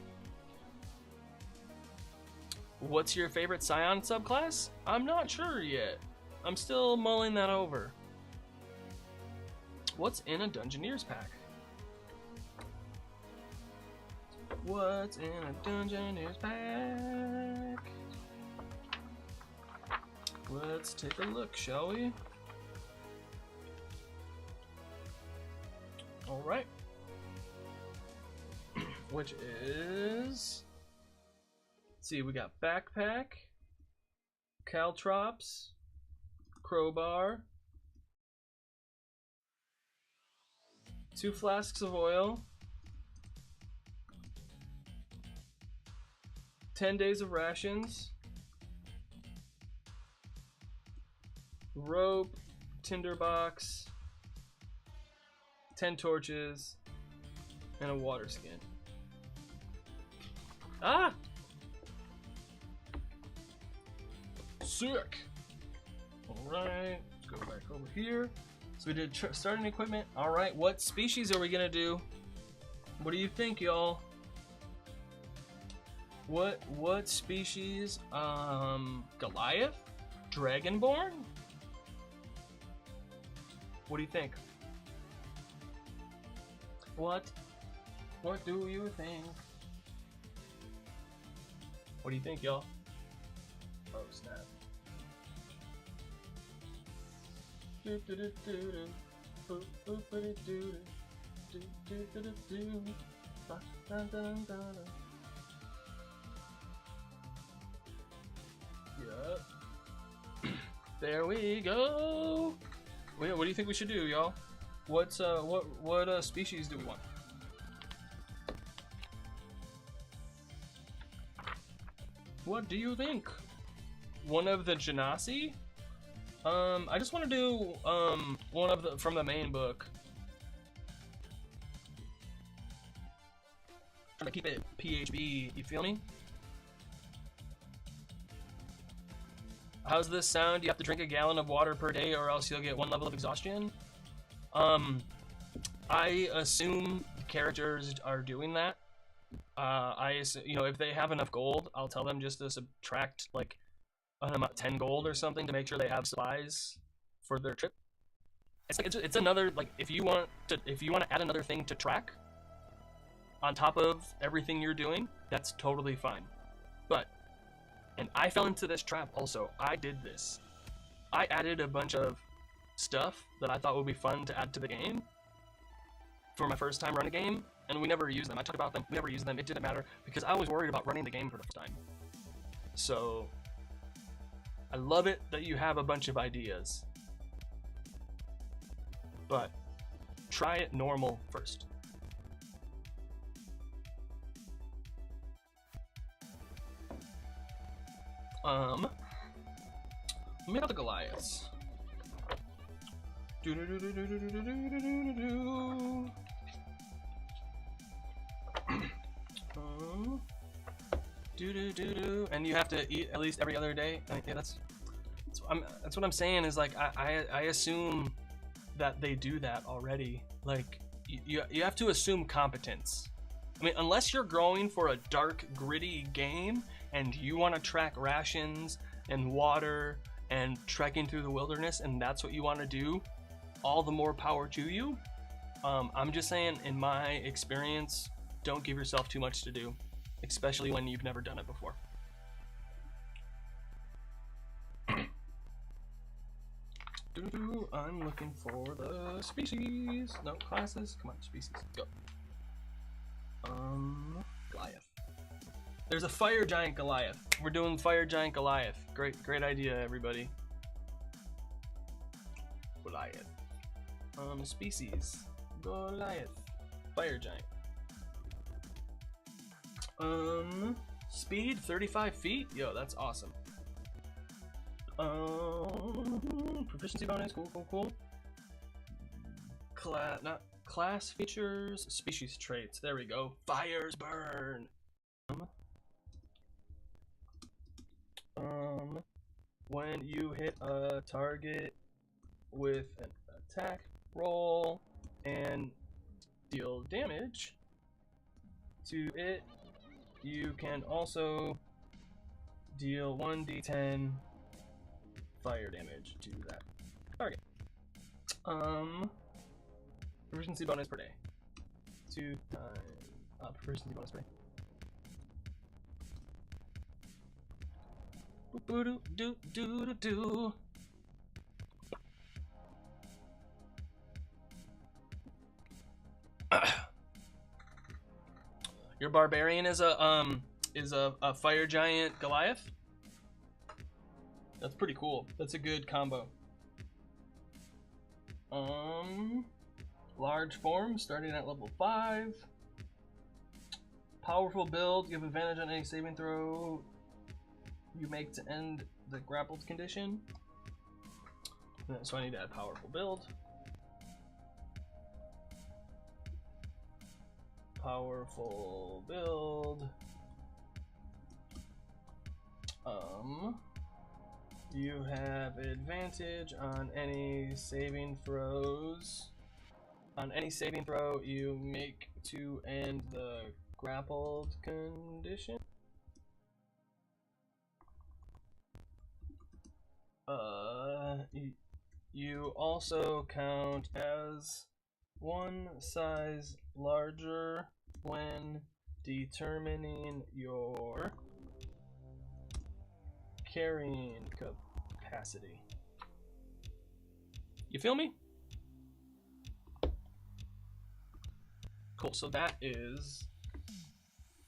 Speaker 1: What's your favorite Psion subclass? I'm not sure yet. I'm still mulling that over. What's in a Dungeoneer's pack? What's in a Dungeoneer's pack? Let's take a look, shall we? Alright. Which is... Let's see, we got backpack, caltrops, crowbar, 2 flasks of oil, 10 days of rations, rope, tinderbox, 10 torches, and a water skin. Ah! Sick! Alright, let's go back over here. So we did starting equipment. Alright, what species are we gonna do? What do you think, y'all? What species? Goliath? Dragonborn? What do you think? What do you think? What do you think, y'all? Oh, snap. Yup. There we go. What do you think we should do, y'all? What species do we want? What do you think? One of the Genasi? I just want to do one of the from the main book. Trying to keep it PHB, you feel me? How's this sound? You have to drink a gallon of water per day or else you'll get 1 level of exhaustion. I assume the characters are doing that. You know, if they have enough gold, I'll tell them just to subtract like 10 gold or something to make sure they have supplies for their trip. It's another, like, if you want to add another thing to track on top of everything you're doing, that's totally fine. But, and I fell into this trap also. I did this. I added a bunch of stuff that I thought would be fun to add to the game for my first time running a game, and we never used them. I talked about them, we never used them. It didn't matter because I was worried about running the game for the first time. So I love it that you have a bunch of ideas, but try it normal first. Let me get the Goliaths. And you have to eat at least every other day. Yeah, that's what I'm saying. Is like I assume that they do that already. Like you have to assume competence. I mean, unless you're going for a dark, gritty game and you want to track rations and water and trekking through the wilderness, and that's what you want to do, all the more power to you. I'm just saying, in my experience, don't give yourself too much to do, especially when you've never done it before. I'm looking for the species. No, classes. Come on, species. Go. Goliath. There's a fire giant Goliath. We're doing fire giant Goliath. Great idea, everybody. Goliath. Species. Goliath. Fire giant. Speed 35 feet. Yo, that's awesome. Proficiency bonus. Cool. Class features. Species traits. There we go. Fires burn. When you hit a target with an attack roll and deal damage to it, you can also deal 1d10 fire damage to that target. Proficiency bonus per day. 2 times proficiency bonus per day. Do. Your barbarian is a fire giant Goliath. That's pretty cool. That's a good combo. Large form starting at level 5. Powerful build. You have advantage on any saving throw you make to end the grappled condition. So I need to add powerful build. Powerful build. You have advantage on any saving throws. On any saving throw you make to end the grappled condition. You also count as one size larger when determining your carrying capacity. You feel me? Cool, so that is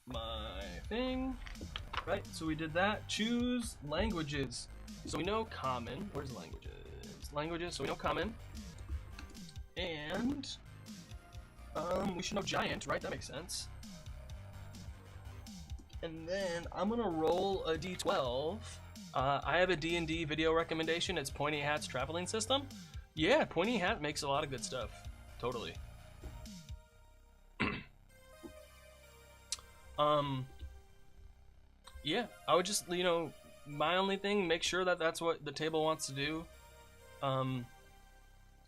Speaker 1: my thing. Right, so we did that. Choose languages. So we know common. Where's languages? Languages, so we know common. And we should know giant, right? That makes sense. And then I'm gonna roll a d12. I have a D&D video recommendation. It's Pointy Hat's traveling system. Yeah, Pointy Hat makes a lot of good stuff. Totally. Yeah, I would just, you know, my only thing, make sure that that's what the table wants to do.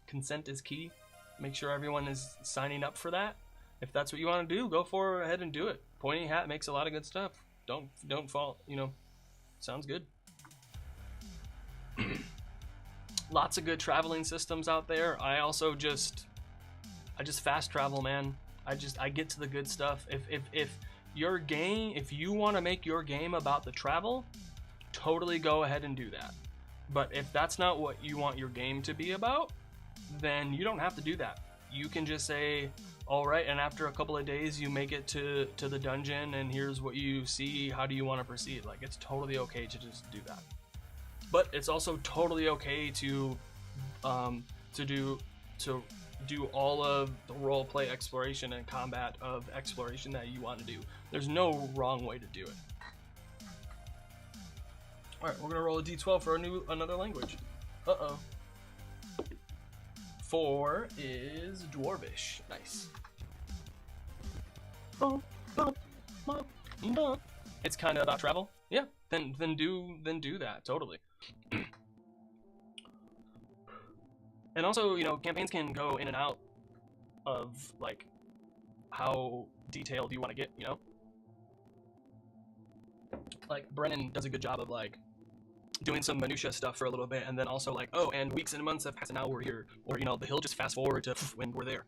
Speaker 1: Consent is key. Make sure everyone is signing up for that. If that's what you want to do, go ahead and do it. Pointy Hat makes a lot of good stuff. Don't fall, you know. Sounds good. Lots of good traveling systems out there. I just fast travel, man. I get to the good stuff. If your game, if you want to make your game about the travel, totally go ahead and do that. But if that's not what you want your game to be about, then you don't have to do that. You can just say, all right, and after a couple of days you make it to the dungeon and here's what you see, how do you want to proceed? Like, it's totally okay to just do that. But it's also totally okay to do all of the role play exploration and combat of exploration that you want to do. There's no wrong way to do it. All right, we're gonna roll a d12 for another language. Uh-oh. 4 is Dwarvish. Nice. It's kind of about travel. Yeah. Then do that. Totally. And also, you know, campaigns can go in and out of like how detailed you want to get. You know, like Brennan does a good job of like doing some minutia stuff for a little bit, and then also like, oh, and weeks and months have passed, and now we're here, or you know, he'll just fast forward to when we're there.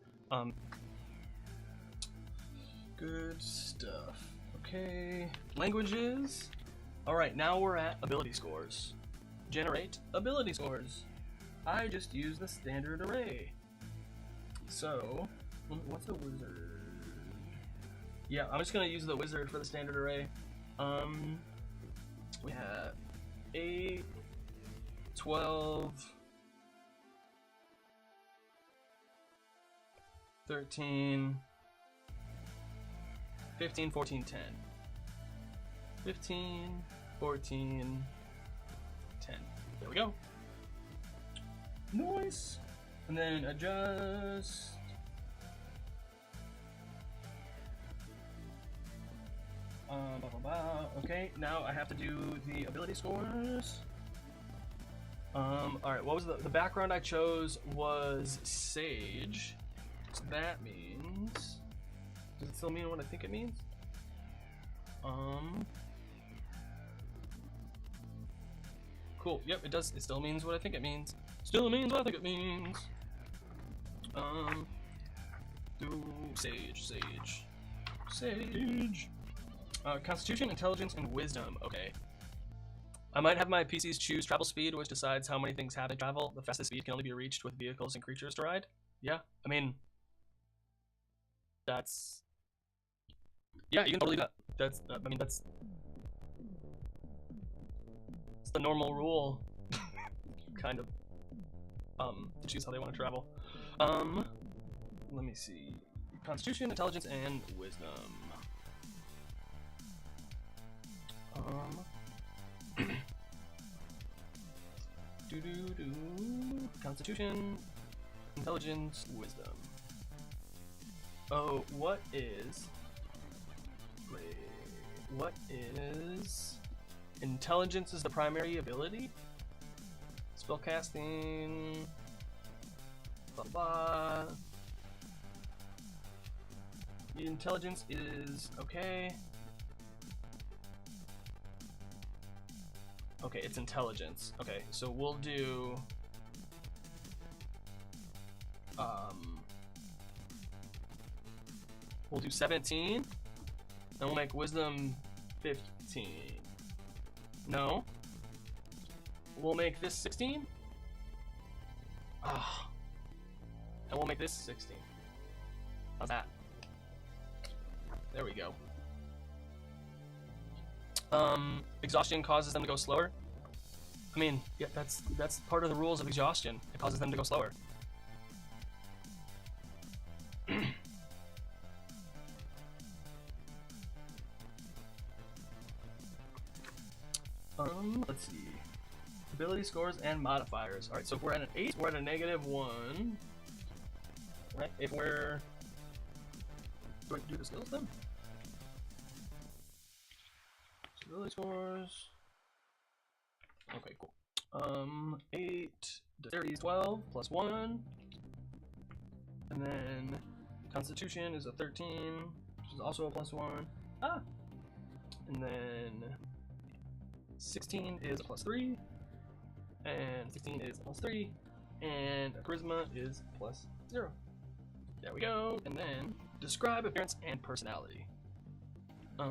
Speaker 1: Good stuff. Okay, languages. All right, now we're at ability scores. Generate ability scores. I just use the standard array. So, what's a wizard? Yeah, I'm just gonna use the wizard for the standard array. We have 8, 12, 13, 15, 14, 10. 15, 14, 10. There we go. Nice. And then adjust. Okay, now I have to do the ability scores. Alright, what was the background I chose was Sage. So that means, does it still mean what I think it means? Cool, yep, it does. It still means what I think it means. Still means what I think it means. Do Sage. Constitution, Intelligence, and Wisdom. Okay. I might have my PCs choose travel speed, which decides how many things have in travel. The fastest speed can only be reached with vehicles and creatures to ride. Yeah, I mean, that's... Yeah, you can totally do that. That's, I mean, that's the normal rule, kind of, to choose how they want to travel. Let me see. Constitution, Intelligence, and Wisdom. Constitution, Intelligence, Wisdom. Oh, what is... Wait, what is... Intelligence is the primary ability? Spellcasting... Blah blah. The Intelligence is... okay. Okay, it's Intelligence. Okay, so we'll do... we'll do 17, and we'll make Wisdom 15. No. We'll make this 16. Ah. And we'll make this 16. How's that? There we go. Exhaustion causes them to go slower. I mean, yeah, that's part of the rules of exhaustion. It causes them to go slower. Let's see. Ability scores and modifiers. Alright, so if we're at an 8, we're at a -1. Right? If we're... Do I do the skills then? Ability scores. Okay, cool. 8, dexterity is 12, plus 1. And then Constitution is a 13, which is also a plus 1. Ah! And then 16 is a plus 3. And 16 is a plus 3. And Charisma is plus 0. There we go. And then describe appearance and personality. I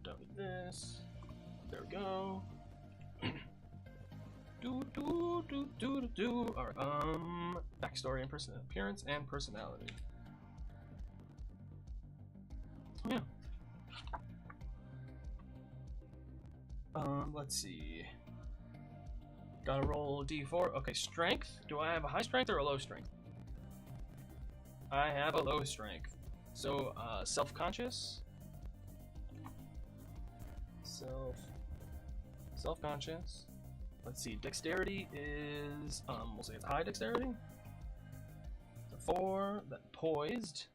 Speaker 1: don't need this. There we go. Alright, backstory and appearance and personality. Oh yeah. Let's see. Gotta roll D4. Okay, strength. Do I have a high strength or a low strength? I have a low strength. So, self-conscious. Self-conscious. Let's see. Dexterity is, we'll say it's high dexterity. So 4. That poised.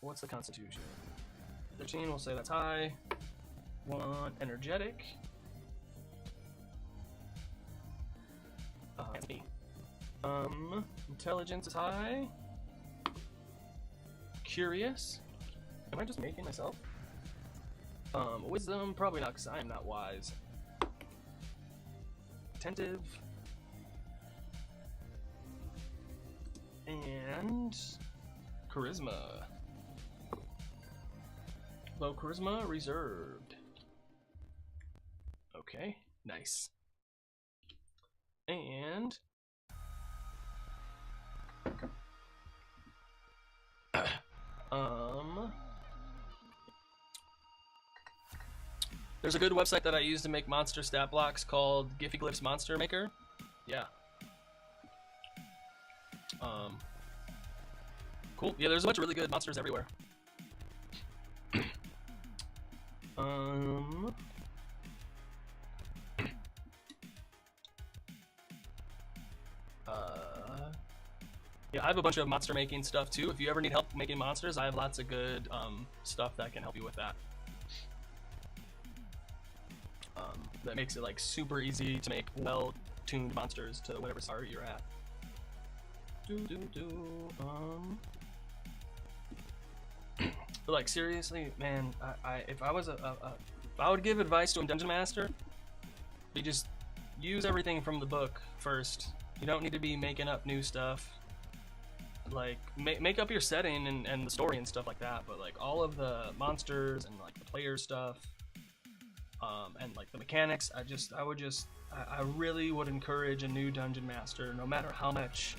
Speaker 1: What's the Constitution? 13, we'll say that's high. 1, energetic. That's me. Intelligence is high. curious. Am I just making myself? Wisdom, probably not, because I am not wise. Attentive. And charisma. Low charisma, reserved. Okay, nice. And there's a good website that I use to make monster stat blocks called Glyphs Monster Maker. Yeah. Cool. Yeah, there's a bunch of really good monsters everywhere. Yeah, I have a bunch of monster making stuff too. If you ever need help making monsters, I have lots of good stuff that can help you with that. That makes it like super easy to make well-tuned monsters to whatever star you're at. But like seriously, man, if I was if I would give advice to a dungeon master, you just use everything from the book first. You don't need to be making up new stuff. Like make up your setting and the story and stuff like that, but like all of the monsters and like the player stuff, and like the mechanics, I really would encourage a new dungeon master, no matter how much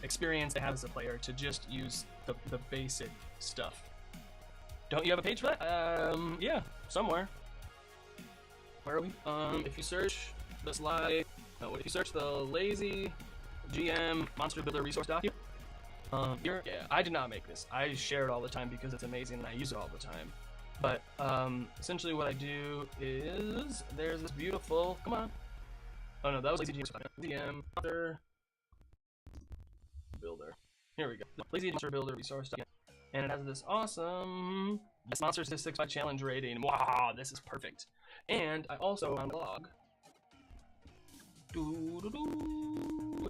Speaker 1: experience they have as a player, to just use the basic stuff. Don't you have a page for that? Yeah, somewhere. Where are we? If you search the slide, no, if you search the lazy GM monster builder resource document, yeah, I did not make this. I share it all the time because it's amazing and I use it all the time. But essentially what I do is there's this beautiful, come on. Oh no, that was lazy GM monster builder. Here we go. The lazy monster builder resource document. And it has this awesome monster statistics by challenge rating. Wow, this is perfect. And I also on the blog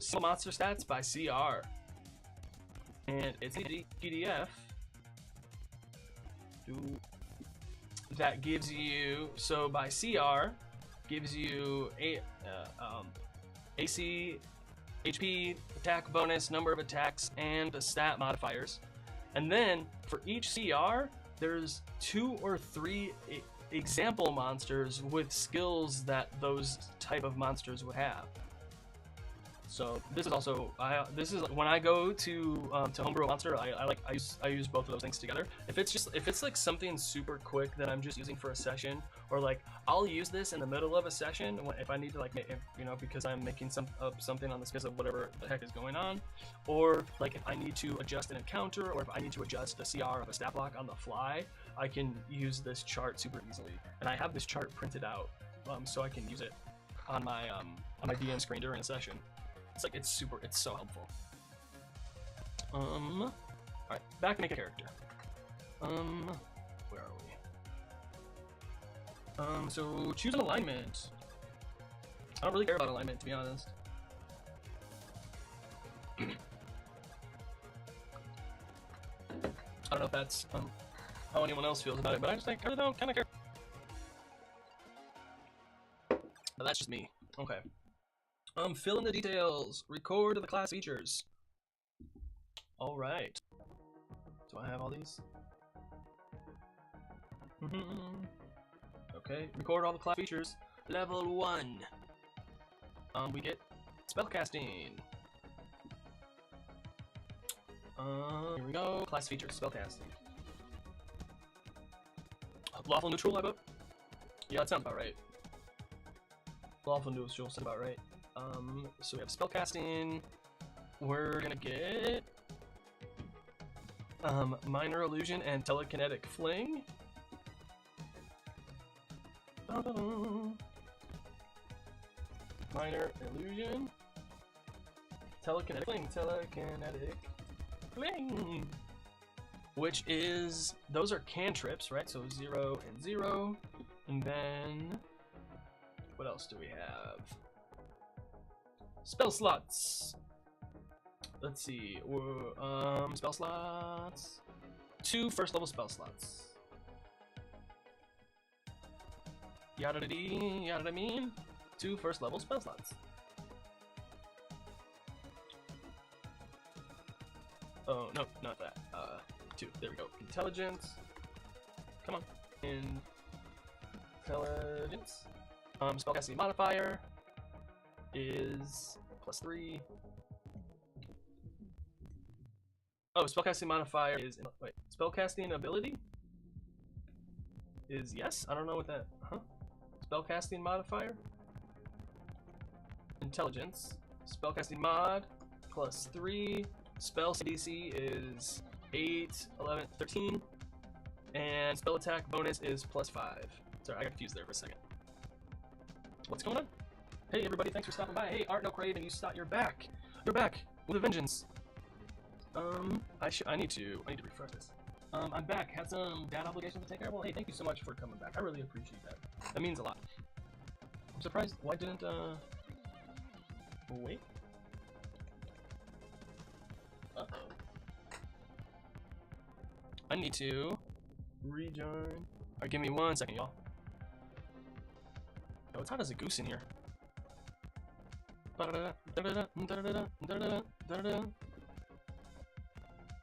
Speaker 1: some monster stats by CR. And it's a PDF that gives you, so by CR gives you AC, HP, attack bonus, number of attacks, and the stat modifiers. And then for each CR, there's 2 or 3 example monsters with skills that those type of monsters would have. So this is also this is when I go to homebrew a monster, I use both of those things together. If it's like something super quick that I'm just using for a session, or like I'll use this in the middle of a session if I need to like because I'm making something on the skills of whatever the heck is going on, or like if I need to adjust an encounter, or if I need to adjust the CR of a stat block on the fly, I can use this chart super easily. And I have this chart printed out so I can use it on my DM screen during a session. It's so helpful. Alright, back to make a character. Where are we? So choose an alignment. I don't really care about alignment, to be honest. I don't know if that's how anyone else feels about it, but I really don't kind of care. But that's just me. Okay. Fill in the details. Record the class features. All right. Do I have all these? Okay. Record all the class features. Level 1. We get spellcasting. Here we go. Class features. Spellcasting. Lawful neutral, I vote. Yeah, that sounds about right. Lawful neutral sounds about right. So we have spellcasting. We're gonna get minor illusion and telekinetic fling. Minor illusion, telekinetic fling, which is, those are cantrips, right? So 0 and 0, and then what else do we have? Spell slots. Let's see. Spell slots. 2 first level spell slots. Yada da dee, yada da mean. 2 first level spell slots. Oh, no, not that. 2. There we go. Intelligence. Come on. Intelligence. Spellcasting modifier is +3. Oh, spellcasting modifier is wait. Spellcasting ability is yes. I don't know what that. Huh? Spellcasting modifier. Intelligence. Spellcasting mod +3. Spell CDC is 8, 11, 13. And spell attack bonus is +5. Sorry, I got confused there for a second. What's going on? Hey everybody, thanks for stopping by. Hey, Art No Craven, you're back. You're back with a vengeance. I need to refresh this. I'm back. Had some dad obligations to take care of. Well, hey, thank you so much for coming back. I really appreciate that. That means a lot. I'm surprised. Why didn't wait? Uh-oh. I need to rejoin. Alright, give me 1 second, y'all. Oh, it's hot as a goose in here.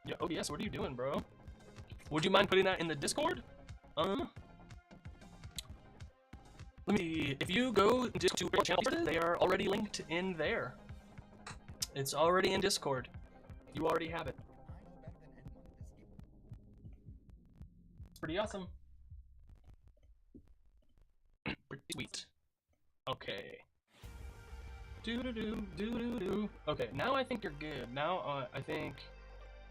Speaker 1: Yeah, OBS, what are you doing, bro? Would you mind putting that in the Discord? If you go to channel, they are already linked in there. It's already in Discord. You already have it. It's pretty awesome. Pretty sweet. Okay. Okay, now I think you're good. Now I think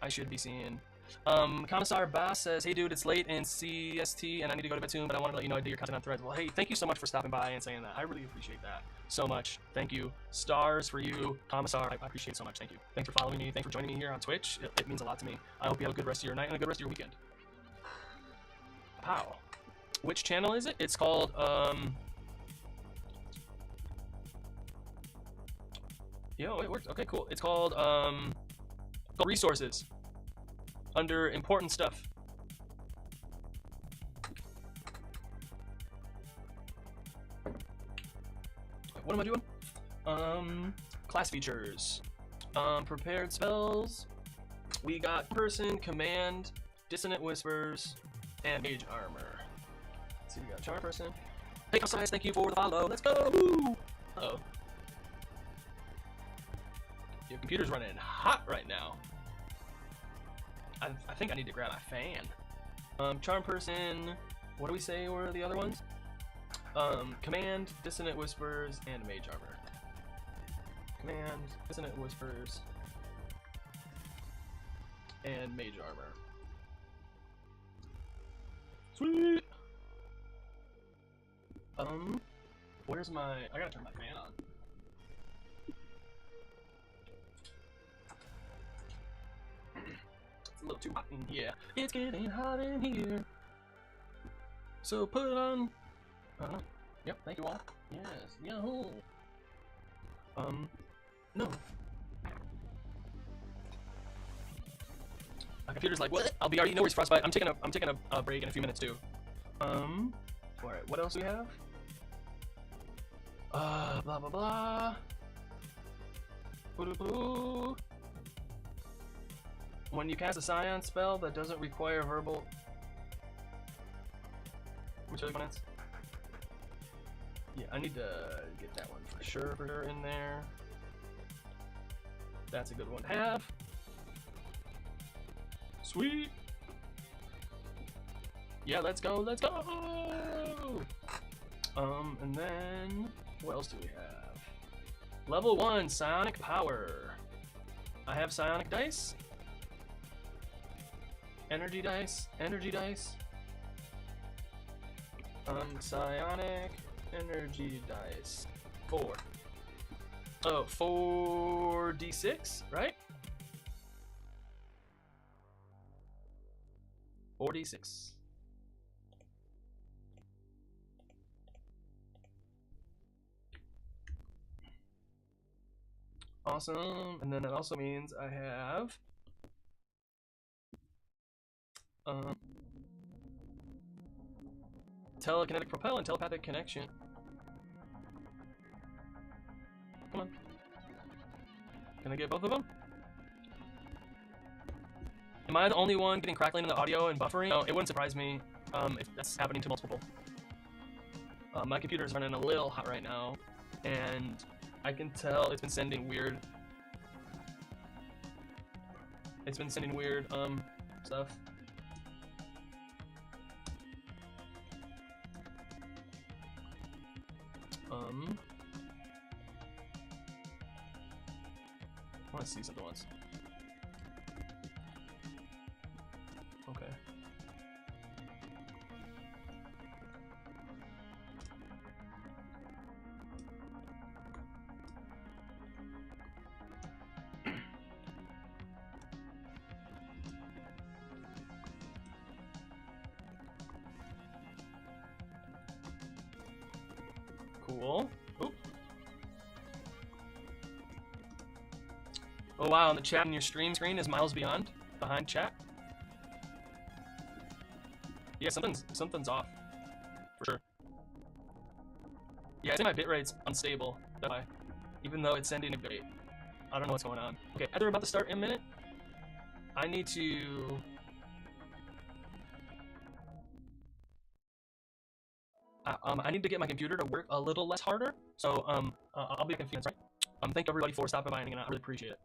Speaker 1: I should be seeing. Commissar Bass says, hey dude, it's late in CST and I need to go to bed soon, but I want to let you know I do your content on Threads. Well, hey, thank you so much for stopping by and saying that. I really appreciate that so much. Thank you. Stars for you, Commissar. I appreciate it so much. Thank you. Thanks for following me. Thanks for joining me here on Twitch. It means a lot to me. I hope you have a good rest of your night and a good rest of your weekend. Pow. Which channel is it? It's called, Yo, it works. Okay, cool. It's called Resources. Under important stuff. What am I doing? Class features. Prepared spells. We got person, command, dissonant whispers, and mage armor. Let's see, we got charm person. Hey, size, thank you for the follow. Let's go! Woo! Uh-oh. Your computer's running hot right now. I think I need to grab my fan. Charm person, what do we say were the other ones? Command, dissonant whispers, and mage armor. Command, dissonant whispers, and mage armor. Sweet! Where's my, I gotta turn my fan on. A little too hot in here. It's getting hot in here. So put on. Yep. Thank you all. Yes. Yahoo. No. My computer's like, what? I'll be already. No worries, Frostbite. I'm taking a break in a few minutes too. All right. What else do we have? Blah blah blah. Boo-doo-boo. When you cast a Psion spell that doesn't require verbal... Which other one is? Yeah, I need to get that one for sure in there. That's a good one to have. Sweet! Yeah, let's go, let's go! And then... What else do we have? Level 1, Psionic Power. I have Psionic Dice. Energy dice. Psionic energy dice. 4. Oh, 4d6, right? 4d6. Awesome. And then that also means I have Telekinetic propel and telepathic connection. Come on. Can I get both of them? Am I the only one getting crackling in the audio and buffering? No, it wouldn't surprise me if that's happening to multiple people. My computer is running a little hot right now, and I can tell it's been sending weird. It's been sending weird stuff. I want to see something once. Okay. Cool. Oop. Oh wow, and the chat in your stream screen is miles behind chat. Yeah, something's off. For sure. Yeah, I think my bitrate's unstable. That's why. Even though it's sending a bitrate. I don't know what's going on. Okay, either about to start in a minute. I need to I need to get my computer to work a little less harder. So I'll be confused, right? Thank everybody for stopping by and I really appreciate it.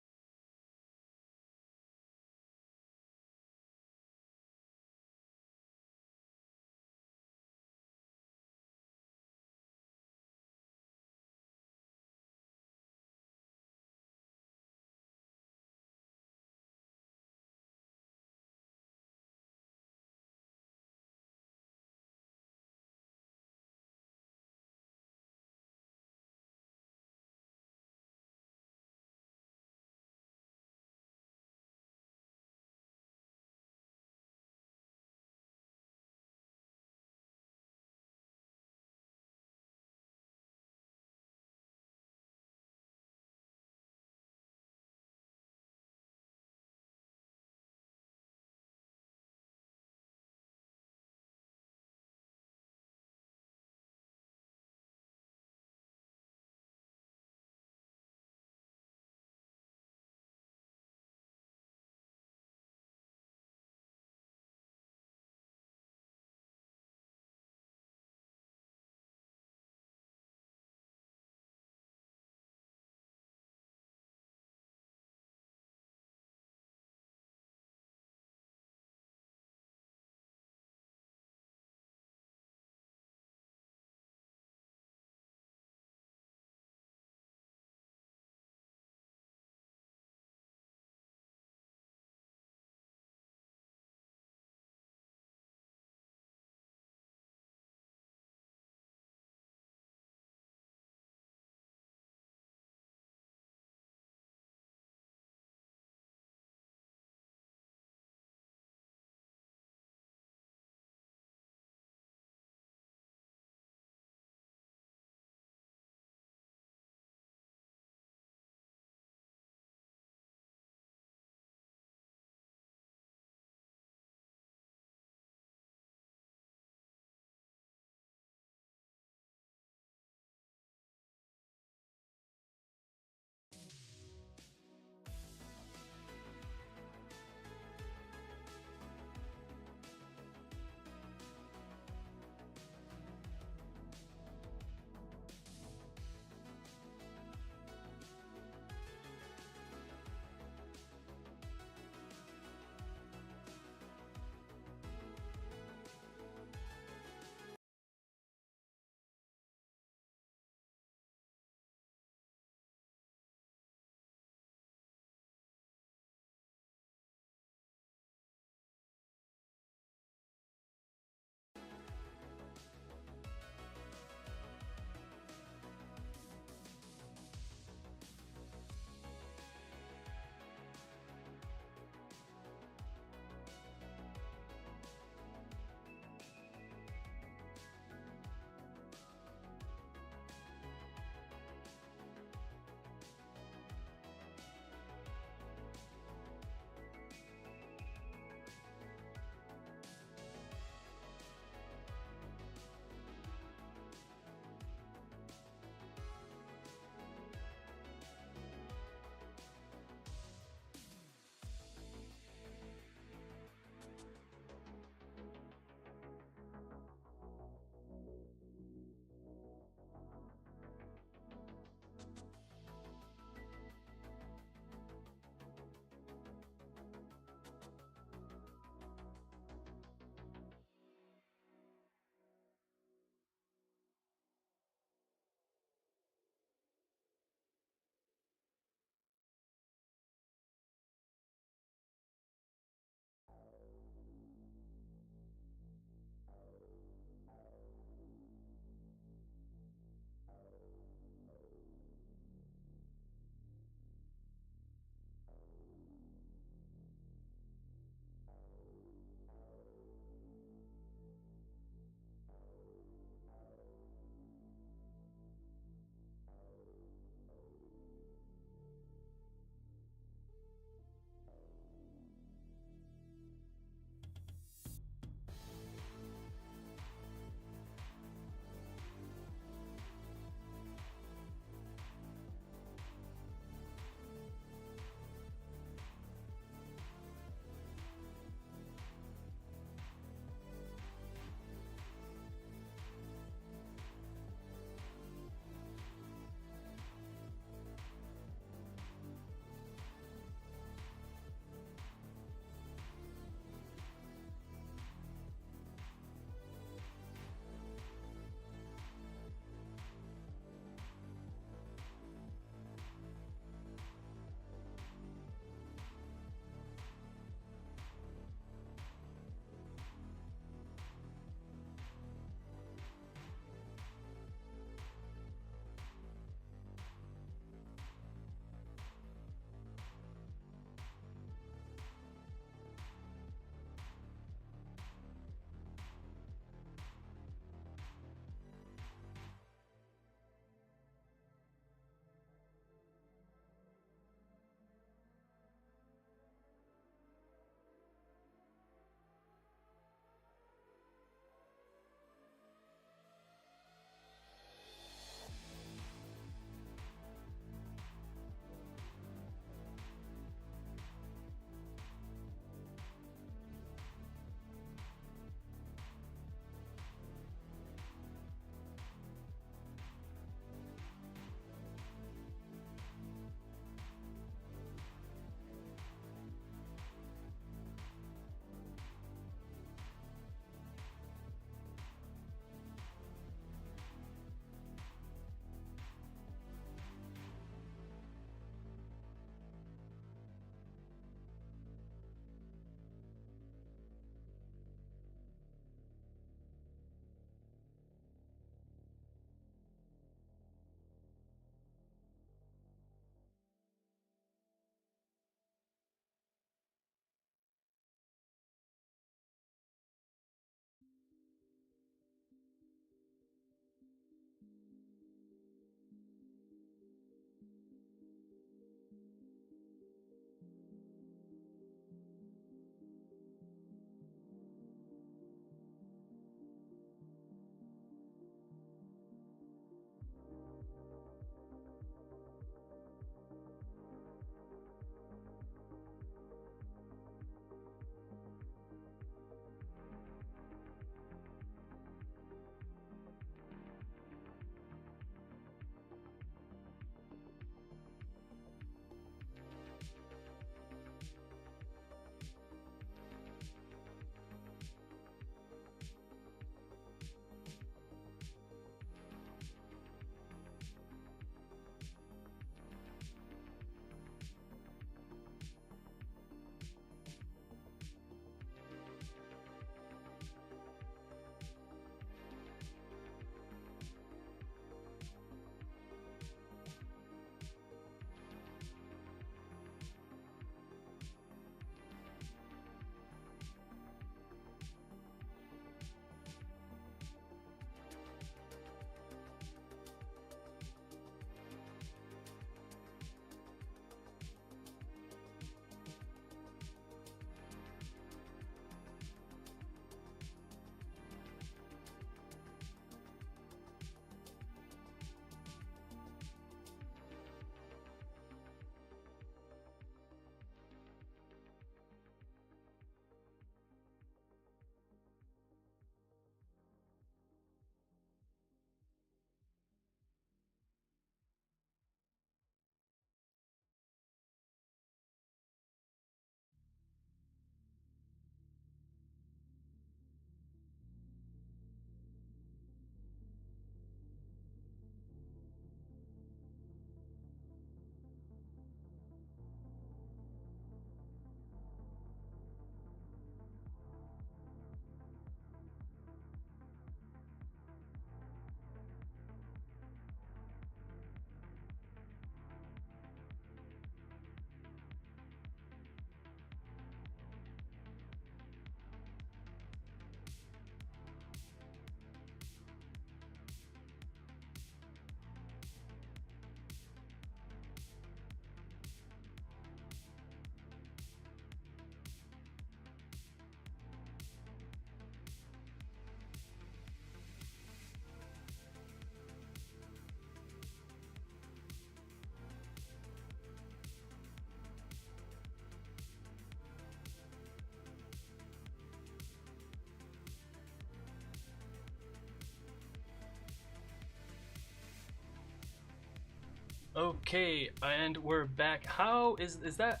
Speaker 1: Okay, and we're back. How is that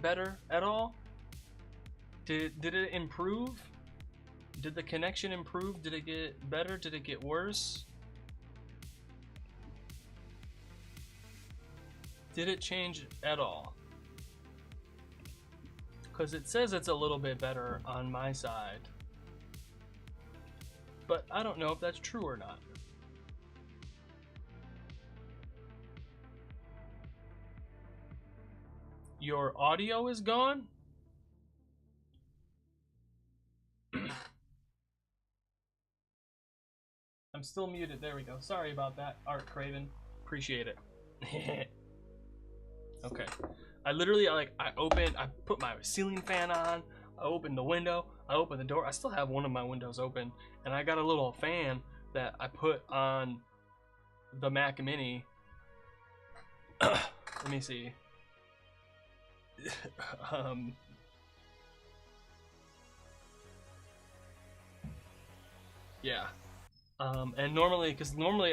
Speaker 1: better at all? Did it improve? Did the connection improve? Did it get better? Did it get worse? Did it change at all? Because it says it's a little bit better on my side. But I don't know if that's true or not. Your audio is gone? I'm still muted. There we go. Sorry about that, Art Craven. Appreciate it. Okay. I put my ceiling fan on, I opened the window, I opened the door. I still have one of my windows open, and I got a little fan that I put on the Mac Mini. Let me see. Yeah. And normally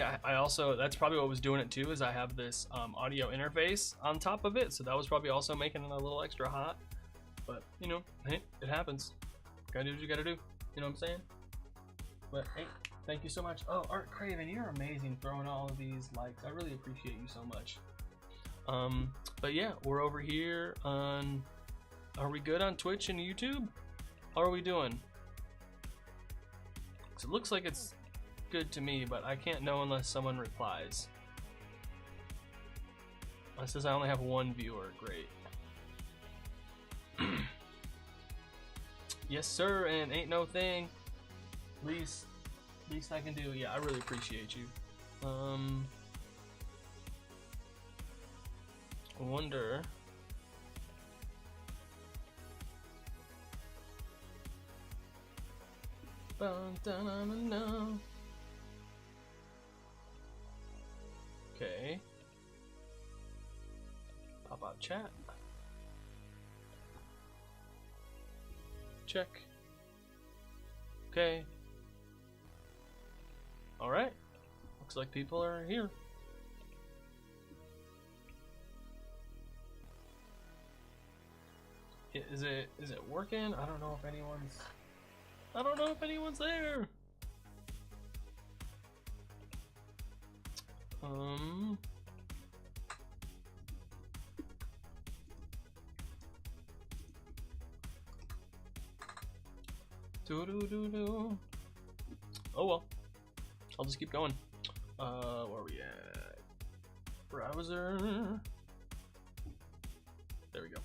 Speaker 1: I also, that's probably what was doing it too, is I have this audio interface on top of it, so that was probably also making it a little extra hot. But you know, hey, it happens. Gotta do what you gotta do. You know what I'm saying? But hey, thank you so much. Oh, Art Craven, you're amazing throwing all of these likes. I really appreciate you so much. But yeah, we're over here on, are we good on Twitch and YouTube? How are we doing? So it looks like it's good to me, but I can't know unless someone replies. It says I only have one viewer. Great. Yes sir, and ain't no thing. Least I can do. Yeah, I really appreciate you. I wonder. Okay. Pop out chat. Check. Okay. Alright. Looks like people are here. Is it working? I don't know if anyone's there. Oh well. I'll just keep going. Where are we at? Browser. There we go.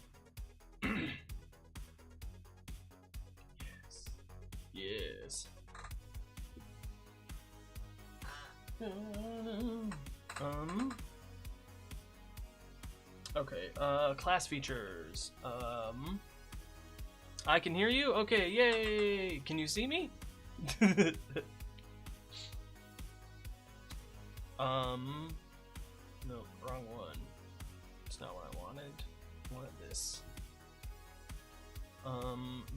Speaker 1: Yes. Okay, class features. I can hear you? Okay, yay! Can you see me? No, wrong one. It's not what I wanted. I wanted this.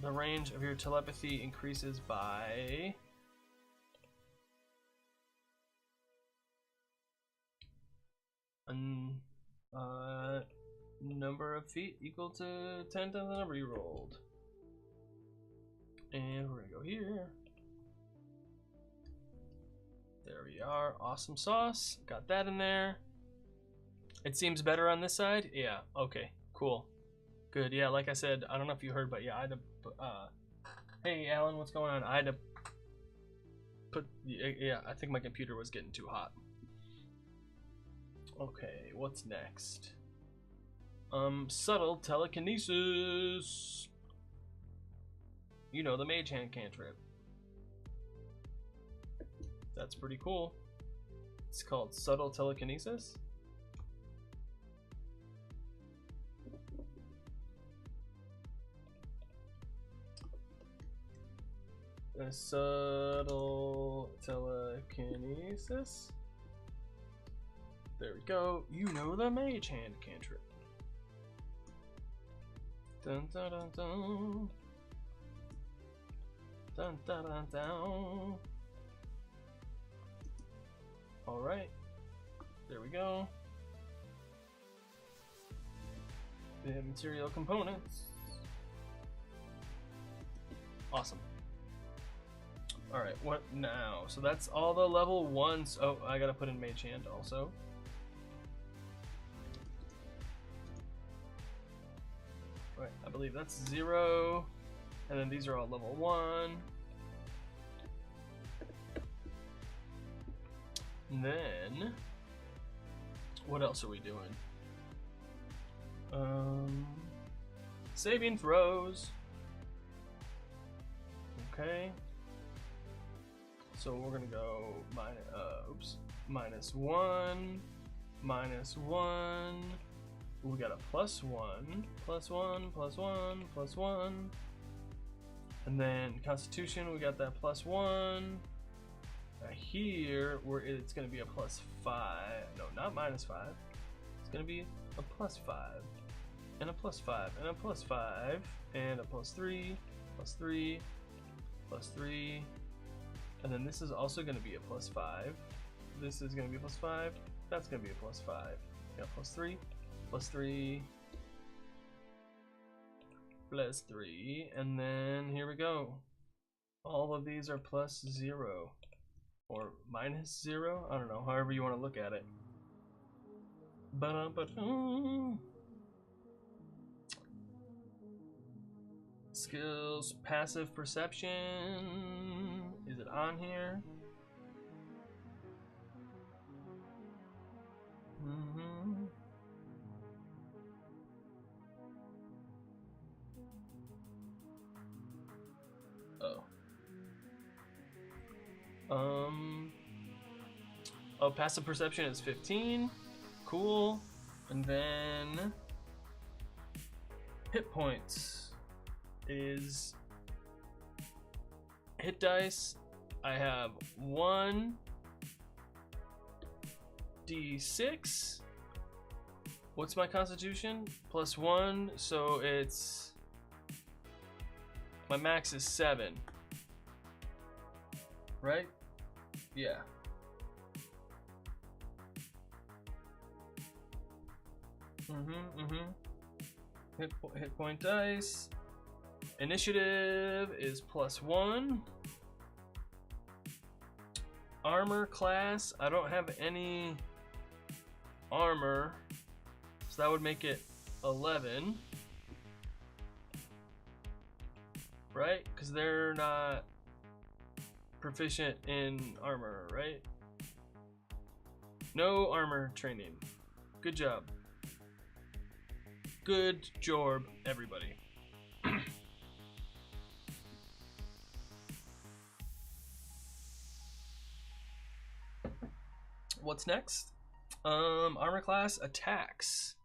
Speaker 1: The range of your telepathy increases by number of feet equal to 10 times the number you rolled. And we're gonna go here. There we are. Awesome sauce. Got that in there. It seems better on this side. Yeah. Okay. Cool. Good. Yeah. Like I said, I don't know if you heard, but yeah, I had to. Hey, Alan, what's going on? I had to put. Yeah, I think my computer was getting too hot. Okay. What's next? Subtle telekinesis. You know, the mage hand cantrip. That's pretty cool. It's called subtle telekinesis. A subtle telekinesis. There we go. You know, the mage hand cantrip. Dun dun dun dun. Dun dun dun dun. All right, there we go. The material components. Awesome. Alright, what now? So that's all the level 1s. Oh, I gotta put in Mage Hand also. Right, I believe that's 0. And then these are all level 1. And then, what else are we doing? Saving throws. Okay. So we're gonna go minus 1, minus 1. We got a plus 1, plus 1, plus 1, plus 1. And then Constitution, we got that plus 1. Here, it's going to be a plus 5. No, not minus 5. It's going to be a plus 5. And a plus 5. And a plus 5. And a plus 3. Plus 3. Plus 3. And then this is also going to be a plus 5. This is going to be a plus 5. That's going to be a plus 5. Got plus 3. Plus 3. Plus 3. And then here we go. All of these are plus 0. Or minus 0? I don't know, however you want to look at it. Skills, passive perception. Is it on here? Oh, passive perception is 15. Cool. And then hit points is hit dice. I have 1d6. What's my constitution? Plus 1, so it's my max is 7. Right? Yeah. Hit point dice. Initiative is plus 1. Armor class, I don't have any armor, so that would make it 11. Right? Because they're not proficient in armor, right? No armor training. Good job. Good job, everybody. What's next? Armor class attacks.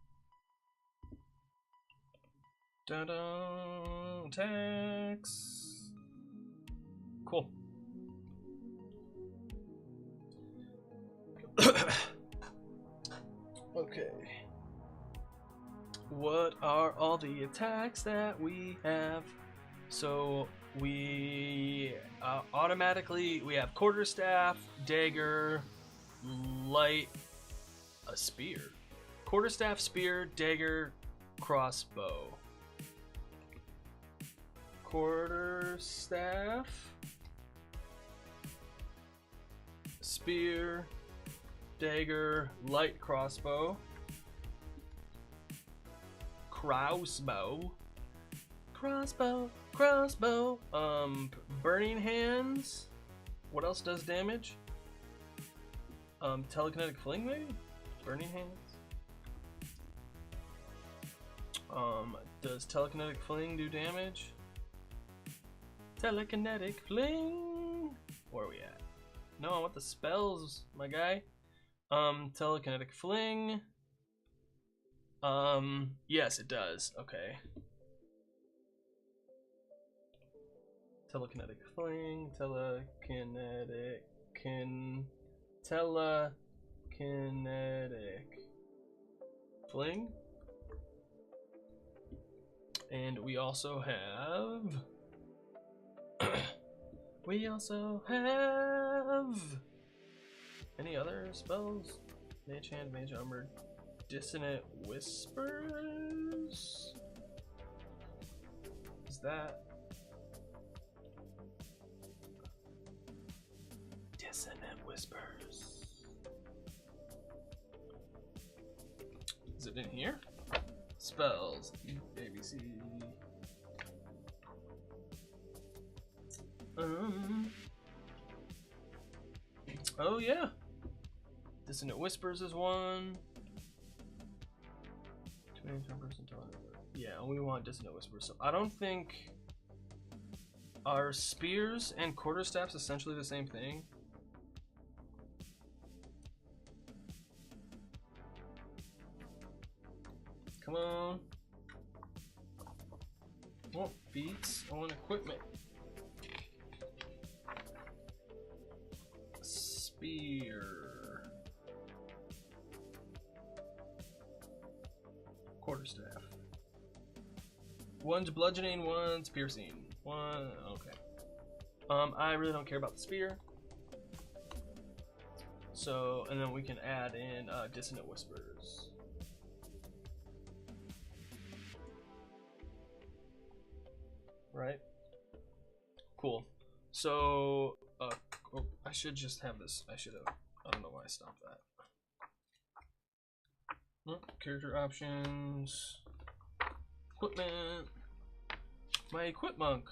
Speaker 1: Da-da, attacks. Cool. Okay. What are all the attacks that we have? So we automatically we have quarterstaff, dagger, light, a spear. Quarterstaff, spear, dagger, crossbow. Quarterstaff, spear, dagger, light crossbow. Crossbow. Burning hands. What else does damage? Telekinetic fling maybe? Burning hands. Does telekinetic fling do damage? Telekinetic fling. Where are we at? No, I want the spells, my guy. Telekinetic fling. Yes, it does. Okay. Telekinetic fling, telekinetic fling. And we also have any other spells? Mage Hand, Mage Armor, Dissonant Whispers. Whispers. Is that Dissonant Whispers? Is it in here? Spells. ABC. Oh yeah. Dissonant Whispers is one. Yeah, we want Dissonant Whispers. So I don't think are spears and quarterstaffs essentially the same thing. Come on. I want feats, I want equipment. Spear. Quarterstaff. One's bludgeoning, one's piercing. One, okay. I really don't care about the spear. So, and then we can add in Dissonant Whispers. Right? Cool. So, oh, I should just have this. I don't know why I stopped that. Character options. Equipment. My equip monk.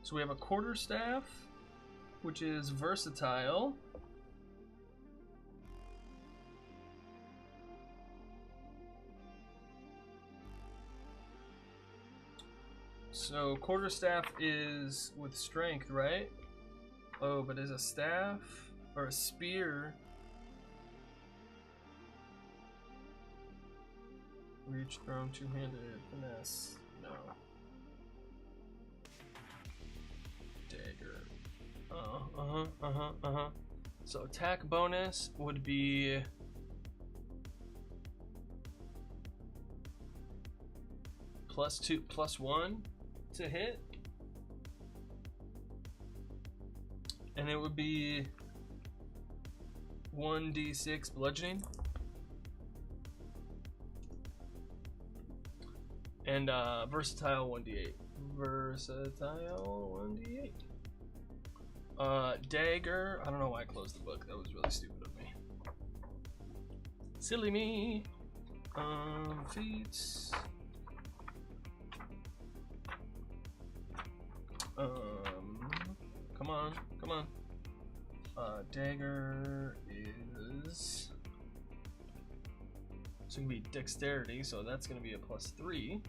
Speaker 1: So we have a quarterstaff, which is versatile. So quarterstaff is with strength, right? Oh, but is a staff or a spear? Reach, thrown, two-handed, finesse. No. Dagger. So attack bonus would be +2, +1 to hit, and it would be 1d6 bludgeoning, and versatile 1d8. Versatile 1d8. Dagger. I don't know why I closed the book. That was really stupid of me. Silly me. Feats. Come on, come on. Dagger is, it's gonna be dexterity, so that's gonna be a +3,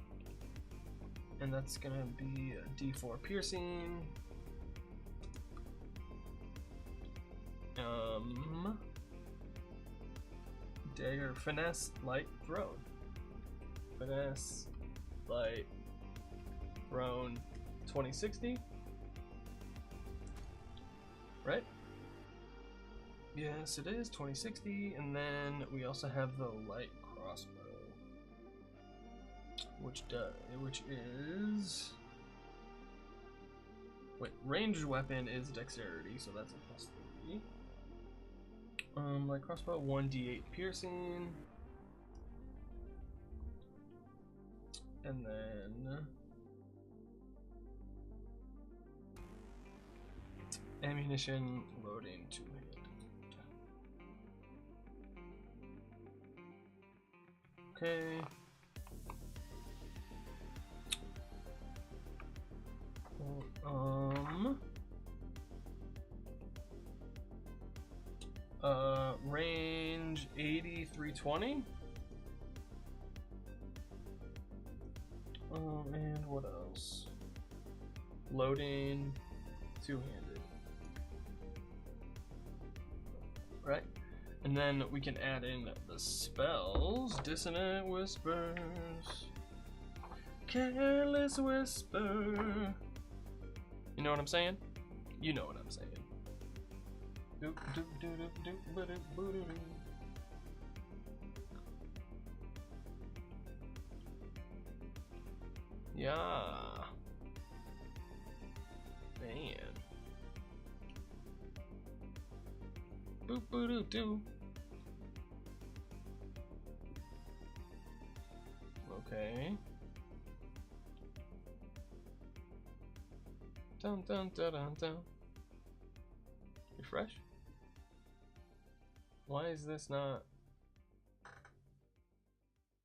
Speaker 1: and that's gonna be a D4 piercing. Dagger, finesse, light, thrown. Finesse, light, thrown. 2060, right? Yes, it is 2060, and then we also have the light crossbow, which is, wait, ranged weapon is dexterity, so that's a +3. Light crossbow, 1d8 piercing, and then ammunition loading two-handed. Okay. Range 80, 320. And what else? Loading two-handed. Right? And then we can add in the spells. Dissonant Whispers. Careless Whisper. You know what I'm saying? You know what I'm saying. Yeah. Man. Boop boo doo doo. Okay. Dun dun dun dun dun. Refresh? Why is this not?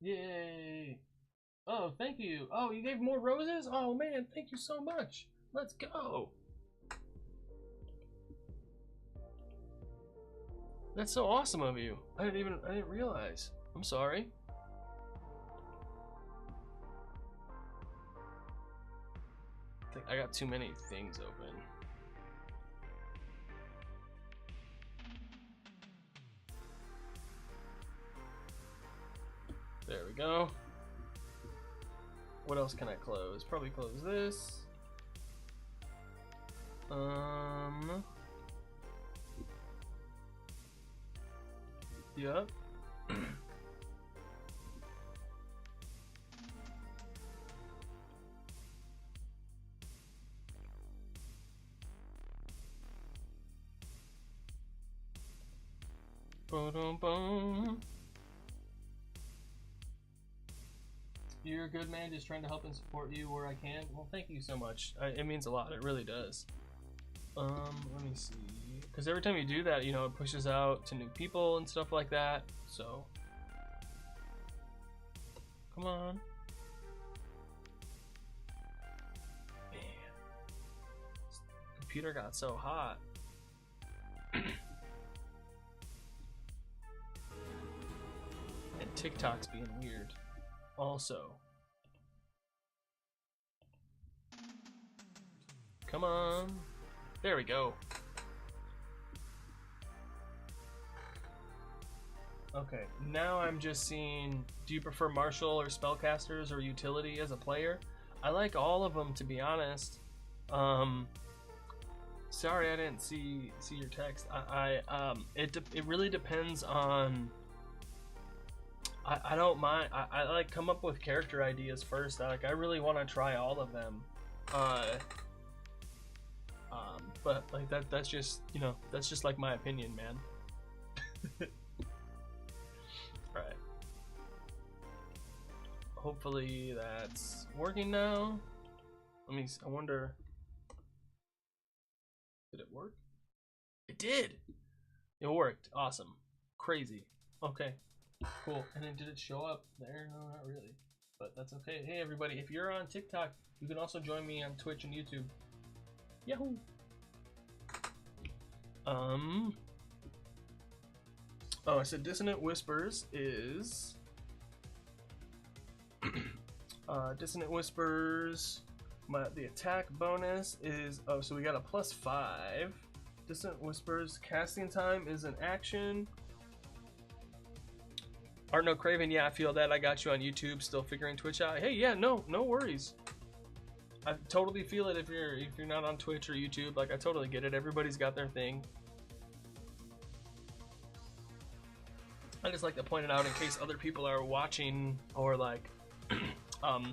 Speaker 1: Yay! Oh, thank you. Oh, you gave more roses? Oh man, thank you so much. Let's go. That's so awesome of you. I didn't realize. I'm sorry. I think I got too many things open. There we go. What else can I close? Probably close this. Yep. Ba-dum-bum. You're a good man, just trying to help and support you where I can. Well, thank you so much. It means a lot. It really does. Let me see. Because every time you do that, you know, it pushes out to new people and stuff like that. So, come on. Man, this computer got so hot. And TikTok's being weird. Also, come on. There we go. Okay, now I'm just seeing, do you prefer martial or spellcasters or utility as a player? I like all of them, to be honest. Sorry I didn't see your text. It really depends on. I don't mind. I like come up with character ideas first. I really want to try all of them. But like that's just, you know, that's just like my opinion, man. Alright. Hopefully that's working now. Let me, I wonder. Did it work? It did! It worked. Awesome. Crazy. Okay. Cool. And then did it show up there? No, not really. But that's okay. Hey everybody, if you're on TikTok, you can also join me on Twitch and YouTube. Yahoo! Oh, I said Dissonant Whispers is Dissonant Whispers, the attack bonus is, oh, so we got a +5. Dissonant Whispers, casting time is an action. Art No Craven, yeah, I feel that. I got you on YouTube, still figuring Twitch out. Hey, yeah, no worries. I totally feel it if you're not on Twitch or YouTube. Like, I totally get it. Everybody's got their thing. I just like to point it out in case other people are watching or like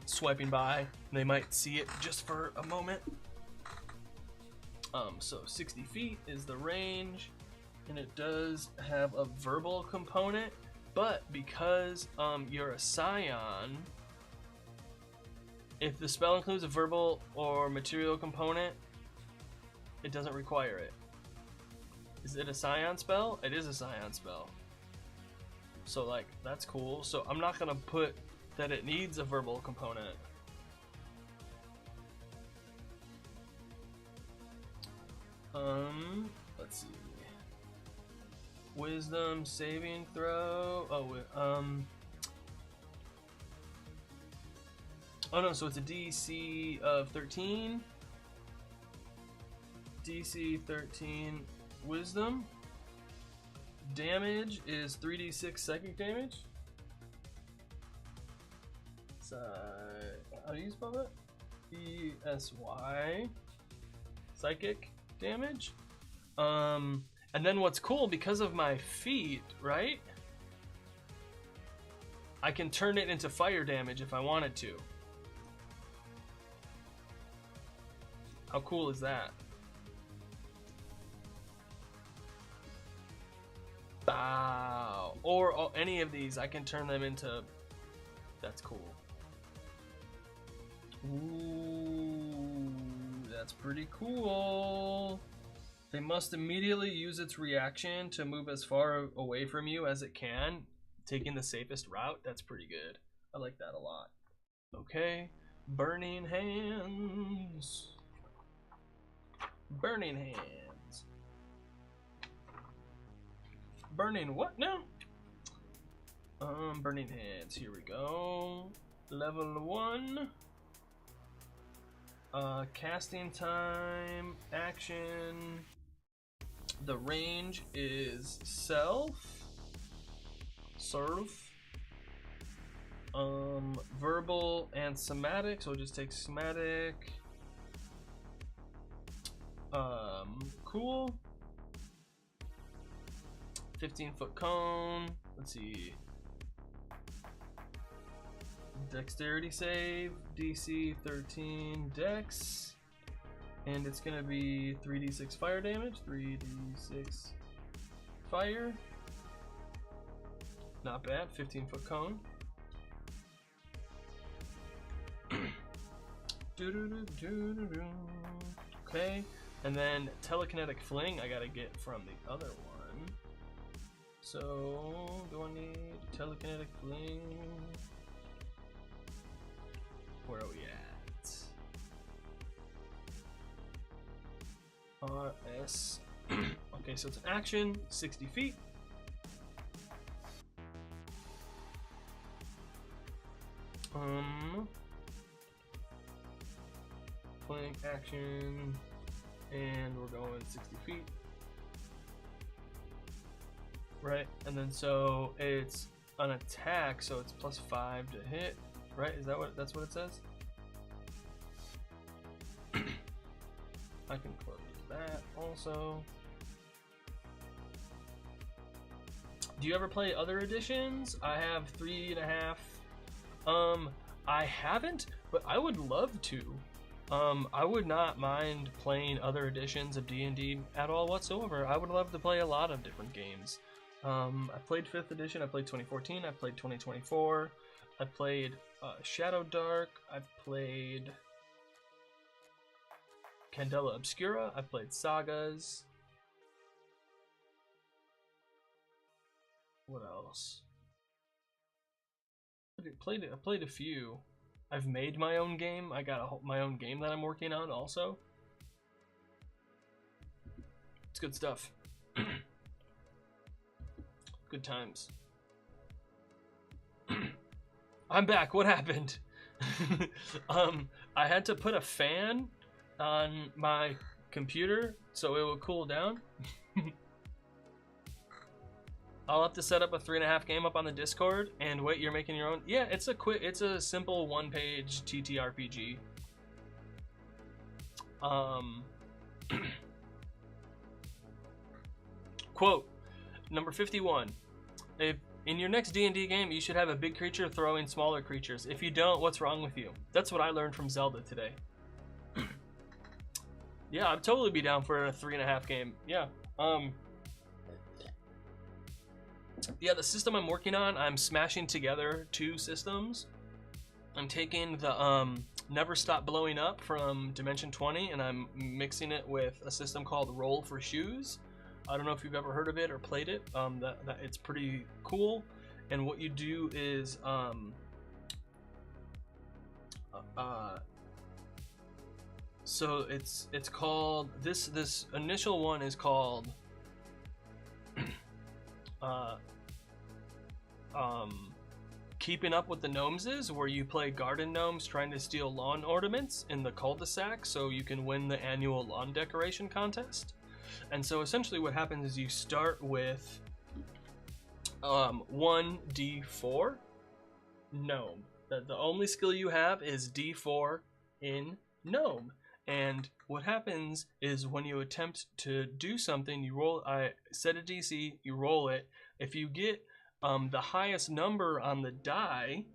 Speaker 1: swiping by. They might see it just for a moment. So 60 feet is the range, and it does have a verbal component. But because you're a Psion, if the spell includes a verbal or material component, it doesn't require it. Is it a Psion spell? It is a Psion spell. So like, that's cool. So I'm not gonna put that it needs a verbal component. Let's see. Wisdom saving throw. Oh no, so it's a DC of 13. DC 13 Wisdom. Damage is 3d6 psychic damage. How do you spell that? ESY. Psychic damage. And then what's cool, because of my feet, right? I can turn it into fire damage if I wanted to. How cool is that? Wow. Or any of these, I can turn them into... That's cool. Ooh, that's pretty cool. They must immediately use its reaction to move as far away from you as it can, taking the safest route. That's pretty good. I like that a lot. Okay, burning hands. Burning hands. Burning what now? Burning hands. Here we go. Level 1. Casting time, action. The range is self. Serve. Verbal and somatic, so we'll just take somatic. Cool. 15-foot cone. Let's see. Dexterity save, DC 13 dex, and it's gonna be 3d6 fire damage, 3d6 fire. Not bad. 15-foot cone. Okay, and then telekinetic fling I gotta get from the other one. So, do I need telekinetic fling? Where are we at? RS. Okay, so it's an action, 60 feet. Playing action, and we're going 60 feet. Right, and then so it's an attack, so it's +5 to hit. Right? Is that that's what it says? I can close that also. Do you ever play other editions? I have 3.5. I haven't, but I would love to. I would not mind playing other editions of D&D at all whatsoever. I would love to play a lot of different games. I played 5th edition, I played 2014, I played 2024, I played Shadow Dark, I've played Candela Obscura, I've played Sagas. What else? I played a few. I've made my own game. I got my own game that I'm working on also. It's good stuff. Good times. I'm back. What happened? I had to put a fan on my computer so it would cool down. I'll have to set up a 3.5 game up on the Discord. And wait, you're making your own? Yeah, it's a simple 1-page ttrpg. Quote number 51. If in your next D&D game, you should have a big creature throwing smaller creatures. If you don't, what's wrong with you? That's what I learned from Zelda today. Yeah, I'd totally be down for a 3.5 game. Yeah. Yeah, the system I'm working on, I'm smashing together 2 systems. I'm taking the Never Stop Blowing Up from Dimension 20, and I'm mixing it with a system called Roll for Shoes. I don't know if you've ever heard of it or played it. That it's pretty cool. And what you do is so it's called this initial one is called Keeping Up with the Gnomeses, where you play garden gnomes trying to steal lawn ornaments in the cul-de-sac so you can win the annual lawn decoration contest. And so essentially what happens is you start with 1d4 gnome. The only skill you have is d4 in gnome. And what happens is when you attempt to do something, you roll, I set a DC, you roll it. If you get the highest number on the die,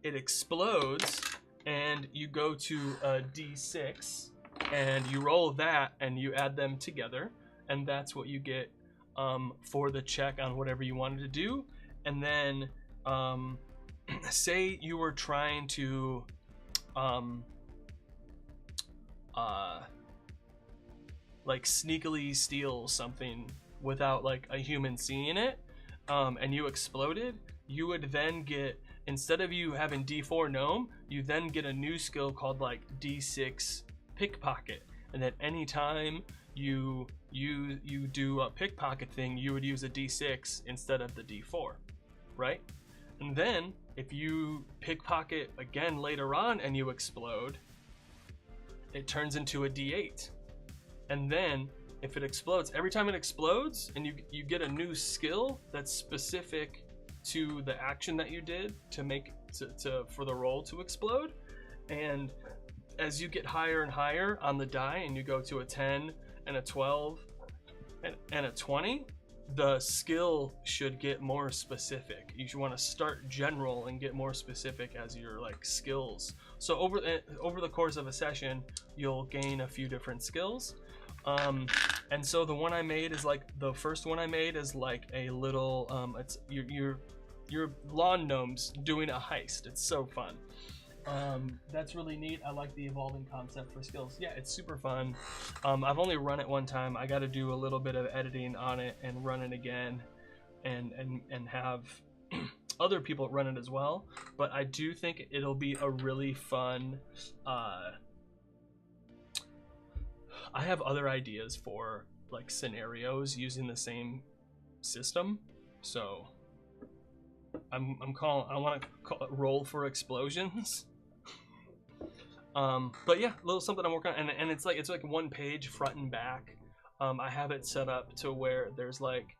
Speaker 1: it explodes, and you go to a d6, and you roll that, and you add them together, and that's what you get for the check on whatever you wanted to do. And then say you were trying to like sneakily steal something without like a human seeing it, and you exploded, you would then get, instead of you having D4 gnome, you then get a new skill called like D6 pickpocket, and at any time you do a pickpocket thing, you would use a D6 instead of the D4, right? And then if you pickpocket again later on and you explode, it turns into a D8. And then if it explodes, every time it explodes and you get a new skill that's specific to the action that you did to make for the roll to explode. And as you get higher and higher on the die and you go to a 10 and a 12 and a 20, the skill should get more specific. You should want to start general and get more specific as your like skills. So over the course of a session, you'll gain a few different skills. And so the one I made is like, the first one I made is like a little, it's your lawn gnomes doing a heist. It's so fun. That's really neat. I like the evolving concept for skills. Yeah, it's super fun. I've only run it one time. I got to do a little bit of editing on it and run it again, and have other people run it as well. But I do think it'll be a really fun. I have other ideas for like scenarios using the same system, so I want to roll for explosions. But yeah, a little something I'm working on, and it's like one page front and back. I have it set up to where there's like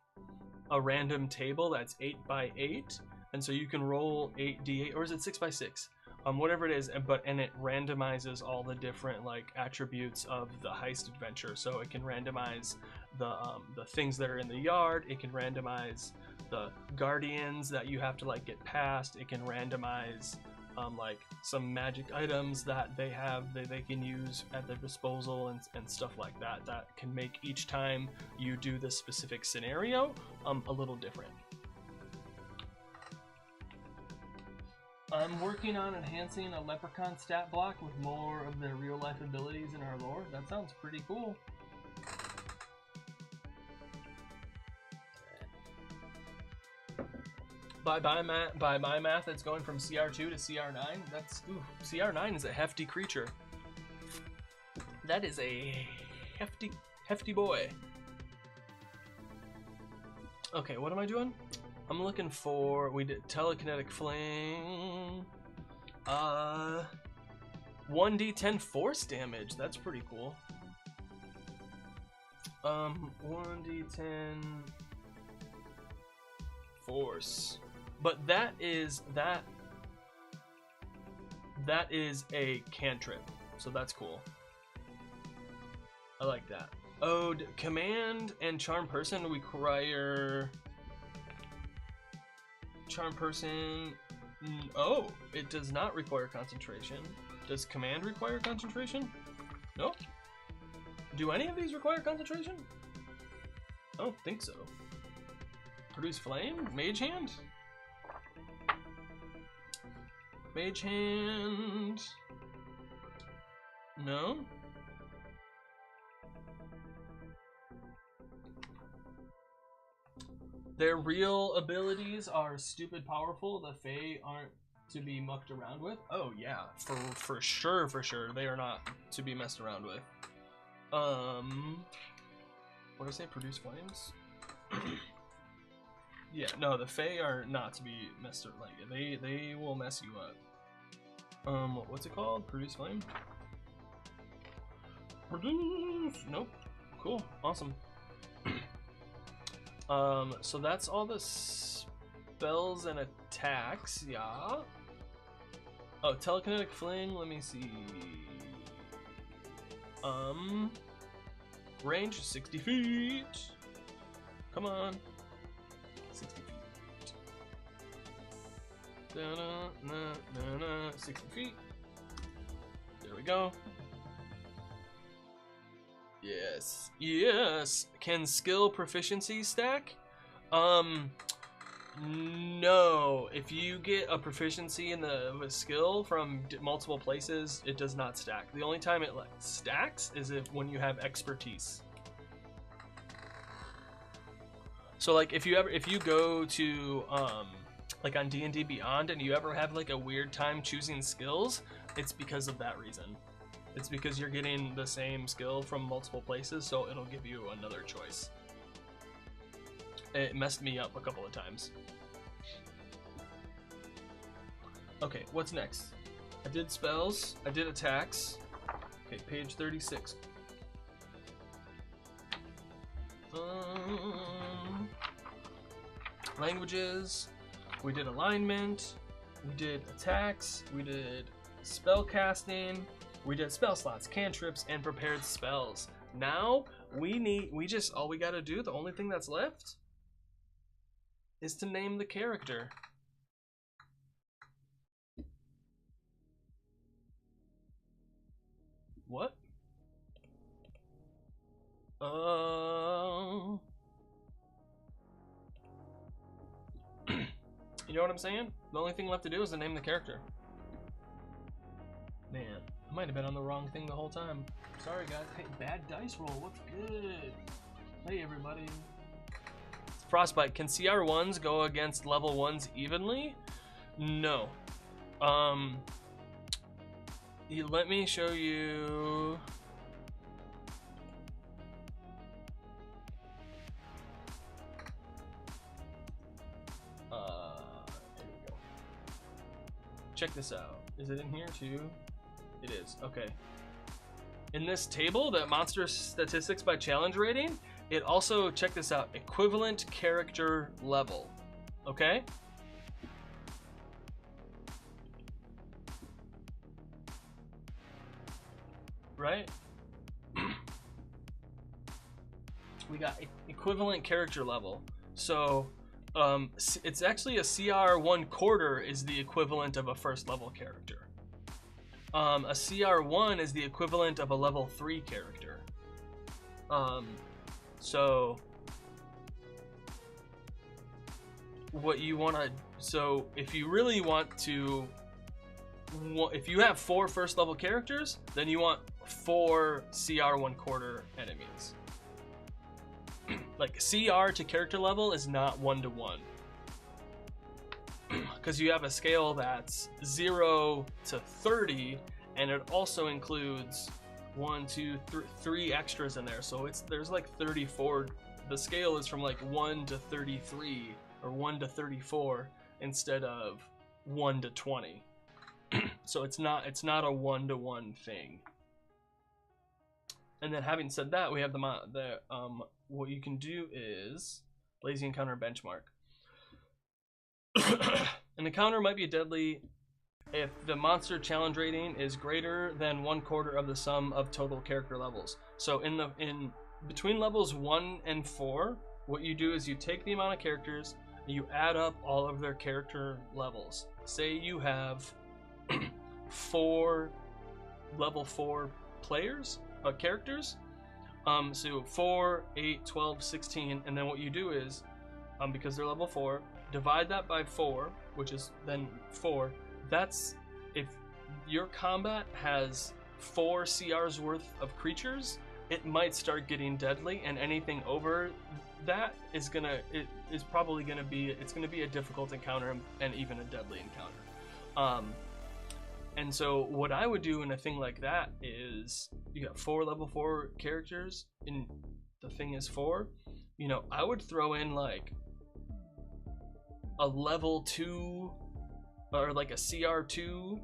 Speaker 1: a random table that's 8 by 8, and so you can roll 8d8, or is it 6 by 6? Whatever it is, and it randomizes all the different like attributes of the heist adventure. So it can randomize the things that are in the yard. It can randomize the guardians that you have to like get past. It can randomize like some magic items that they have that they can use at their disposal, and stuff like that can make each time you do this specific scenario a little different. I'm working on enhancing a leprechaun stat block with more of their real life abilities in our lore. That sounds pretty cool. By my math, it's going from CR2 to CR9. That's, ooh, CR9 is a hefty creature. That is a hefty boy. Okay, what am I doing? I'm looking for, we did telekinetic flame. 1d10 force damage. That's pretty cool. 1d10 force. But that is a cantrip, so that's cool. I like that. Oh, command and charm person require charm person. Oh, it does not require concentration. Does command require concentration? No. Do any of these require concentration? I don't think so. Produce flame? Mage hand? Mage hand. No. Their real abilities are stupid powerful. The Fae aren't to be mucked around with. Oh yeah, for sure, they are not to be messed around with. What did I say? Produce flames? Yeah, no, the Fae are not to be messed around. Like they will mess you up. What's it called? Produce flame? Produce. Nope. Cool. Awesome. So that's all the spells and attacks, yeah. Oh, telekinetic fling, let me see. Range 60 feet. Come on. 60 feet. 60 feet. There we go. Yes. Can skill proficiency stack? No, if you get a proficiency in the skill from multiple places, it does not stack. The only time it like stacks is when you have expertise. So like if you go to like on DnD Beyond and you ever have like a weird time choosing skills, it's because of that reason. It's because you're getting the same skill from multiple places, so it'll give you another choice. It messed me up a couple of times. Okay, what's next? I did spells, I did attacks. Okay, page 36. Languages, we did alignment, we did attacks, we did spell casting, we did spell slots, cantrips, and prepared spells. Now, all we gotta do, the only thing that's left is to name the character. What? You know what I'm saying? The only thing left to do is to name the character. Man, I might have been on the wrong thing the whole time. Sorry guys. Hey, bad dice roll. What's good? Hey everybody. Frostbite. Can CR1s go against level 1s evenly? No. Let me show you. Here we go. Check this out. Is it in here too? It is. Okay. In this table, that monster statistics by challenge rating, it also, check this out, equivalent character level. Okay? Right? We got equivalent character level. So, it's actually a CR1 quarter is the equivalent of a first level character. A CR1 is the equivalent of a level 3 character. So what you want to, so if you really want to, if you have 4 first level characters, then you want 4 CR1 quarter enemies. Like CR to character level is not 1-to-1. Because you have a scale that's 0 to 30, and it also includes 3 extras in there. So there's like 34. The scale is from like 1 to 33 or 1 to 34 instead of 1 to 20. So it's not a 1-to-1 thing. And then having said that, we have the what you can do is lazy encounter benchmark. An encounter might be deadly if the monster challenge rating is greater than 1/4 of the sum of total character levels. So in between levels 1 and 4, what you do is you take the amount of characters and you add up all of their character levels. Say you have 4 level 4 players, characters. So 4, 8, 12, 16, and then what you do is, because they're level 4, divide that by 4, which is then 4. That's if your combat has 4 CRs worth of creatures, it might start getting deadly, and anything over that is probably gonna be a difficult encounter and even a deadly encounter. And so what I would do in a thing like that is, you got 4 level 4 characters and the thing is 4, you know, I would throw in like a level 2 or like a CR2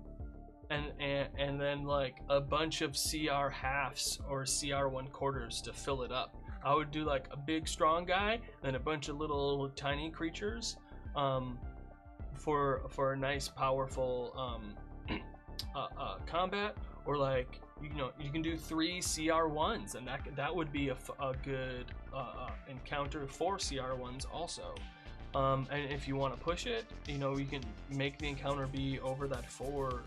Speaker 1: and then like a bunch of CR halves or CR1 quarters to fill it up. I would do like a big strong guy and a bunch of little tiny creatures for a nice powerful combat, or like you can do 3 CR1s, and that would be a good encounter for CR1s also. And if you want to push it, you can make the encounter be over that 4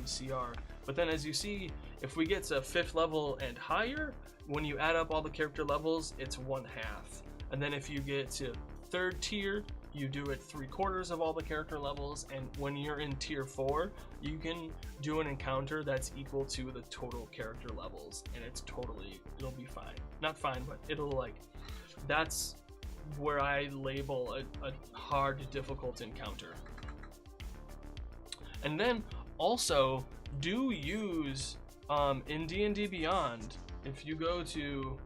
Speaker 1: CR. But then as you see, if we get to 5th level and higher, when you add up all the character levels, it's 1/2. And then if you get to 3rd tier, you do it 3/4 of all the character levels, and when you're in tier 4, you can do an encounter that's equal to the total character levels, and it'll be fine. Not fine, but it'll like, that's where I label a hard, difficult encounter. And then also, do use, in DnD Beyond, if you go to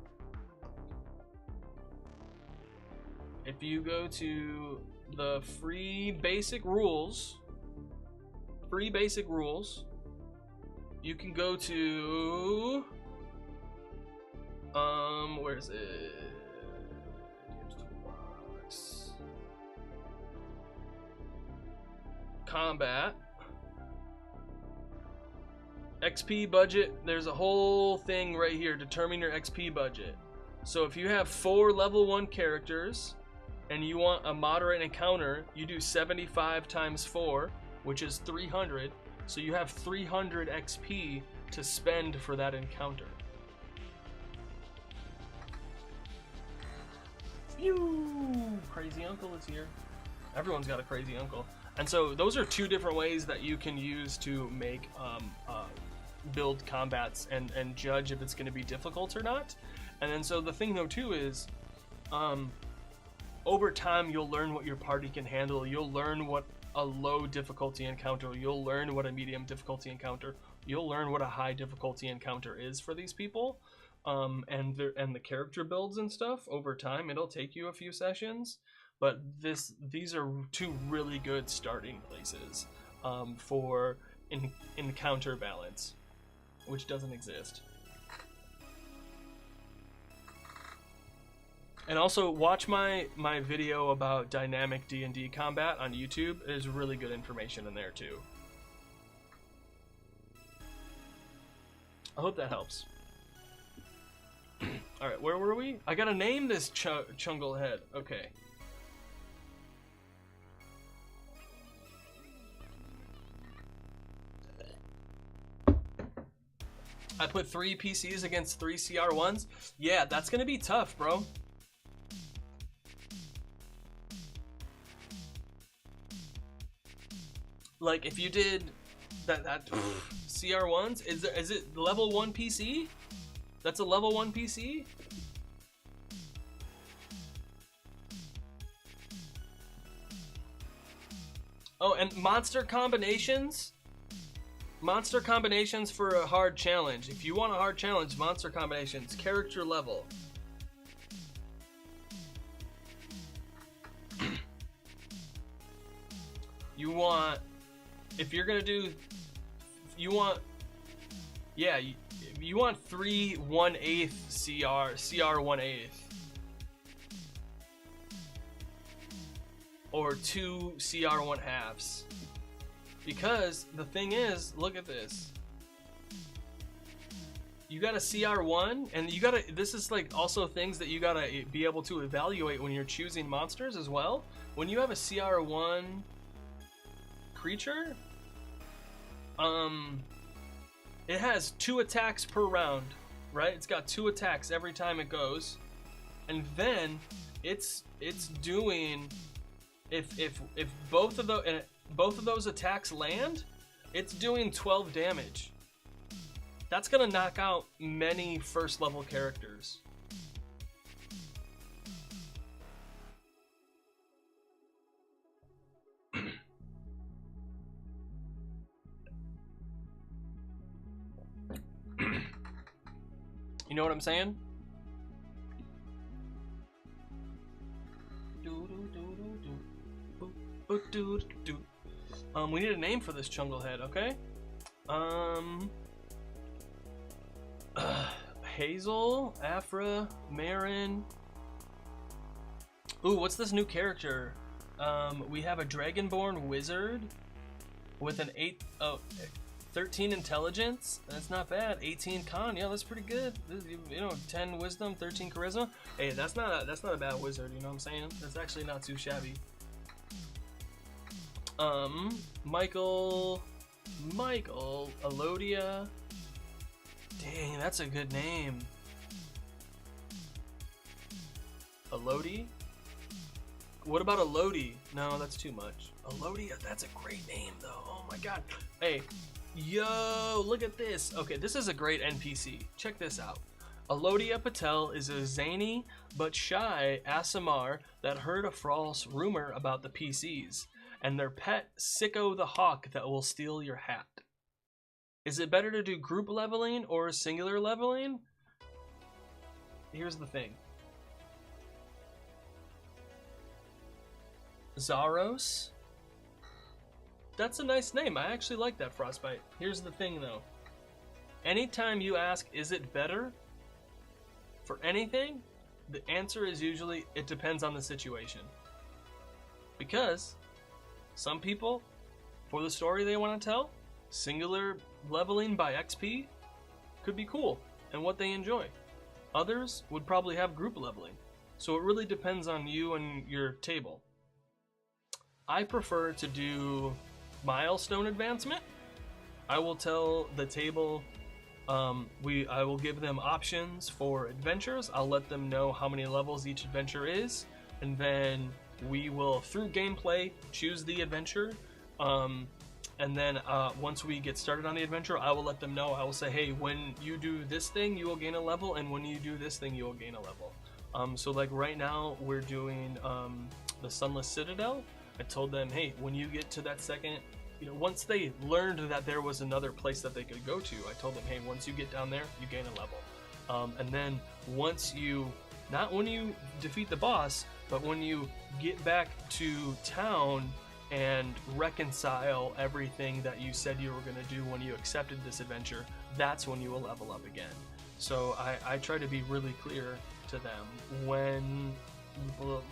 Speaker 1: the free basic rules, you can go to, where is it? Combat. XP budget, there's a whole thing right here, determine your XP budget. So if you have 4 level 1 characters and you want a moderate encounter, you do 75 times 4, which is 300. So you have 300 XP to spend for that encounter. Phew! Crazy uncle is here. Everyone's got a crazy uncle. And so those are 2 different ways that you can use to make build combats and judge if it's going to be difficult or not. And then so the thing though too is over time you'll learn what your party can handle. You'll learn what a low difficulty encounter, you'll learn what a medium difficulty encounter, you'll learn what a high difficulty encounter is for these people, and the character builds and stuff. Over time it'll take you a few sessions, but these are 2 really good starting places for encounter balance, which doesn't exist. And also watch my video about dynamic D&D combat on YouTube. There's really good information in there too. I hope that helps. Alright, where were we? I gotta name this Chungle head. Okay. I put 3 PCs against 3 CR1s. Yeah, that's gonna be tough, bro. Like if you did that CR1s, is it level 1 PC? That's a level 1 PC? Oh, and monster combinations? Monster combinations for a hard challenge. If you want a hard challenge, monster combinations, character level. You want, if you're gonna do, you want 3 1/8 CR 1/8, or 2 CR 1/2. Because the thing is, look at this. You got a CR1, and you gotta, this is like also things that you gotta be able to evaluate when you're choosing monsters as well. When you have a CR1 creature, it has 2 attacks per round, right? It's got 2 attacks every time it goes, and then it's doing, if both of those attacks land, it's doing 12 damage. That's gonna knock out many first level characters. You know what I'm saying? We need a name for this Chunglehead, okay? Hazel, Afra, Marin. Ooh, what's this new character? We have a Dragonborn wizard with an 13 intelligence. That's not bad. 18 con. Yeah, that's pretty good. You know, 10 wisdom, 13 charisma. Hey, that's not a bad wizard. You know what I'm saying? That's actually not too shabby. Michael, Elodia. Dang, that's a good name. Elodie. What about a Lodi? No, that's too much. A Lodi, that's a great name though. Oh my god. Hey, yo, look at this. Okay, this is a great NPC. Check this out. Alodia Patel is a zany but shy ASMR that heard a false rumor about the PCs and their pet Sicko the Hawk that will steal your hat. Is it better to do group leveling or singular leveling? Here's the thing. Zaros? That's a nice name. I actually like that, Frostbite. Here's the thing though. Anytime you ask, is it better? For anything, the answer is usually, it depends on the situation. Because some people, for the story they want to tell, singular leveling by XP could be cool and what they enjoy. Others would probably have group leveling. So it really depends on you and your table. I prefer to do milestone advancement. I will tell the table, I will give them options for adventures. I'll let them know how many levels each adventure is, and then we will, through gameplay, choose the adventure. And then once we get started on the adventure, I will let them know. I will say, hey, when you do this thing, you will gain a level, and when you do this thing, you will gain a level. So like right now, we're doing the Sunless Citadel. I told them, hey, when you get to that second, you know, once they learned that there was another place that they could go to, I told them, hey, once you get down there, you gain a level. And then once you, not when you defeat the boss, but when you get back to town and reconcile everything that you said you were going to do when you accepted this adventure, that's when you will level up again. So I try to be really clear to them when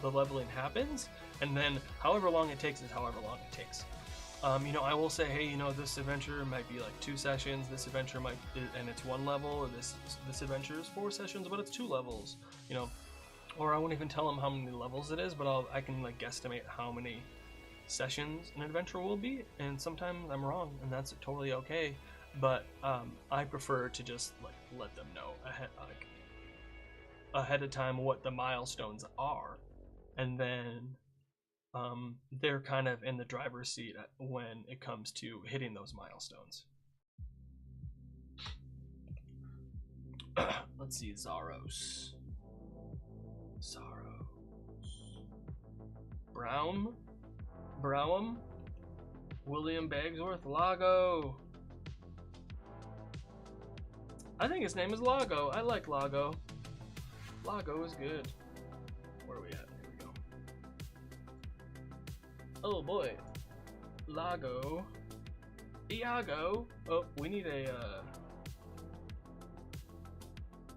Speaker 1: the leveling happens, and then however long it takes is however long it takes. You know, I will say, hey, you know, this adventure might be like 2 sessions, this adventure might, and it's 1 level, or this adventure is 4 sessions, but it's 2 levels, you know. Or I won't even tell them how many levels it is, but I can like guesstimate how many sessions an adventure will be, and sometimes I'm wrong, and that's totally okay. But I prefer to just like let them know ahead of time what the milestones are, and then they're kind of in the driver's seat when it comes to hitting those milestones. Let's see, Zaros. Browham, William Bagsworth, Lago. I think his name is Lago. I like Lago. Lago is good. Where are we at? Here we go. Oh boy. Lago. Iago. Oh, we need a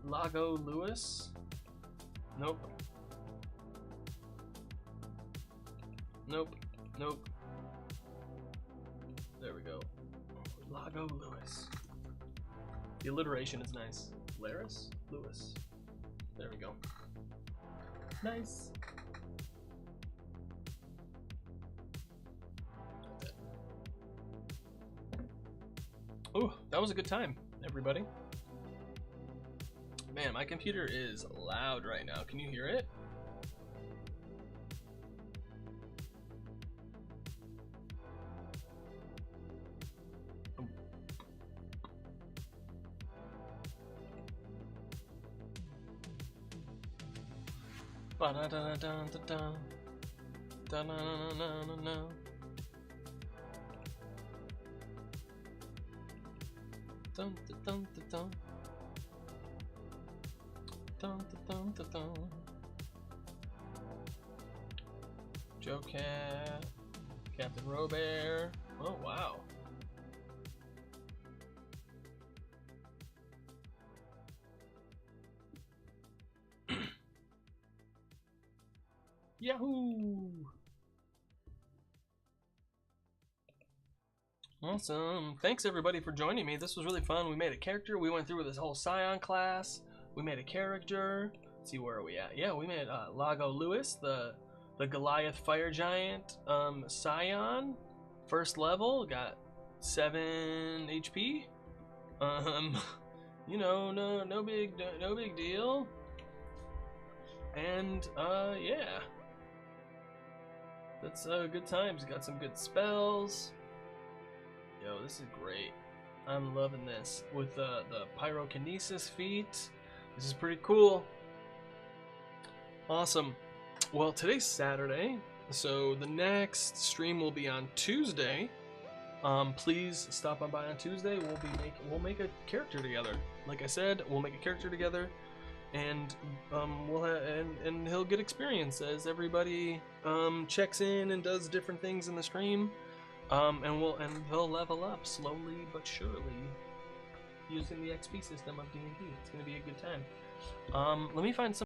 Speaker 1: Lago Lewis. Nope. There we go. Lago Lewis. The alliteration is nice. Laris? Lewis. There we go. Nice. Oh, that was a good time, everybody. Man, my computer is loud right now. Can you hear it? Joe Cat, Captain Robert. Oh wow. Yahoo! Awesome. Thanks everybody for joining me. This was really fun. We made a character. We went through this whole Psion class. We made a character. Let's see, where are we at? Yeah, we made Lago Lewis, the Goliath Fire Giant Psion. First level, got 7 HP. You know, no big deal. And yeah. That's good times. Got some good spells. Yo, this is great. I'm loving this. With the pyrokinesis feat. This is pretty cool. Awesome. Well, today's Saturday, so the next stream will be on Tuesday. Please stop on by on Tuesday. We'll make a character together. Like I said, we'll make a character together, and and he'll get experience as everybody checks in and does different things in the stream. And they'll level up slowly but surely using the XP system of D&D. It's gonna be a good time. Let me find some